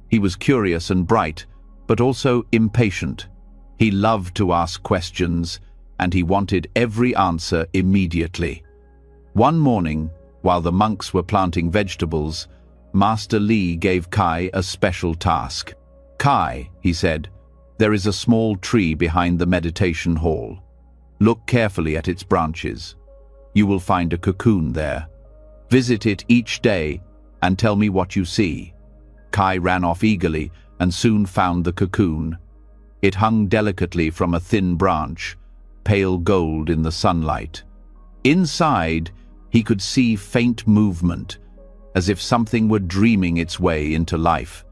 S1: He was curious and bright, but also impatient. He loved to ask questions, and he wanted every answer immediately. One morning, while the monks were planting vegetables, Master Li gave Kai a special task. "Kai," he said, "there is a small tree behind the meditation hall. Look carefully at its branches. You will find a cocoon there. Visit it each day and tell me what you see." Kai ran off eagerly and soon found the cocoon. It hung delicately from a thin branch, pale gold in the sunlight. Inside, he could see faint movement, as if something were dreaming its way into life.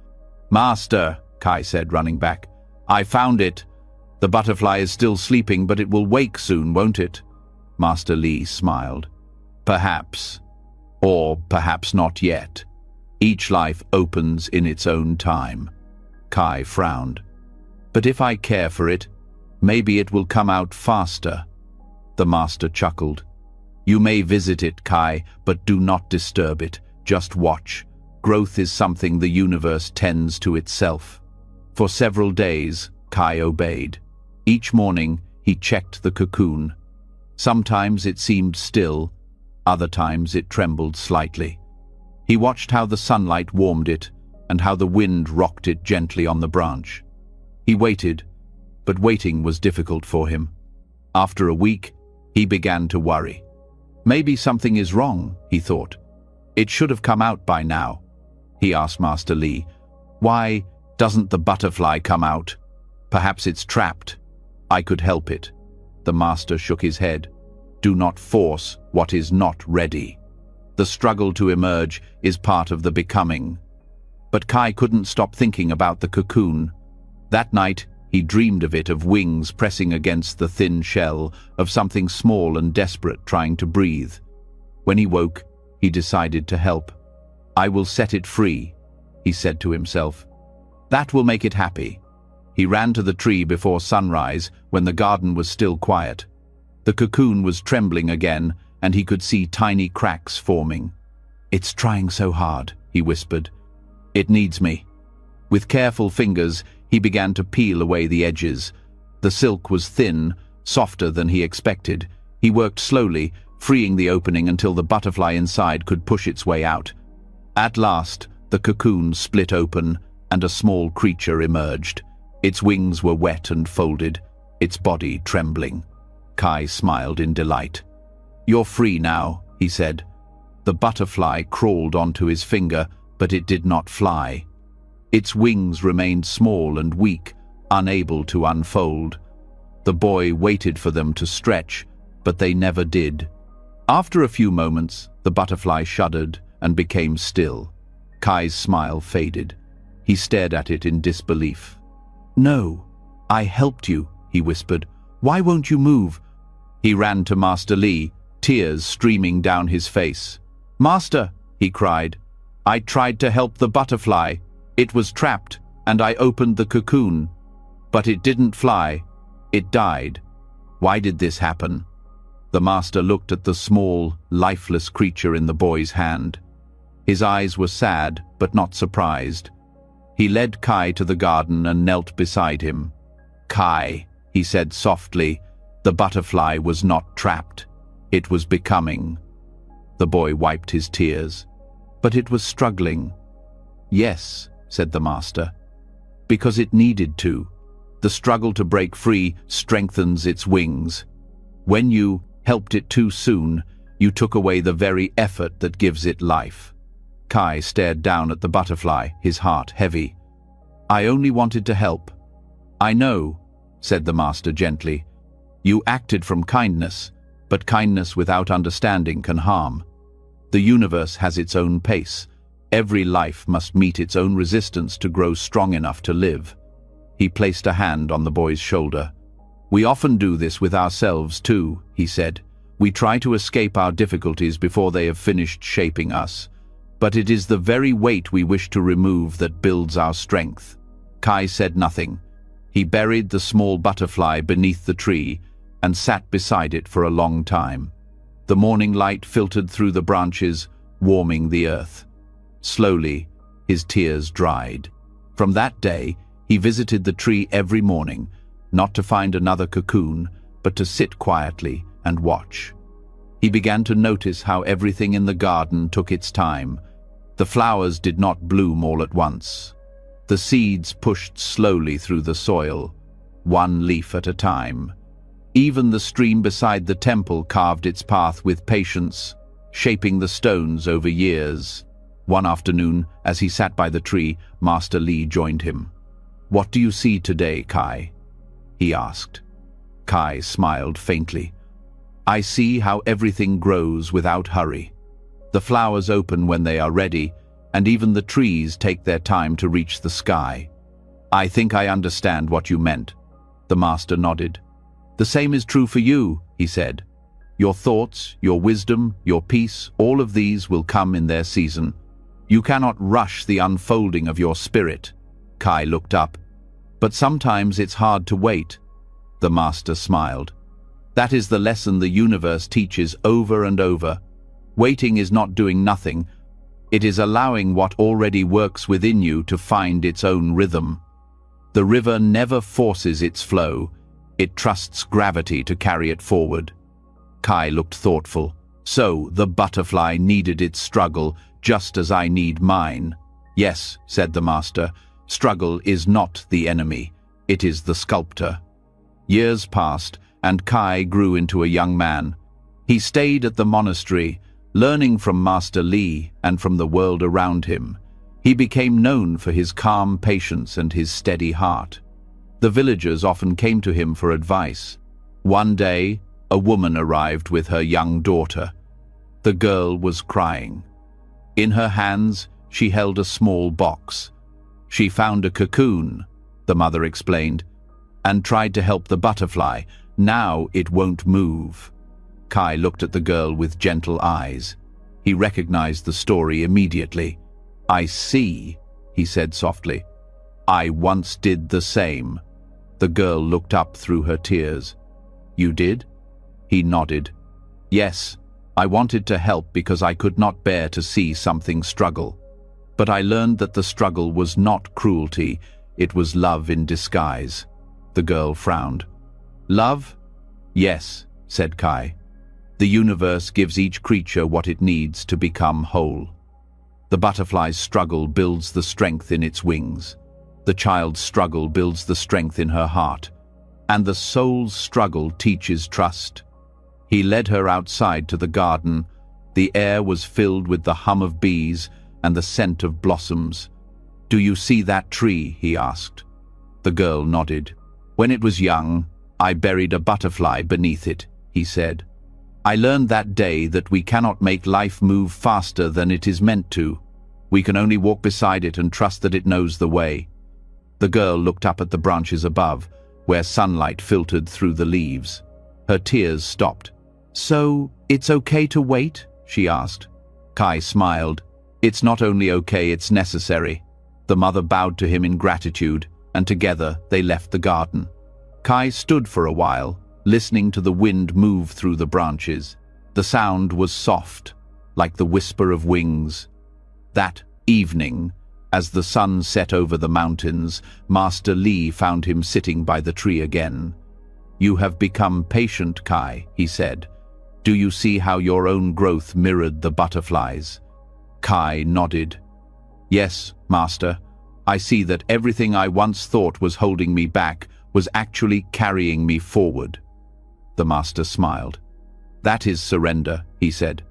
S1: "Master," Kai said, running back, "I found it. The butterfly is still sleeping, but it will wake soon, won't it?" Master Li smiled. "Perhaps. Or perhaps not yet. Each life opens in its own time." Kai frowned. "But if I care for it, maybe it will come out faster." The master chuckled. "You may visit it, Kai, but do not disturb it. Just watch. Growth is something the universe tends to itself." For several days, Kai obeyed. Each morning, he checked the cocoon. Sometimes it seemed still, other times it trembled slightly. He watched how the sunlight warmed it and how the wind rocked it gently on the branch. He waited, but waiting was difficult for him. After a week, he began to worry. Maybe something is wrong, he thought. It should have come out by now. He asked Master Li, "Why doesn't the butterfly come out? Perhaps it's trapped. I could help it." The master shook his head. "Do not force what is not ready. The struggle to emerge is part of the becoming." But Kai couldn't stop thinking about the cocoon. That night, he dreamed of it, of wings pressing against the thin shell, of something small and desperate trying to breathe. When he woke, he decided to help. "I will set it free," he said to himself. "That will make it happy." He ran to the tree before sunrise, when the garden was still quiet. The cocoon was trembling again, and he could see tiny cracks forming. "It's trying so hard," he whispered. "It needs me." With careful fingers, he began to peel away the edges. The silk was thin, softer than he expected. He worked slowly, freeing the opening until the butterfly inside could push its way out. At last, the cocoon split open, and a small creature emerged. Its wings were wet and folded, its body trembling. Kai smiled in delight. "You're free now," he said. The butterfly crawled onto his finger, but it did not fly. Its wings remained small and weak, unable to unfold. The boy waited for them to stretch, but they never did. After a few moments, the butterfly shuddered and became still. Kai's smile faded. He stared at it in disbelief. "No, I helped you," he whispered. "Why won't you move?" He ran to Master Li, tears streaming down his face. "Master," he cried, "I tried to help the butterfly. It was trapped, and I opened the cocoon. But it didn't fly. It died. Why did this happen?" The master looked at the small, lifeless creature in the boy's hand. His eyes were sad, but not surprised. He led Kai to the garden and knelt beside him. "Kai," he said softly, "the butterfly was not trapped. It was becoming." The boy wiped his tears. "But it was struggling." "Yes," said the master, "because it needed to. The struggle to break free strengthens its wings. When you helped it too soon, you took away the very effort that gives it life." Kai stared down at the butterfly, his heart heavy. "I only wanted to help." "I know," said the master gently. "You acted from kindness, but kindness without understanding can harm. The universe has its own pace. Every life must meet its own resistance to grow strong enough to live." He placed a hand on the boy's shoulder. "We often do this with ourselves too," he said. "We try to escape our difficulties before they have finished shaping us. But it is the very weight we wish to remove that builds our strength." Kai said nothing. He buried the small butterfly beneath the tree and sat beside it for a long time. The morning light filtered through the branches, warming the earth. Slowly, his tears dried. From that day, he visited the tree every morning, not to find another cocoon, but to sit quietly and watch. He began to notice how everything in the garden took its time. The flowers did not bloom all at once. The seeds pushed slowly through the soil, one leaf at a time. Even the stream beside the temple carved its path with patience, shaping the stones over years. One afternoon, as he sat by the tree, Master Li joined him. "What do you see today, Kai?" he asked. Kai smiled faintly. "I see how everything grows without hurry. The flowers open when they are ready, and even the trees take their time to reach the sky." "I think I understand what you meant." The master nodded. "The same is true for you," he said. "Your thoughts, your wisdom, your peace, all of these will come in their season. You cannot rush the unfolding of your spirit." Kai looked up. "But sometimes it's hard to wait." The master smiled. "That is the lesson the universe teaches over and over. Waiting is not doing nothing. It is allowing what already works within you to find its own rhythm. The river never forces its flow. It trusts gravity to carry it forward." Kai looked thoughtful. "So the butterfly needed its struggle, just as I need mine." "Yes," said the master, "struggle is not the enemy. It is the sculptor." Years passed, and Kai grew into a young man. He stayed at the monastery, learning from Master Li and from the world around him. He became known for his calm patience and his steady heart. The villagers often came to him for advice. One day, a woman arrived with her young daughter. The girl was crying. In her hands, she held a small box. "She found a cocoon," the mother explained, "and tried to help the butterfly. Now it won't move." Kai looked at the girl with gentle eyes. He recognized the story immediately. "I see," he said softly. "I once did the same." The girl looked up through her tears. "You did?" He nodded. "Yes, I wanted to help because I could not bear to see something struggle. But I learned that the struggle was not cruelty, it was love in disguise." The girl frowned. "Love?" "Yes," said Kai. "The universe gives each creature what it needs to become whole. The butterfly's struggle builds the strength in its wings. The child's struggle builds the strength in her heart. and the soul's struggle teaches trust. He led her outside to the garden. The air was filled with the hum of bees and the scent of blossoms. "Do you see that tree?" he asked. The girl nodded. "When it was young, I buried a butterfly beneath it," he said. "I learned that day that we cannot make life move faster than it is meant to. We can only walk beside it and trust that it knows the way." The girl looked up at the branches above, where sunlight filtered through the leaves. Her tears stopped. "So, it's okay to wait?" she asked. Kai smiled. "It's not only okay, it's necessary." The mother bowed to him in gratitude, and together they left the garden. Kai stood for a while, listening to the wind move through the branches. The sound was soft, like the whisper of wings. That evening, as the sun set over the mountains, Master Li found him sitting by the tree again. "You have become patient, Kai," he said. "Do you see how your own growth mirrored the butterflies?" Kai nodded. "Yes, Master. I see that everything I once thought was holding me back was actually carrying me forward." The Master smiled. "That is surrender," he said.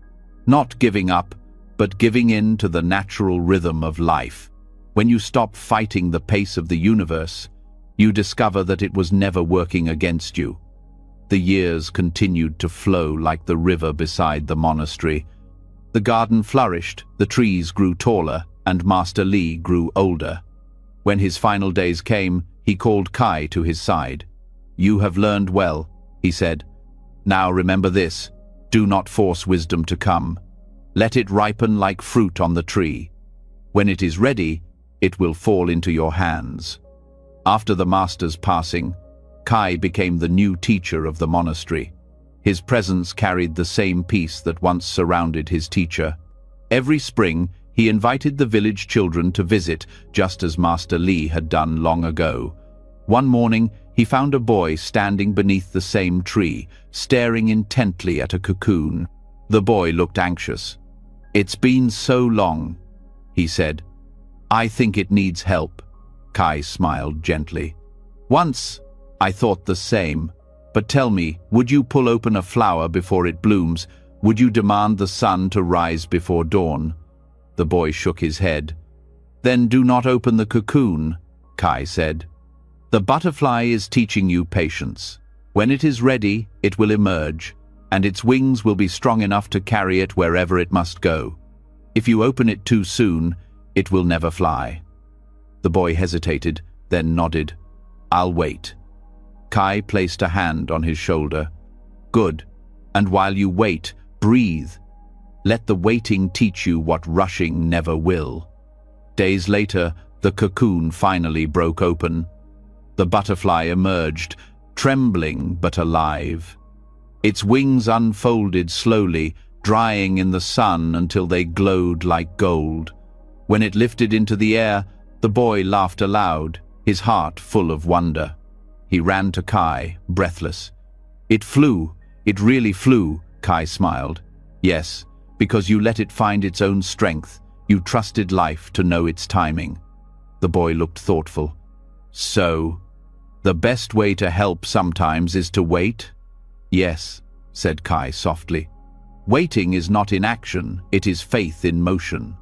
S1: "Not giving up, but giving in to the natural rhythm of life. When you stop fighting the pace of the universe, you discover that it was never working against you." The years continued to flow like the river beside the monastery. The garden flourished, the trees grew taller, and Master Li grew older. When his final days came, he called Kai to his side. "You have learned well," he said. "Now remember this: do not force wisdom to come. Let it ripen like fruit on the tree. When it is ready, it will fall into your hands." After the master's passing, Kai became the new teacher of the monastery. His presence carried the same peace that once surrounded his teacher. Every spring, he invited the village children to visit, just as Master Li had done long ago. One morning, he found a boy standing beneath the same tree, staring intently at a cocoon. The boy looked anxious. "It's been so long," he said. "I think it needs help." Kai smiled gently. "Once, I thought the same. But tell me, would you pull open a flower before it blooms? Would you demand the sun to rise before dawn?" The boy shook his head. "Then do not open the cocoon," Kai said. "The butterfly is teaching you patience. When it is ready, it will emerge, and its wings will be strong enough to carry it wherever it must go. If you open it too soon, it will never fly." The boy hesitated, then nodded. "I'll wait." Kai placed a hand on his shoulder. "Good. And while you wait, breathe. Let the waiting teach you what rushing never will." Days later, the cocoon finally broke open. The butterfly emerged, trembling but alive. Its wings unfolded slowly, drying in the sun until they glowed like gold. When it lifted into the air, the boy laughed aloud, his heart full of wonder. He ran to Kai, breathless. "It flew. It really flew," Kai smiled. "Yes, because you let it find its own strength. You trusted life to know its timing." The boy looked thoughtful. "So, the best way to help sometimes is to wait?" "Yes," said Kai softly. "Waiting is not inaction, it is faith in motion."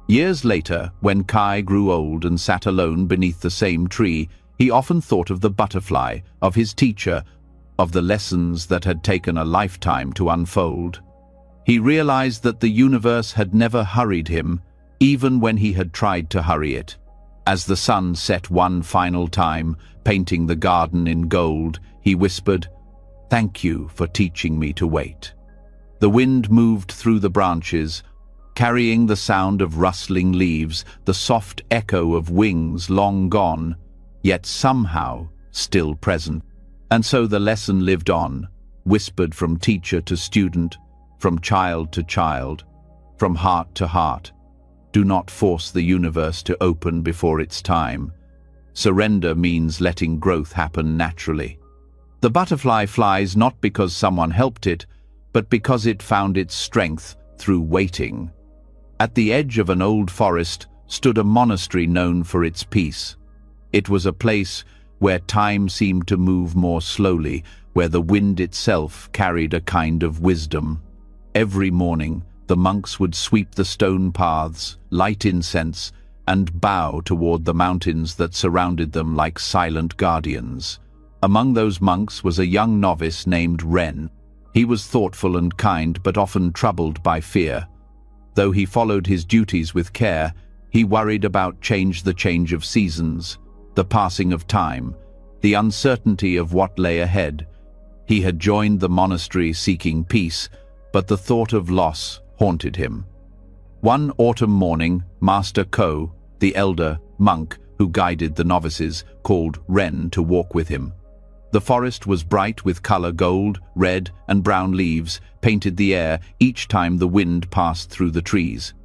S1: Years later, when Kai grew old and sat alone beneath the same tree, he often thought of the butterfly, of his teacher, of the lessons that had taken a lifetime to unfold. He realized that the universe had never hurried him, even when he had tried to hurry it. As the sun set one final time, painting the garden in gold, he whispered, "Thank you for teaching me to wait." The wind moved through the branches, carrying the sound of rustling leaves, the soft echo of wings long gone, yet somehow still present. And so the lesson lived on, whispered from teacher to student, from child to child, from heart to heart. Do not force the universe to open before its time. Surrender means letting growth happen naturally. The butterfly flies not because someone helped it, but because it found its strength through waiting. At the edge of an old forest stood a monastery known for its peace. It was a place where time seemed to move more slowly, where the wind itself carried a kind of wisdom. Every morning, the monks would sweep the stone paths, light incense, and bow toward the mountains that surrounded them like silent guardians. Among those monks was a young novice named Ren. He was thoughtful and kind, but often troubled by fear. Though he followed his duties with care, he worried about the change of seasons, the passing of time, the uncertainty of what lay ahead. He had joined the monastery seeking peace, but the thought of loss haunted him. One autumn morning, Master Ko, the elder monk who guided the novices, called Ren to walk with him. The forest was bright with color. Gold, red, and brown leaves painted the air each time the wind passed through the trees.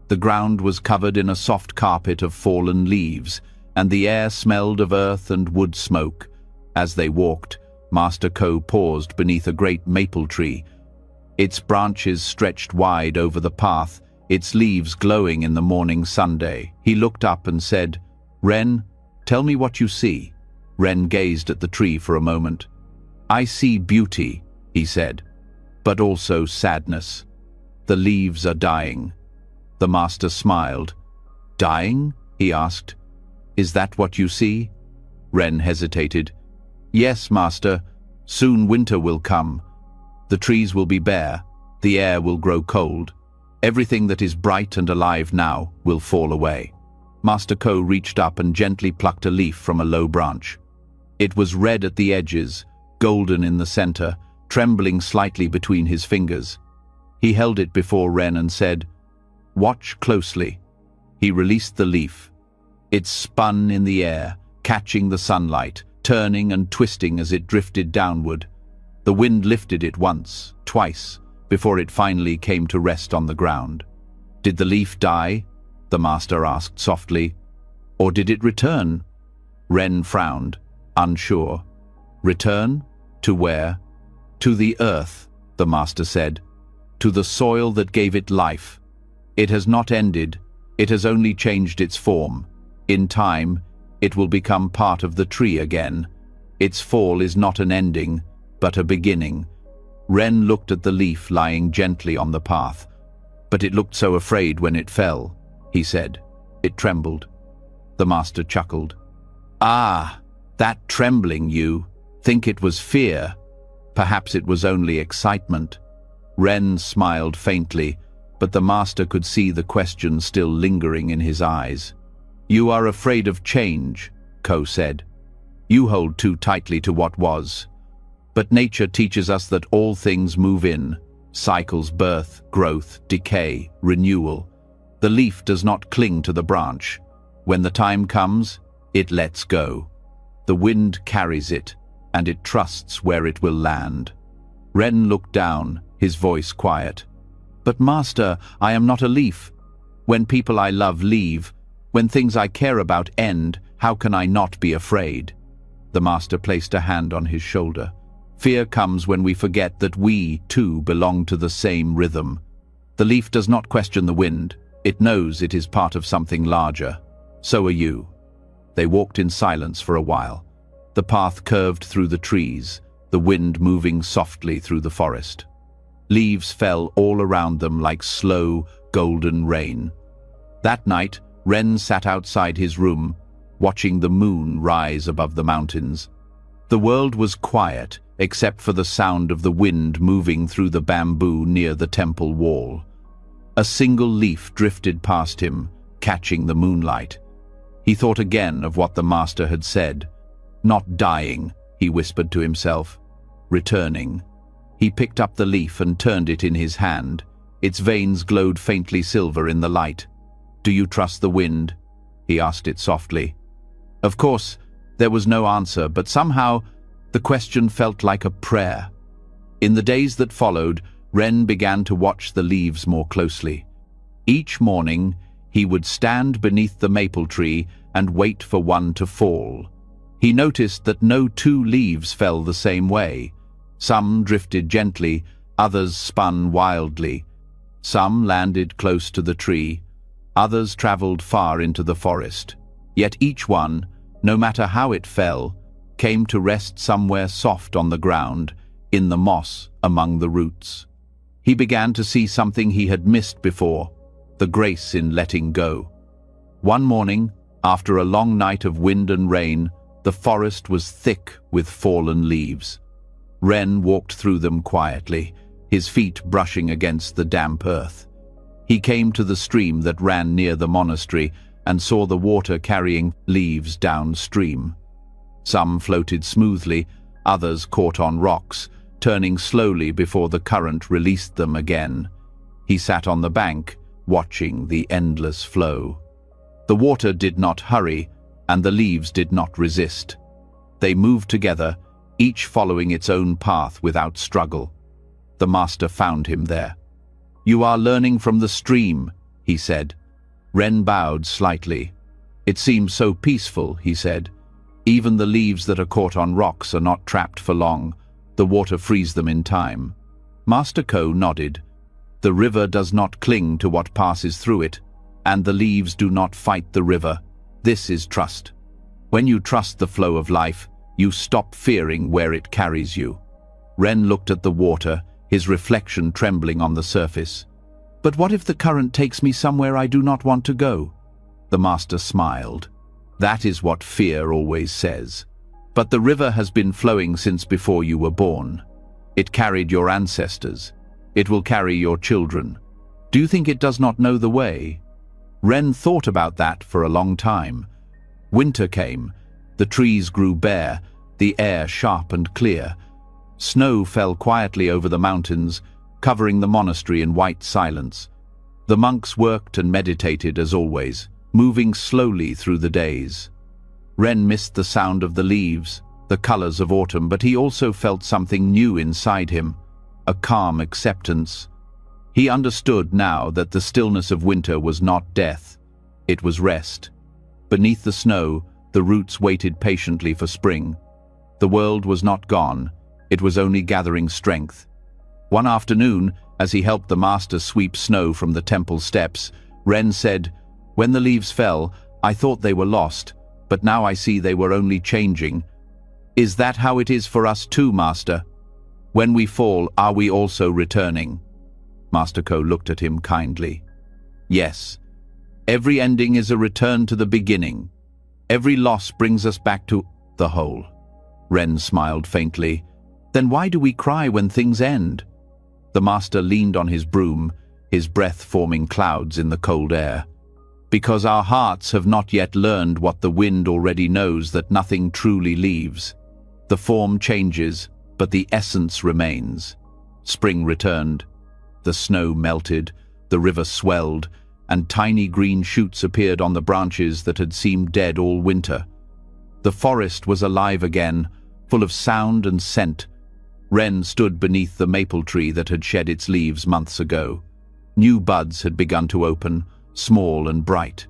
S1: The ground was covered in a soft carpet of fallen leaves, and the air smelled of earth and wood smoke. As they walked, Master Ko paused beneath a great maple tree. Its branches stretched wide over the path, its leaves glowing in the morning sunday. He looked up and said, "Ren, tell me what you see." Ren gazed at the tree for a moment. "I see beauty," he said, "but also sadness. The leaves are dying." The master smiled. "Dying?" he asked. "Is that what you see?" Ren hesitated. "Yes, master. Soon winter will come. The trees will be bare. The air will grow cold. Everything that is bright and alive now will fall away." Master Ko reached up and gently plucked a leaf from a low branch. It was red at the edges, golden in the center, trembling slightly between his fingers. He held it before Ren and said, "Watch closely." He released the leaf. It spun in the air, catching the sunlight, turning and twisting as it drifted downward. The wind lifted it once, twice, before it finally came to rest on the ground. "Did the leaf die?" the master asked softly. "Or did it return?" Ren frowned, unsure. "Return? To where?" "To the earth," the master said. "To the soil that gave it life. It has not ended, it has only changed its form. In time, it will become part of the tree again. Its fall is not an ending, but a beginning." Ren looked at the leaf lying gently on the path. "But it looked so afraid when it fell," he said. "It trembled." The master chuckled. "Ah, that trembling, you think it was fear? Perhaps it was only excitement." Ren smiled faintly, but the master could see the question still lingering in his eyes. "You are afraid of change," Ko said. "You hold too tightly to what was. But nature teaches us that all things move in cycles: birth, growth, decay, renewal. The leaf does not cling to the branch. When the time comes, it lets go. The wind carries it, and it trusts where it will land." Ren looked down, his voice quiet. "But master, I am not a leaf. When people I love leave, when things I care about end, how can I not be afraid?" The master placed a hand on his shoulder. "Fear comes when we forget that we, too, belong to the same rhythm. The leaf does not question the wind. It knows it is part of something larger. So are you." They walked in silence for a while. The path curved through the trees, the wind moving softly through the forest. Leaves fell all around them like slow, golden rain. That night, Ren sat outside his room, watching the moon rise above the mountains. The world was quiet, except for the sound of the wind moving through the bamboo near the temple wall. A single leaf drifted past him, catching the moonlight. He thought again of what the master had said. "Not dying," he whispered to himself. "Returning." He picked up the leaf and turned it in his hand. Its veins glowed faintly silver in the light. "Do you trust the wind?" he asked it softly. Of course, there was no answer, but somehow the question felt like a prayer. In the days that followed, Ren began to watch the leaves more closely. Each morning, he would stand beneath the maple tree and wait for one to fall. He noticed that no two leaves fell the same way. Some drifted gently, others spun wildly. Some landed close to the tree, others traveled far into the forest. Yet each one, no matter how it fell, came to rest somewhere soft on the ground, in the moss among the roots. He began to see something he had missed before, the grace in letting go. One morning, after a long night of wind and rain, the forest was thick with fallen leaves. Ren walked through them quietly, his feet brushing against the damp earth. He came to the stream that ran near the monastery and saw the water carrying leaves downstream. Some floated smoothly, others caught on rocks, turning slowly before the current released them again. He sat on the bank, watching the endless flow. The water did not hurry, and the leaves did not resist. They moved together, each following its own path without struggle. The master found him there. "You are learning from the stream," he said. Ren bowed slightly. "It seems so peaceful," he said. "Even the leaves that are caught on rocks are not trapped for long. The water frees them in time." Master Ko nodded. "The river does not cling to what passes through it, and the leaves do not fight the river. This is trust. When you trust the flow of life, you stop fearing where it carries you." Ren looked at the water, his reflection trembling on the surface. "But what if the current takes me somewhere I do not want to go?" The master smiled. "That is what fear always says. But the river has been flowing since before you were born. It carried your ancestors. It will carry your children. Do you think it does not know the way?" Ren thought about that for a long time. Winter came. The trees grew bare, the air sharp and clear. Snow fell quietly over the mountains, covering the monastery in white silence. The monks worked and meditated as always, moving slowly through the days. Ren missed the sound of the leaves, the colors of autumn, but he also felt something new inside him, a calm acceptance. He understood now that the stillness of winter was not death, it was rest. Beneath the snow, the roots waited patiently for spring. The world was not gone, it was only gathering strength. One afternoon, as he helped the master sweep snow from the temple steps, Ren said, "When the leaves fell, I thought they were lost, but now I see they were only changing. Is that how it is for us too, Master? When we fall, are we also returning?" Master Ko looked at him kindly. "Yes. Every ending is a return to the beginning. Every loss brings us back to the whole." Ren smiled faintly. "Then why do we cry when things end?" The master leaned on his broom, his breath forming clouds in the cold air. "Because our hearts have not yet learned what the wind already knows, that nothing truly leaves. The form changes, but the essence remains." Spring returned. The snow melted, the river swelled, and tiny green shoots appeared on the branches that had seemed dead all winter. The forest was alive again, full of sound and scent. Ren stood beneath the maple tree that had shed its leaves months ago. New buds had begun to open, small and bright.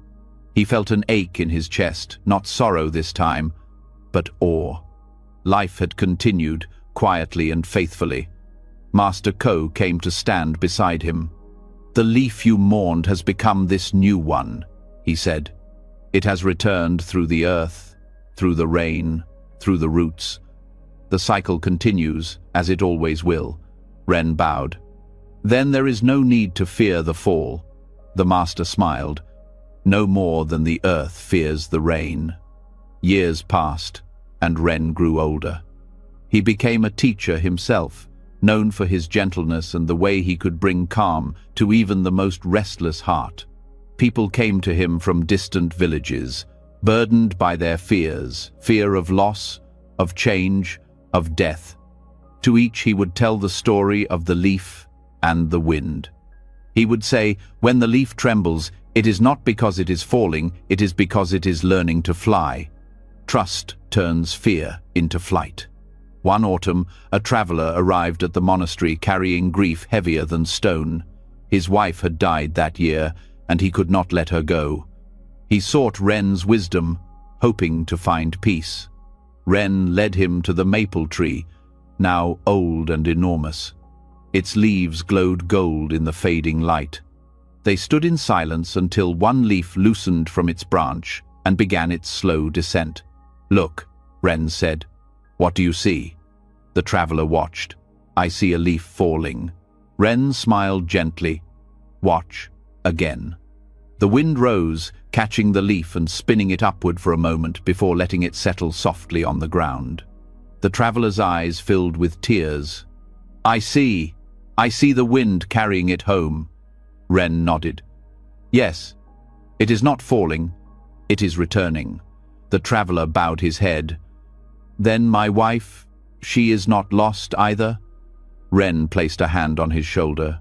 S1: He felt an ache in his chest, not sorrow this time, but awe. Life had continued, quietly and faithfully. Master Ko came to stand beside him. "The leaf you mourned has become this new one," he said. "It has returned through the earth, through the rain, through the roots. The cycle continues, as it always will." Ren bowed. "Then there is no need to fear the fall." The master smiled. "No more than the earth fears the rain." Years passed, and Ren grew older. He became a teacher himself, known for his gentleness and the way he could bring calm to even the most restless heart. People came to him from distant villages, burdened by their fears, fear of loss, of change, of death. To each he would tell the story of the leaf and the wind. He would say, "When the leaf trembles, it is not because it is falling, it is because it is learning to fly." Trust turns fear into flight. One autumn, a traveler arrived at the monastery carrying grief heavier than stone. His wife had died that year, and he could not let her go. He sought Ren's wisdom, hoping to find peace. Ren led him to the maple tree, now old and enormous. Its leaves glowed gold in the fading light. They stood in silence until one leaf loosened from its branch and began its slow descent. "Look," Ren said, What do you see? The traveler watched. I see a leaf falling. Ren smiled gently. Watch. Again. The wind rose, catching the leaf and spinning it upward for a moment before letting it settle softly on the ground. The traveler's eyes filled with tears. I see the wind carrying it home. Ren nodded. Yes, it is not falling, it is returning. The traveler bowed his head. Then my wife, she is not lost either? Ren placed a hand on his shoulder.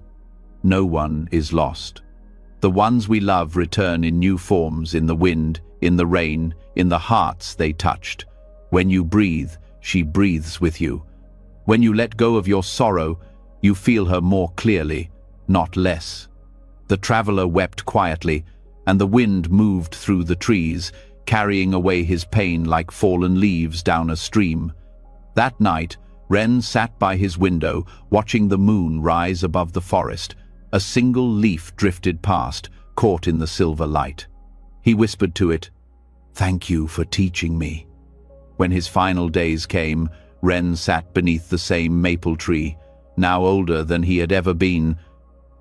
S1: No one is lost. The ones we love return in new forms, in the wind, in the rain, in the hearts they touched. When you breathe, she breathes with you. When you let go of your sorrow, you feel her more clearly, not less. The traveler wept quietly, and the wind moved through the trees, carrying away his pain like fallen leaves down a stream. That night, Ren sat by his window, watching the moon rise above the forest. A single leaf drifted past, caught in the silver light. He whispered to it, "Thank you for teaching me." When his final days came, Ren sat beneath the same maple tree, now older than he had ever been.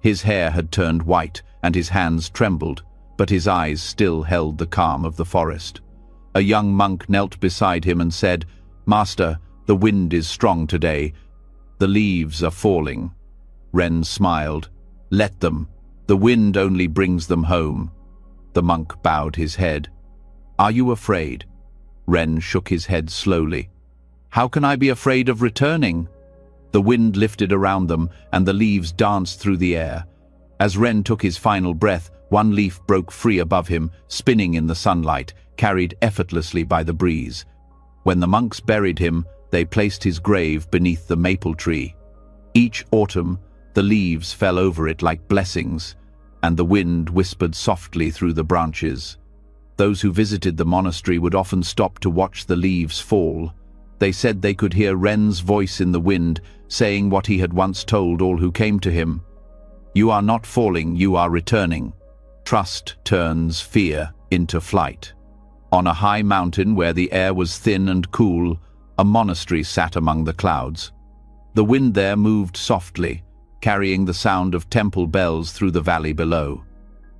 S1: His hair had turned white, and his hands trembled, but his eyes still held the calm of the forest. A young monk knelt beside him and said, "Master, the wind is strong today. The leaves are falling." Ren smiled. "Let them. The wind only brings them home." The monk bowed his head. "Are you afraid?" Ren shook his head slowly. "How can I be afraid of returning?" The wind lifted around them, and the leaves danced through the air. As Ren took his final breath, one leaf broke free above him, spinning in the sunlight, carried effortlessly by the breeze. When the monks buried him, they placed his grave beneath the maple tree. Each autumn, the leaves fell over it like blessings, and the wind whispered softly through the branches. Those who visited the monastery would often stop to watch the leaves fall. They said they could hear Ren's voice in the wind, saying what he had once told all who came to him. "You are not falling, you are returning." Trust turns fear into flight. On a high mountain where the air was thin and cool, a monastery sat among the clouds. The wind there moved softly, carrying the sound of temple bells through the valley below.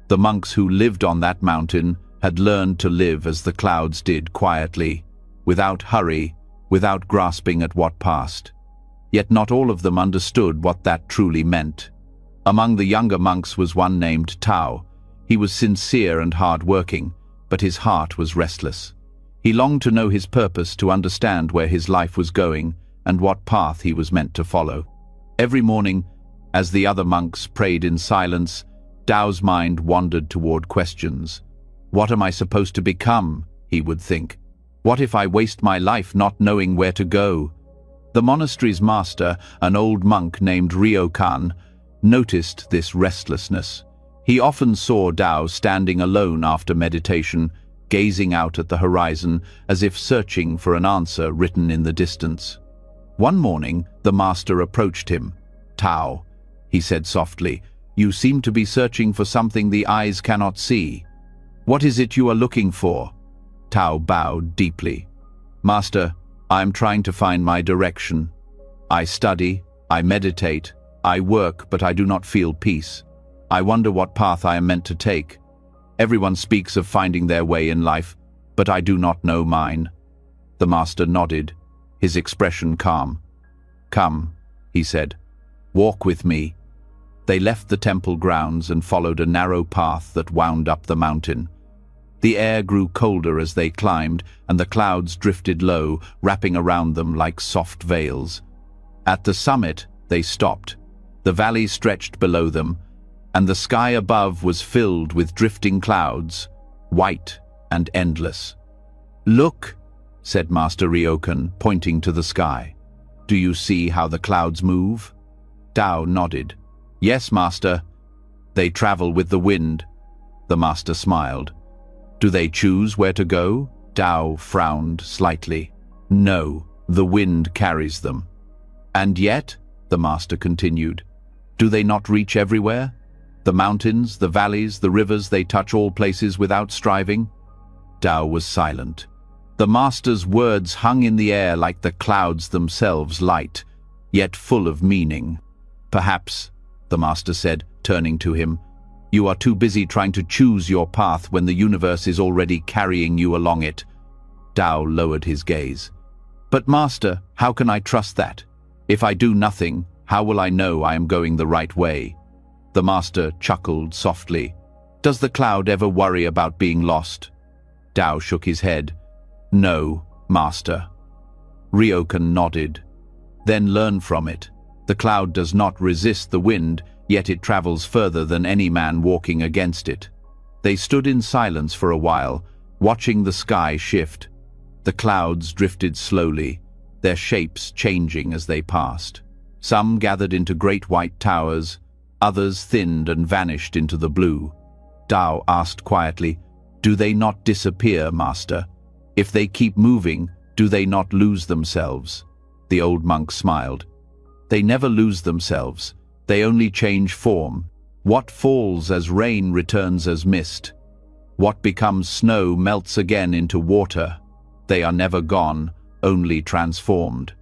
S1: The monks who lived on that mountain had learned to live as the clouds did, quietly, without hurry, without grasping at what passed. Yet not all of them understood what that truly meant. Among the younger monks was one named Tao. He was sincere and hard-working, but his heart was restless. He longed to know his purpose, to understand where his life was going and what path he was meant to follow. Every morning, as the other monks prayed in silence, Tao's mind wandered toward questions. "What am I supposed to become?" he would think. "What if I waste my life not knowing where to go?" The monastery's master, an old monk named Ryokan, noticed this restlessness. He often saw Tao standing alone after meditation, gazing out at the horizon as if searching for an answer written in the distance. One morning, the master approached him. "Tao," he said softly, "you seem to be searching for something the eyes cannot see. What is it you are looking for?" Tao bowed deeply. "Master, I am trying to find my direction. I study, I meditate, I work, but I do not feel peace. I wonder what path I am meant to take. Everyone speaks of finding their way in life, but I do not know mine." The master nodded, his expression calm. "Come," he said, "walk with me." They left the temple grounds and followed a narrow path that wound up the mountain. The air grew colder as they climbed, and the clouds drifted low, wrapping around them like soft veils. At the summit, they stopped. The valley stretched below them, and the sky above was filled with drifting clouds, white and endless. "Look," said Master Ryokan, pointing to the sky. "Do you see how the clouds move?" Tao nodded. "Yes, Master. They travel with the wind." The master smiled. "Do they choose where to go?" Tao frowned slightly. "No, the wind carries them." "And yet," the master continued, "do they not reach everywhere? The mountains, the valleys, the rivers, they touch all places without striving?" Tao was silent. The master's words hung in the air like the clouds themselves, light, yet full of meaning. "Perhaps," the master said, turning to him, "you are too busy trying to choose your path when the universe is already carrying you along it." Tao lowered his gaze. "But master, how can I trust that? If I do nothing, how will I know I am going the right way?" The master chuckled softly. "Does the cloud ever worry about being lost?" Tao shook his head. "No, master." Ryokan nodded. "Then learn from it. The cloud does not resist the wind, yet it travels further than any man walking against it." They stood in silence for a while, watching the sky shift. The clouds drifted slowly, their shapes changing as they passed. Some gathered into great white towers, others thinned and vanished into the blue. Tao asked quietly, "Do they not disappear, master? If they keep moving, do they not lose themselves?" The old monk smiled. "They never lose themselves. They only change form. What falls as rain returns as mist. What becomes snow melts again into water. They are never gone, only transformed."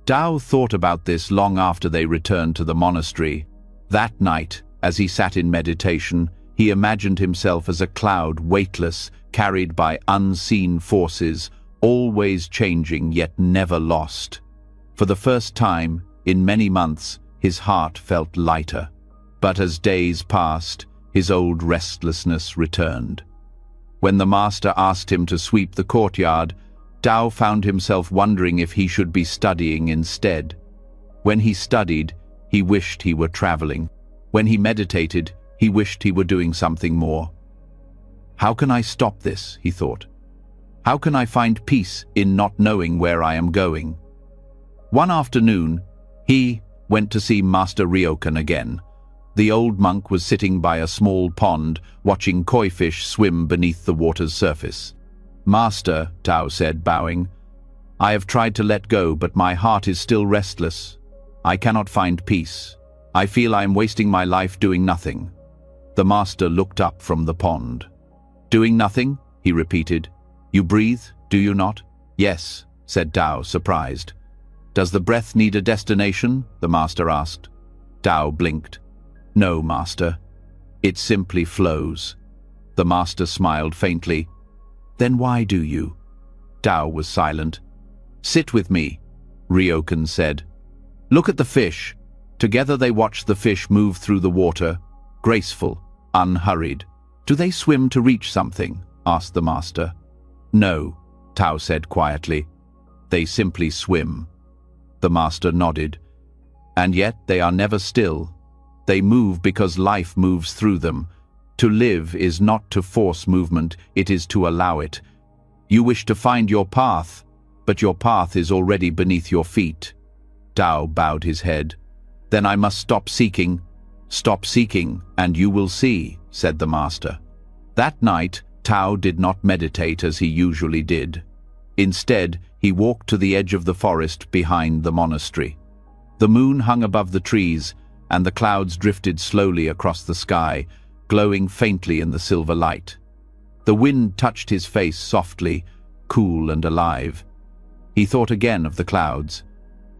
S1: Tao thought about this long after they returned to the monastery. That night, as he sat in meditation, he imagined himself as a cloud, weightless, carried by unseen forces, always changing yet never lost. For the first time, in many months, his heart felt lighter. But as days passed, his old restlessness returned. When the master asked him to sweep the courtyard, Tao found himself wondering if he should be studying instead. When he studied, he wished he were traveling. When he meditated, he wished he were doing something more. "How can I stop this?" he thought. "How can I find peace in not knowing where I am going?" One afternoon, he went to see Master Ryokan again. The old monk was sitting by a small pond, watching koi fish swim beneath the water's surface. "Master," Tao said, bowing, "I have tried to let go, but my heart is still restless. I cannot find peace. I feel I am wasting my life doing nothing." The master looked up from the pond. "Doing nothing?" he repeated. "You breathe, do you not?" "Yes," said Tao, surprised. "Does the breath need a destination?" the master asked. Tao blinked. "No, master. It simply flows." The master smiled faintly. "Then why do you?" Tao was silent. "Sit with me," Ryokan said. "Look at the fish." Together they watched the fish move through the water, graceful, unhurried. "Do they swim to reach something?" asked the master. "No," Tao said quietly. "They simply swim." The master nodded. "And yet they are never still. They move because life moves through them. To live is not to force movement, it is to allow it. You wish to find your path, but your path is already beneath your feet." Tao bowed his head. "Then I must stop seeking." "Stop seeking, and you will see," said the master. That night, Tao did not meditate as he usually did. Instead, he walked to the edge of the forest behind the monastery. The moon hung above the trees, and the clouds drifted slowly across the sky, glowing faintly in the silver light. The wind touched his face softly, cool and alive. He thought again of the clouds.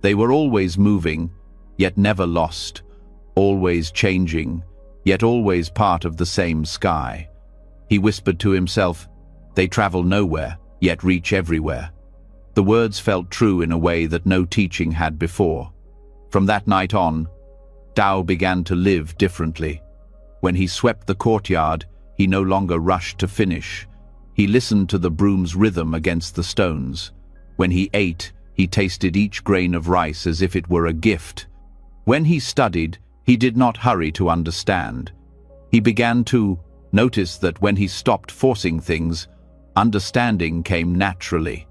S1: They were always moving, yet never lost, always changing, yet always part of the same sky. He whispered to himself, "They travel nowhere, yet reach everywhere." The words felt true in a way that no teaching had before. From that night on, Tao began to live differently. When he swept the courtyard, he no longer rushed to finish. He listened to the broom's rhythm against the stones. When he ate, he tasted each grain of rice as if it were a gift. When he studied, he did not hurry to understand. He began to notice that when he stopped forcing things, understanding came naturally.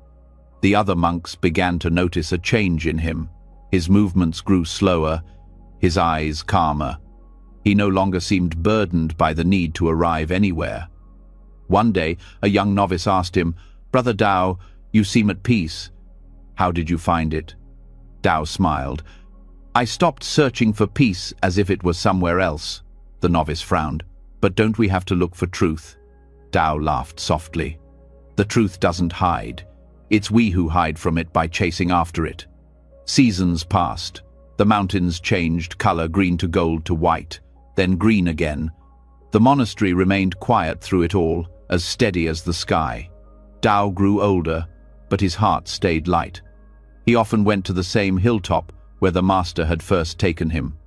S1: The other monks began to notice a change in him. His movements grew slower, his eyes calmer. He no longer seemed burdened by the need to arrive anywhere. One day, a young novice asked him, "Brother Tao, you seem at peace. How did you find it?" Tao smiled. "I stopped searching for peace as if it was somewhere else." The novice frowned. "But don't we have to look for truth?" Tao laughed softly. "The truth doesn't hide. It's we who hide from it by chasing after it. Seasons passed. The mountains changed color, green to gold to white, then green again. The monastery remained quiet through it all, as steady as the sky. Tao grew older, but his heart stayed light. He often went to the same hilltop where the master had first taken him.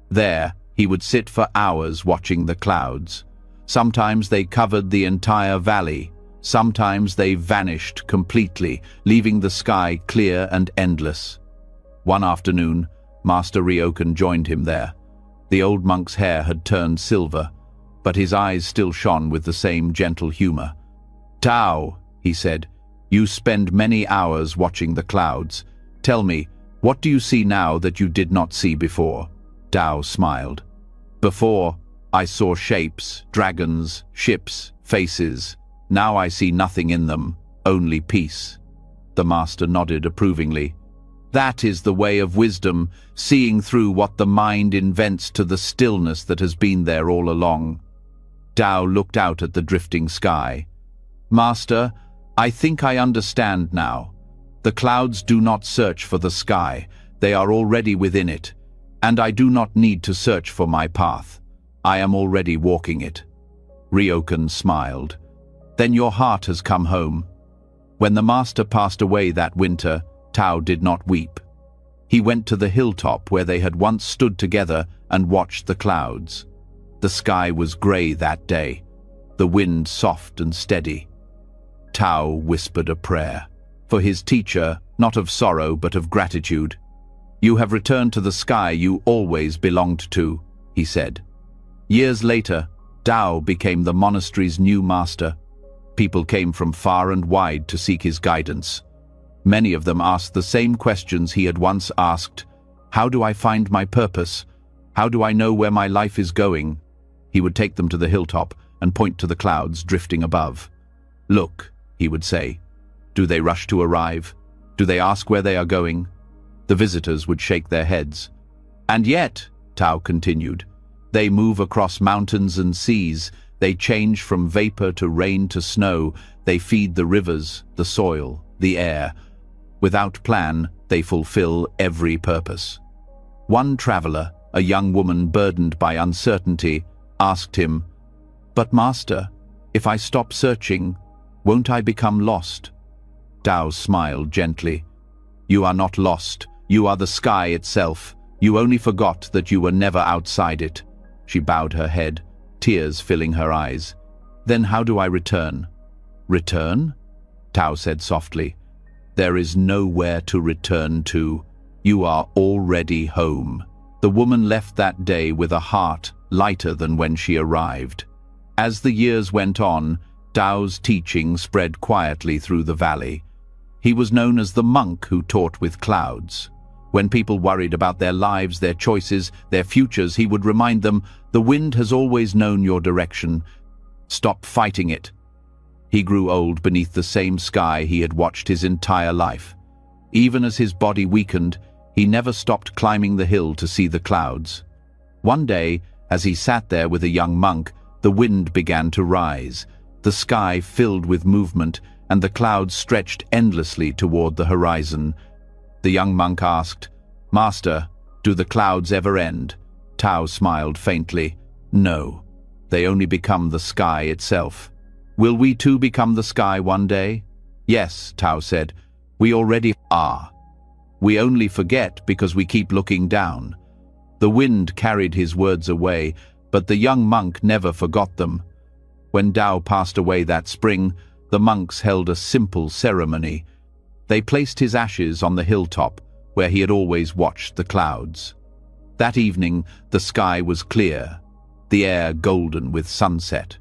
S1: There, he would sit for hours watching the clouds. Sometimes they covered the entire valley. Sometimes they vanished completely, leaving the sky clear and endless. One afternoon, Master Ryokan joined him there. The old monk's hair had turned silver, but his eyes still shone with the same gentle humor. "Tao," he said, "you spend many hours watching the clouds. Tell me, what do you see now that you did not see before?" Tao smiled. "Before, I saw shapes, dragons, ships, faces. Now I see nothing in them, only peace." The master nodded approvingly. "That is the way of wisdom, seeing through what the mind invents to the stillness that has been there all along." Tao looked out at the drifting sky. "Master, I think I understand now. The clouds do not search for the sky, they are already within it, and I do not need to search for my path. I am already walking it." Ryokan smiled. "Then your heart has come home." When the master passed away that winter, Tao did not weep. He went to the hilltop where they had once stood together and watched the clouds. The sky was grey that day, the wind soft and steady. Tao whispered a prayer. For his teacher, not of sorrow but of gratitude. "You have returned to the sky you always belonged to," he said. Years later, Tao became the monastery's new master. People came from far and wide to seek his guidance. Many of them asked the same questions he had once asked. "How do I find my purpose? How do I know where my life is going?" He would take them to the hilltop and point to the clouds drifting above. "Look," he would say. "Do they rush to arrive? Do they ask where they are going?" The visitors would shake their heads. "And yet," Tao continued, "they move across mountains and seas. They change from vapor to rain to snow. They feed the rivers, the soil, the air. Without plan, they fulfill every purpose." One traveler, a young woman burdened by uncertainty, asked him, "But Master, if I stop searching, won't I become lost?" Tao smiled gently. "You are not lost. You are the sky itself. You only forgot that you were never outside it." She bowed her head, tears filling her eyes. "Then how do I return?" "Return?" Tao said softly. "There is nowhere to return to. You are already home." The woman left that day with a heart lighter than when she arrived. As the years went on, Tao's teaching spread quietly through the valley. He was known as the monk who taught with clouds. When people worried about their lives, their choices, their futures, he would remind them, "The wind has always known your direction. Stop fighting it." He grew old beneath the same sky he had watched his entire life. Even as his body weakened, he never stopped climbing the hill to see the clouds. One day, as he sat there with a young monk, the wind began to rise. The sky filled with movement, and the clouds stretched endlessly toward the horizon. The young monk asked, "Master, do the clouds ever end?" Tao smiled faintly. "No, they only become the sky itself." "Will we too become the sky one day?" "Yes," Tao said, "we already are. We only forget because we keep looking down." The wind carried his words away, but the young monk never forgot them. When Tao passed away that spring, the monks held a simple ceremony. They placed his ashes on the hilltop, where he had always watched the clouds. That evening, the sky was clear, the air golden with sunset.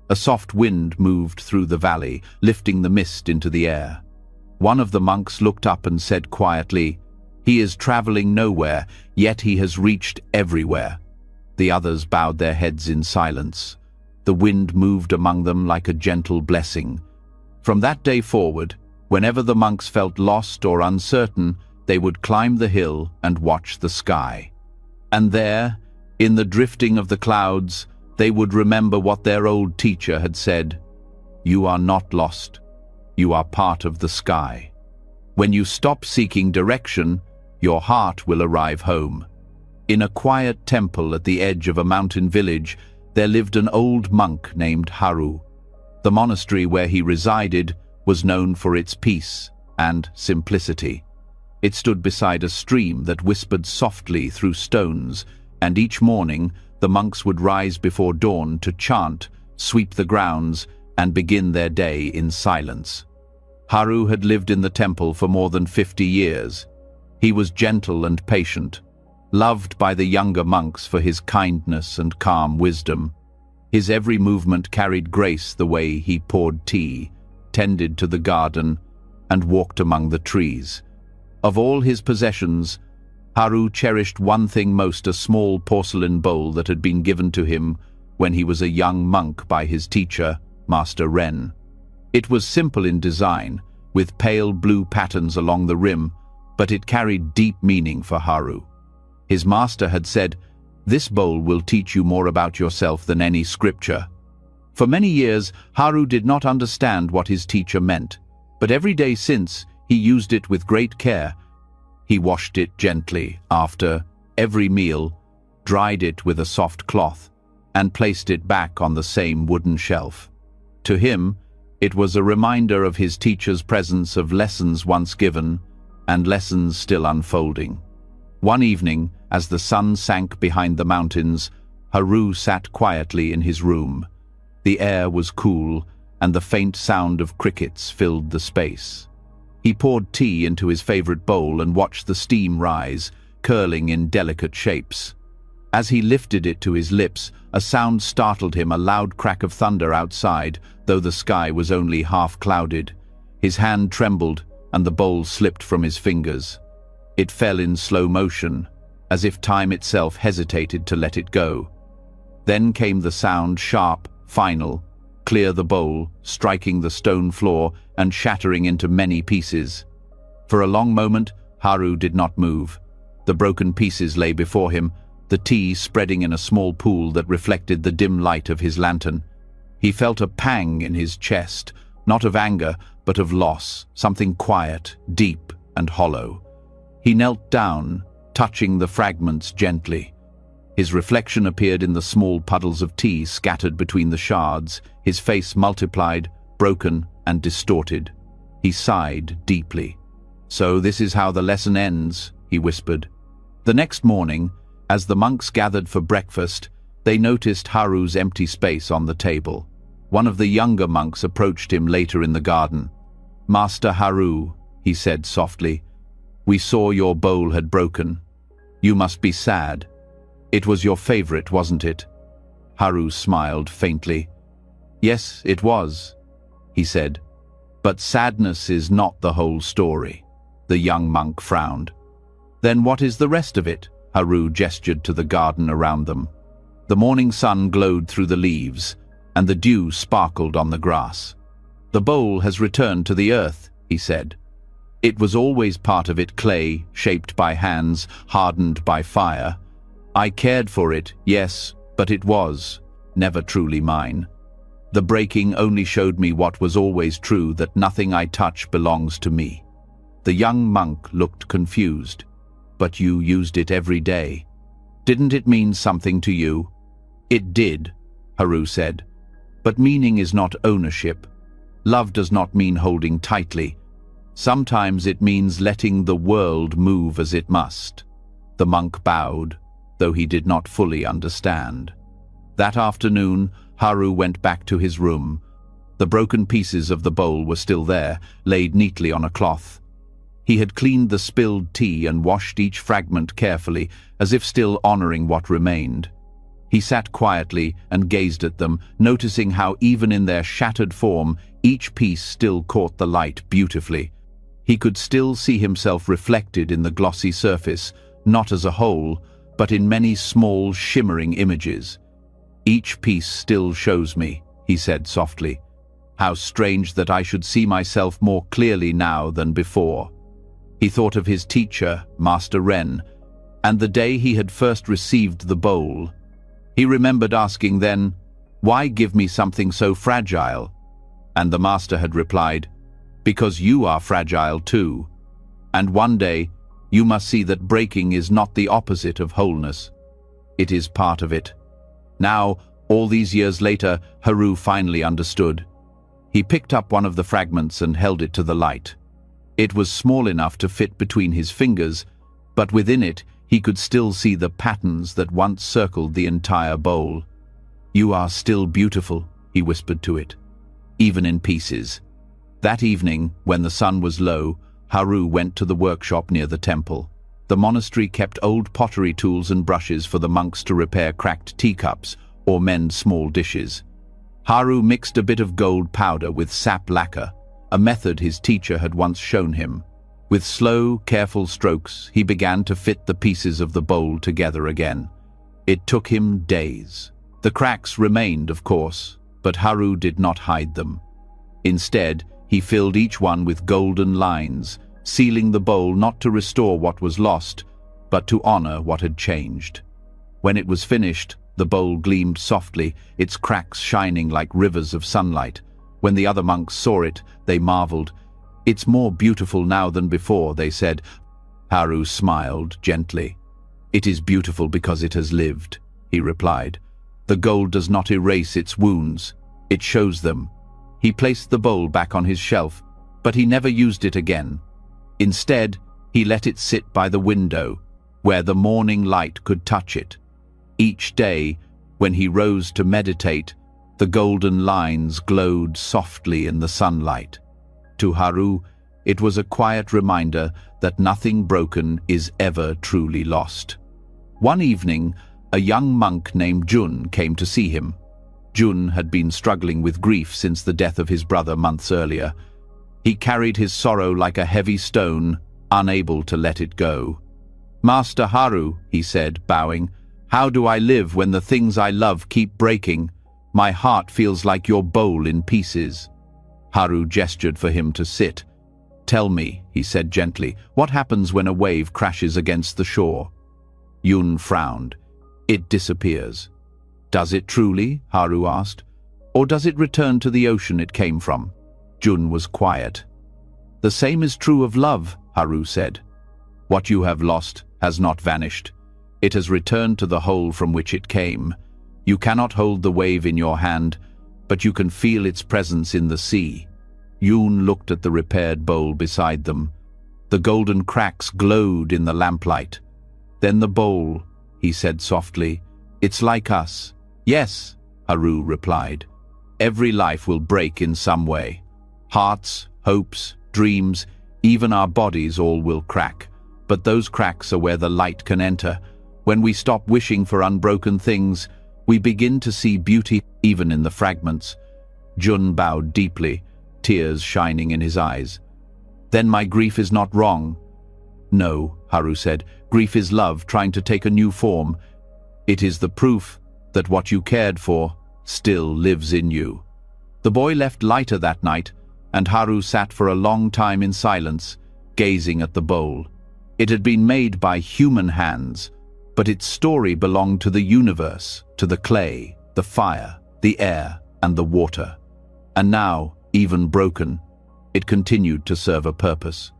S1: A soft wind moved through the valley, lifting the mist into the air. One of the monks looked up and said quietly, "He is traveling nowhere, yet he has reached everywhere." The others bowed their heads in silence. The wind moved among them like a gentle blessing. From that day forward, whenever the monks felt lost or uncertain, they would climb the hill and watch the sky. And there, in the drifting of the clouds, they would remember what their old teacher had said, "You are not lost. you are part of the sky. When you stop seeking direction, your heart will arrive home. In a quiet temple at the edge of a mountain village, there lived an old monk named Haru. The monastery where he resided was known for its peace and simplicity. It stood beside a stream that whispered softly through stones, and each morning the monks would rise before dawn to chant, sweep the grounds, and begin their day in silence. Haru had lived in the temple for more than 50 years. He was gentle and patient, loved by the younger monks for his kindness and calm wisdom. His every movement carried grace, the way he poured tea, tended to the garden, and walked among the trees. Of all his possessions, Haru cherished one thing most: a small porcelain bowl that had been given to him when he was a young monk by his teacher, Master Ren. It was simple in design, with pale blue patterns along the rim, but it carried deep meaning for Haru. His master had said, "This bowl will teach you more about yourself than any scripture." For many years, Haru did not understand what his teacher meant, but every day since, he used it with great care. He washed it gently after every meal, dried it with a soft cloth, and placed it back on the same wooden shelf. To him, it was a reminder of his teacher's presence, of lessons once given and lessons still unfolding. One evening, as the sun sank behind the mountains, Haru sat quietly in his room. The air was cool, and the faint sound of crickets filled the space. He poured tea into his favorite bowl and watched the steam rise, curling in delicate shapes. As he lifted it to his lips, a sound startled him, a loud crack of thunder outside, though the sky was only half clouded. His hand trembled, and the bowl slipped from his fingers. It fell in slow motion, as if time itself hesitated to let it go. Then came the sound, sharp, final, clear, the bowl striking the stone floor and shattering into many pieces. For a long moment, Haru did not move. The broken pieces lay before him, the tea spreading in a small pool that reflected the dim light of his lantern. He felt a pang in his chest, not of anger, but of loss, something quiet, deep, and hollow. He knelt down, touching the fragments gently. His reflection appeared in the small puddles of tea scattered between the shards, his face multiplied, broken, and distorted. He sighed deeply. "So this is how the lesson ends," he whispered. The next morning, as the monks gathered for breakfast, they noticed Haru's empty space on the table. One of the younger monks approached him later in the garden. "Master Haru," he said softly, "we saw your bowl had broken. You must be sad. It was your favorite, wasn't it?" Haru smiled faintly. "Yes, it was," he said. "But sadness is not the whole story." The young monk frowned. "Then what is the rest of it?" Haru gestured to the garden around them. The morning sun glowed through the leaves, and the dew sparkled on the grass. "The bowl has returned to the earth," he said. "It was always part of it, clay, shaped by hands, hardened by fire. I cared for it, yes, but it was never truly mine. The breaking only showed me what was always true, that nothing I touch belongs to me." The young monk looked confused. "But you used it every day. Didn't it mean something to you?" "It did," Haru said. "But meaning is not ownership. Love does not mean holding tightly. Sometimes it means letting the world move as it must." The monk bowed, though he did not fully understand. That afternoon, Haru went back to his room. The broken pieces of the bowl were still there, laid neatly on a cloth. He had cleaned the spilled tea and washed each fragment carefully, as if still honoring what remained. He sat quietly and gazed at them, noticing how even in their shattered form, each piece still caught the light beautifully. He could still see himself reflected in the glossy surface, not as a whole, but in many small, shimmering images. "Each piece still shows me," he said softly. "How strange that I should see myself more clearly now than before." He thought of his teacher, Master Ren, and the day he had first received the bowl. He remembered asking then, "Why give me something so fragile?" And the master had replied, because you are fragile too. And one day, you must see that breaking is not the opposite of wholeness. It is part of it. Now, all these years later, Haru finally understood. He picked up one of the fragments and held it to the light. It was small enough to fit between his fingers, but within it, he could still see the patterns that once circled the entire bowl. "You are still beautiful," he whispered to it, "even in pieces." That evening, when the sun was low, Haru went to the workshop near the temple. The monastery kept old pottery tools and brushes for the monks to repair cracked teacups or mend small dishes. Haru mixed a bit of gold powder with sap lacquer, a method his teacher had once shown him. With slow, careful strokes, he began to fit the pieces of the bowl together again. It took him days. The cracks remained, of course, but Haru did not hide them. Instead, he filled each one with golden lines, sealing the bowl not to restore what was lost, but to honor what had changed. When it was finished, the bowl gleamed softly, its cracks shining like rivers of sunlight. When the other monks saw it, they marveled. "It's more beautiful now than before," they said. Haru smiled gently. "It is beautiful because it has lived," he replied. "The gold does not erase its wounds, it shows them." He placed the bowl back on his shelf, but he never used it again. Instead, he let it sit by the window, where the morning light could touch it. Each day, when he rose to meditate, the golden lines glowed softly in the sunlight. To Haru, it was a quiet reminder that nothing broken is ever truly lost. One evening, a young monk named Jun came to see him. Jun had been struggling with grief since the death of his brother months earlier. He carried his sorrow like a heavy stone, unable to let it go. "Master Haru," he said, bowing, "how do I live when the things I love keep breaking? My heart feels like your bowl in pieces." Haru gestured for him to sit. "Tell me," he said gently, "what happens when a wave crashes against the shore?" Yun frowned. "It disappears." "Does it truly?" Haru asked. "Or does it return to the ocean it came from?" Jun was quiet. "The same is true of love," Haru said. "What you have lost has not vanished. It has returned to the hole from which it came. You cannot hold the wave in your hand, but you can feel its presence in the sea." Yun looked at the repaired bowl beside them. The golden cracks glowed in the lamplight. "Then the bowl," he said softly, "it's like us." "Yes," Haru replied. "Every life will break in some way. Hearts, hopes, dreams, even our bodies all will crack. But those cracks are where the light can enter. When we stop wishing for unbroken things, we begin to see beauty even in the fragments." Jun bowed deeply, tears shining in his eyes. "Then my grief is not wrong." "No," Haru said, "grief is love trying to take a new form. It is the proof that what you cared for still lives in you." The boy left lighter that night, and Haru sat for a long time in silence, gazing at the bowl. It had been made by human hands, but its story belonged to the universe, to the clay, the fire, the air, and the water. And now, even broken, it continued to serve a purpose.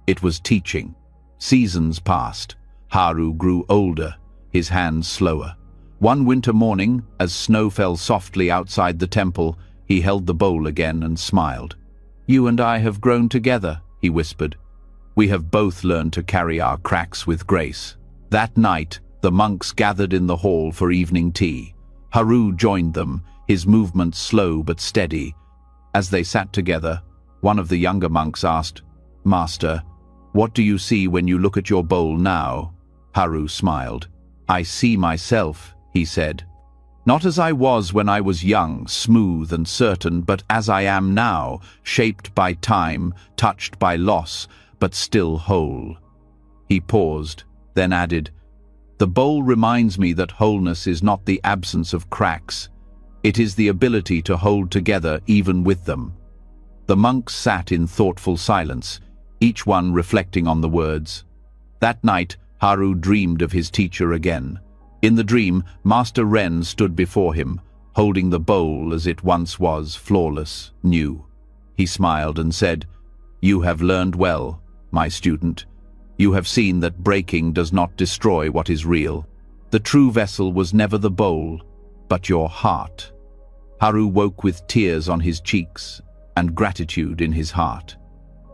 S1: It was teaching. Seasons passed. Haru grew older, his hands slower. One winter morning, as snow fell softly outside the temple, he held the bowl again and smiled. "You and I have grown together," he whispered. "We have both learned to carry our cracks with grace." That night, the monks gathered in the hall for evening tea. Haru joined them, his movements slow but steady. As they sat together, one of the younger monks asked, "Master, what do you see when you look at your bowl now?" Haru smiled. "I see myself," he said. "Not as I was when I was young, smooth and certain, but as I am now, shaped by time, touched by loss, but still whole." He paused, then added, "The bowl reminds me that wholeness is not the absence of cracks. It is the ability to hold together even with them." The monks sat in thoughtful silence, each one reflecting on the words. That night, Haru dreamed of his teacher again. In the dream, Master Ren stood before him, holding the bowl as it once was, flawless, new. He smiled and said, You have learned well, my student. You have seen that breaking does not destroy what is real. The true vessel was never the bowl, but your heart. Haru woke with tears on his cheeks and gratitude in his heart.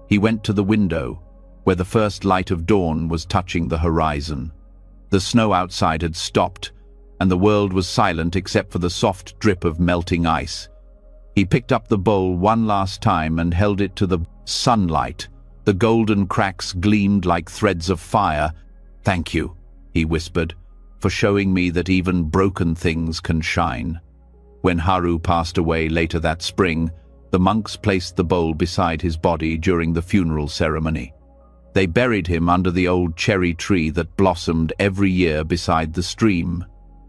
S1: He went to the window, where the first light of dawn was touching the horizon. The snow outside had stopped, and the world was silent except for the soft drip of melting ice. He picked up the bowl one last time and held it to the sunlight. The golden cracks gleamed like threads of fire. "Thank you," he whispered, "for showing me that even broken things can shine." When Haru passed away later that spring, the monks placed the bowl beside his body during the funeral ceremony. They buried him under the old cherry tree that blossomed every year beside the stream.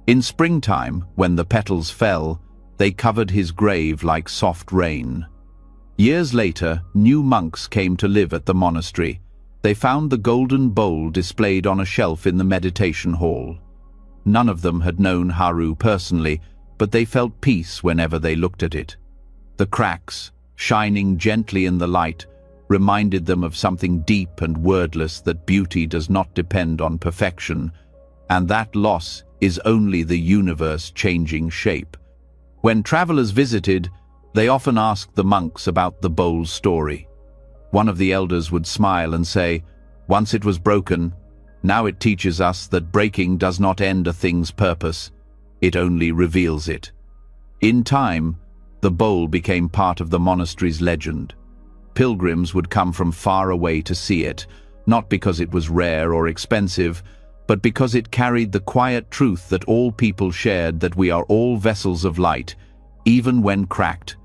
S1: In springtime, when the petals fell, they covered his grave like soft rain. Years later, new monks came to live at the monastery. They found the golden bowl displayed on a shelf in the meditation hall. None of them had known Haru personally, but they felt peace whenever they looked at it. The cracks, shining gently in the light, reminded them of something deep and wordless, that beauty does not depend on perfection, and that loss is only the universe changing shape. When travelers visited, they often asked the monks about the bowl's story. One of the elders would smile and say, "Once it was broken, now it teaches us that breaking does not end a thing's purpose, it only reveals it." In time, the bowl became part of the monastery's legend. Pilgrims would come from far away to see it, not because it was rare or expensive, but because it carried the quiet truth that all people shared, that we are all vessels of light, even when cracked.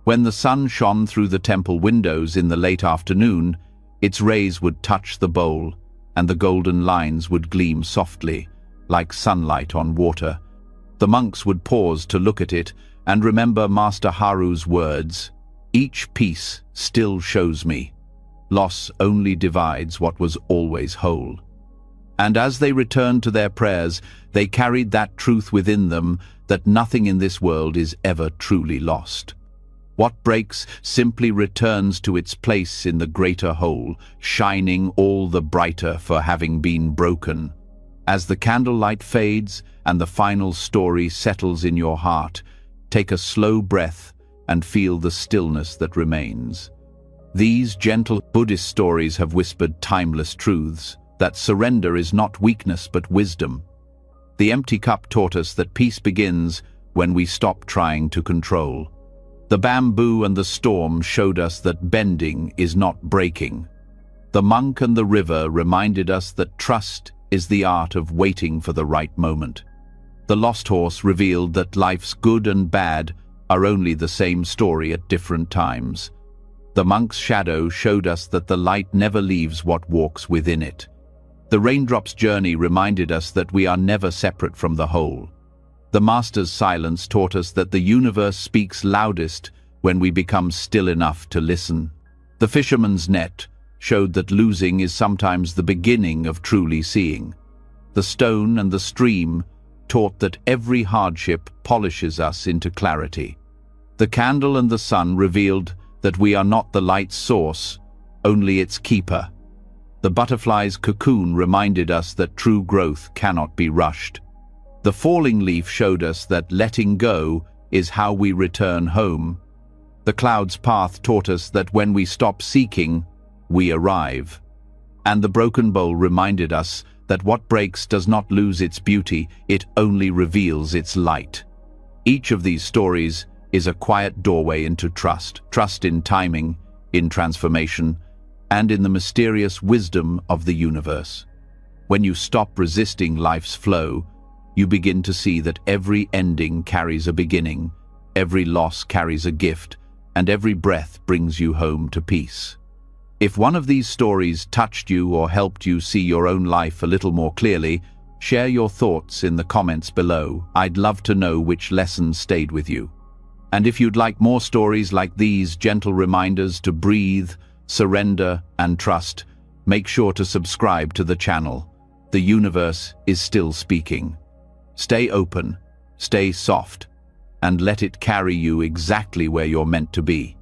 S1: When the sun shone through the temple windows in the late afternoon, its rays would touch the bowl, and the golden lines would gleam softly, like sunlight on water. The monks would pause to look at it and remember Master Haru's words, "Each piece still shows me. Loss only divides what was always whole." And as they returned to their prayers, they carried that truth within them, that nothing in this world is ever truly lost. What breaks simply returns to its place in the greater whole, shining all the brighter for having been broken. As the candlelight fades and the final story settles in your heart, take a slow breath and feel the stillness that remains. These gentle Buddhist stories have whispered timeless truths, that surrender is not weakness but wisdom. The empty cup taught us that peace begins when we stop trying to control. The bamboo and the storm showed us that bending is not breaking. The monk and the river reminded us that trust is the art of waiting for the right moment. The lost horse revealed that life's good and bad are only the same story at different times. The monk's shadow showed us that the light never leaves what walks within it. The raindrop's journey reminded us that we are never separate from the whole. The master's silence taught us that the universe speaks loudest when we become still enough to listen. The fisherman's net showed that losing is sometimes the beginning of truly seeing. The stone and the stream taught that every hardship polishes us into clarity. The candle and the sun revealed that we are not the light's source, only its keeper. The butterfly's cocoon reminded us that true growth cannot be rushed. The falling leaf showed us that letting go is how we return home. The cloud's path taught us that when we stop seeking, we arrive. And the broken bowl reminded us that what breaks does not lose its beauty, it only reveals its light. Each of these stories is a quiet doorway into trust, trust in timing, in transformation, and in the mysterious wisdom of the universe. When you stop resisting life's flow, you begin to see that every ending carries a beginning, every loss carries a gift, and every breath brings you home to peace. If one of these stories touched you or helped you see your own life a little more clearly, share your thoughts in the comments below. I'd love to know which lesson stayed with you. And if you'd like more stories like these, gentle reminders to breathe, surrender, and trust, make sure to subscribe to the channel. The universe is still speaking. Stay open, stay soft, and let it carry you exactly where you're meant to be.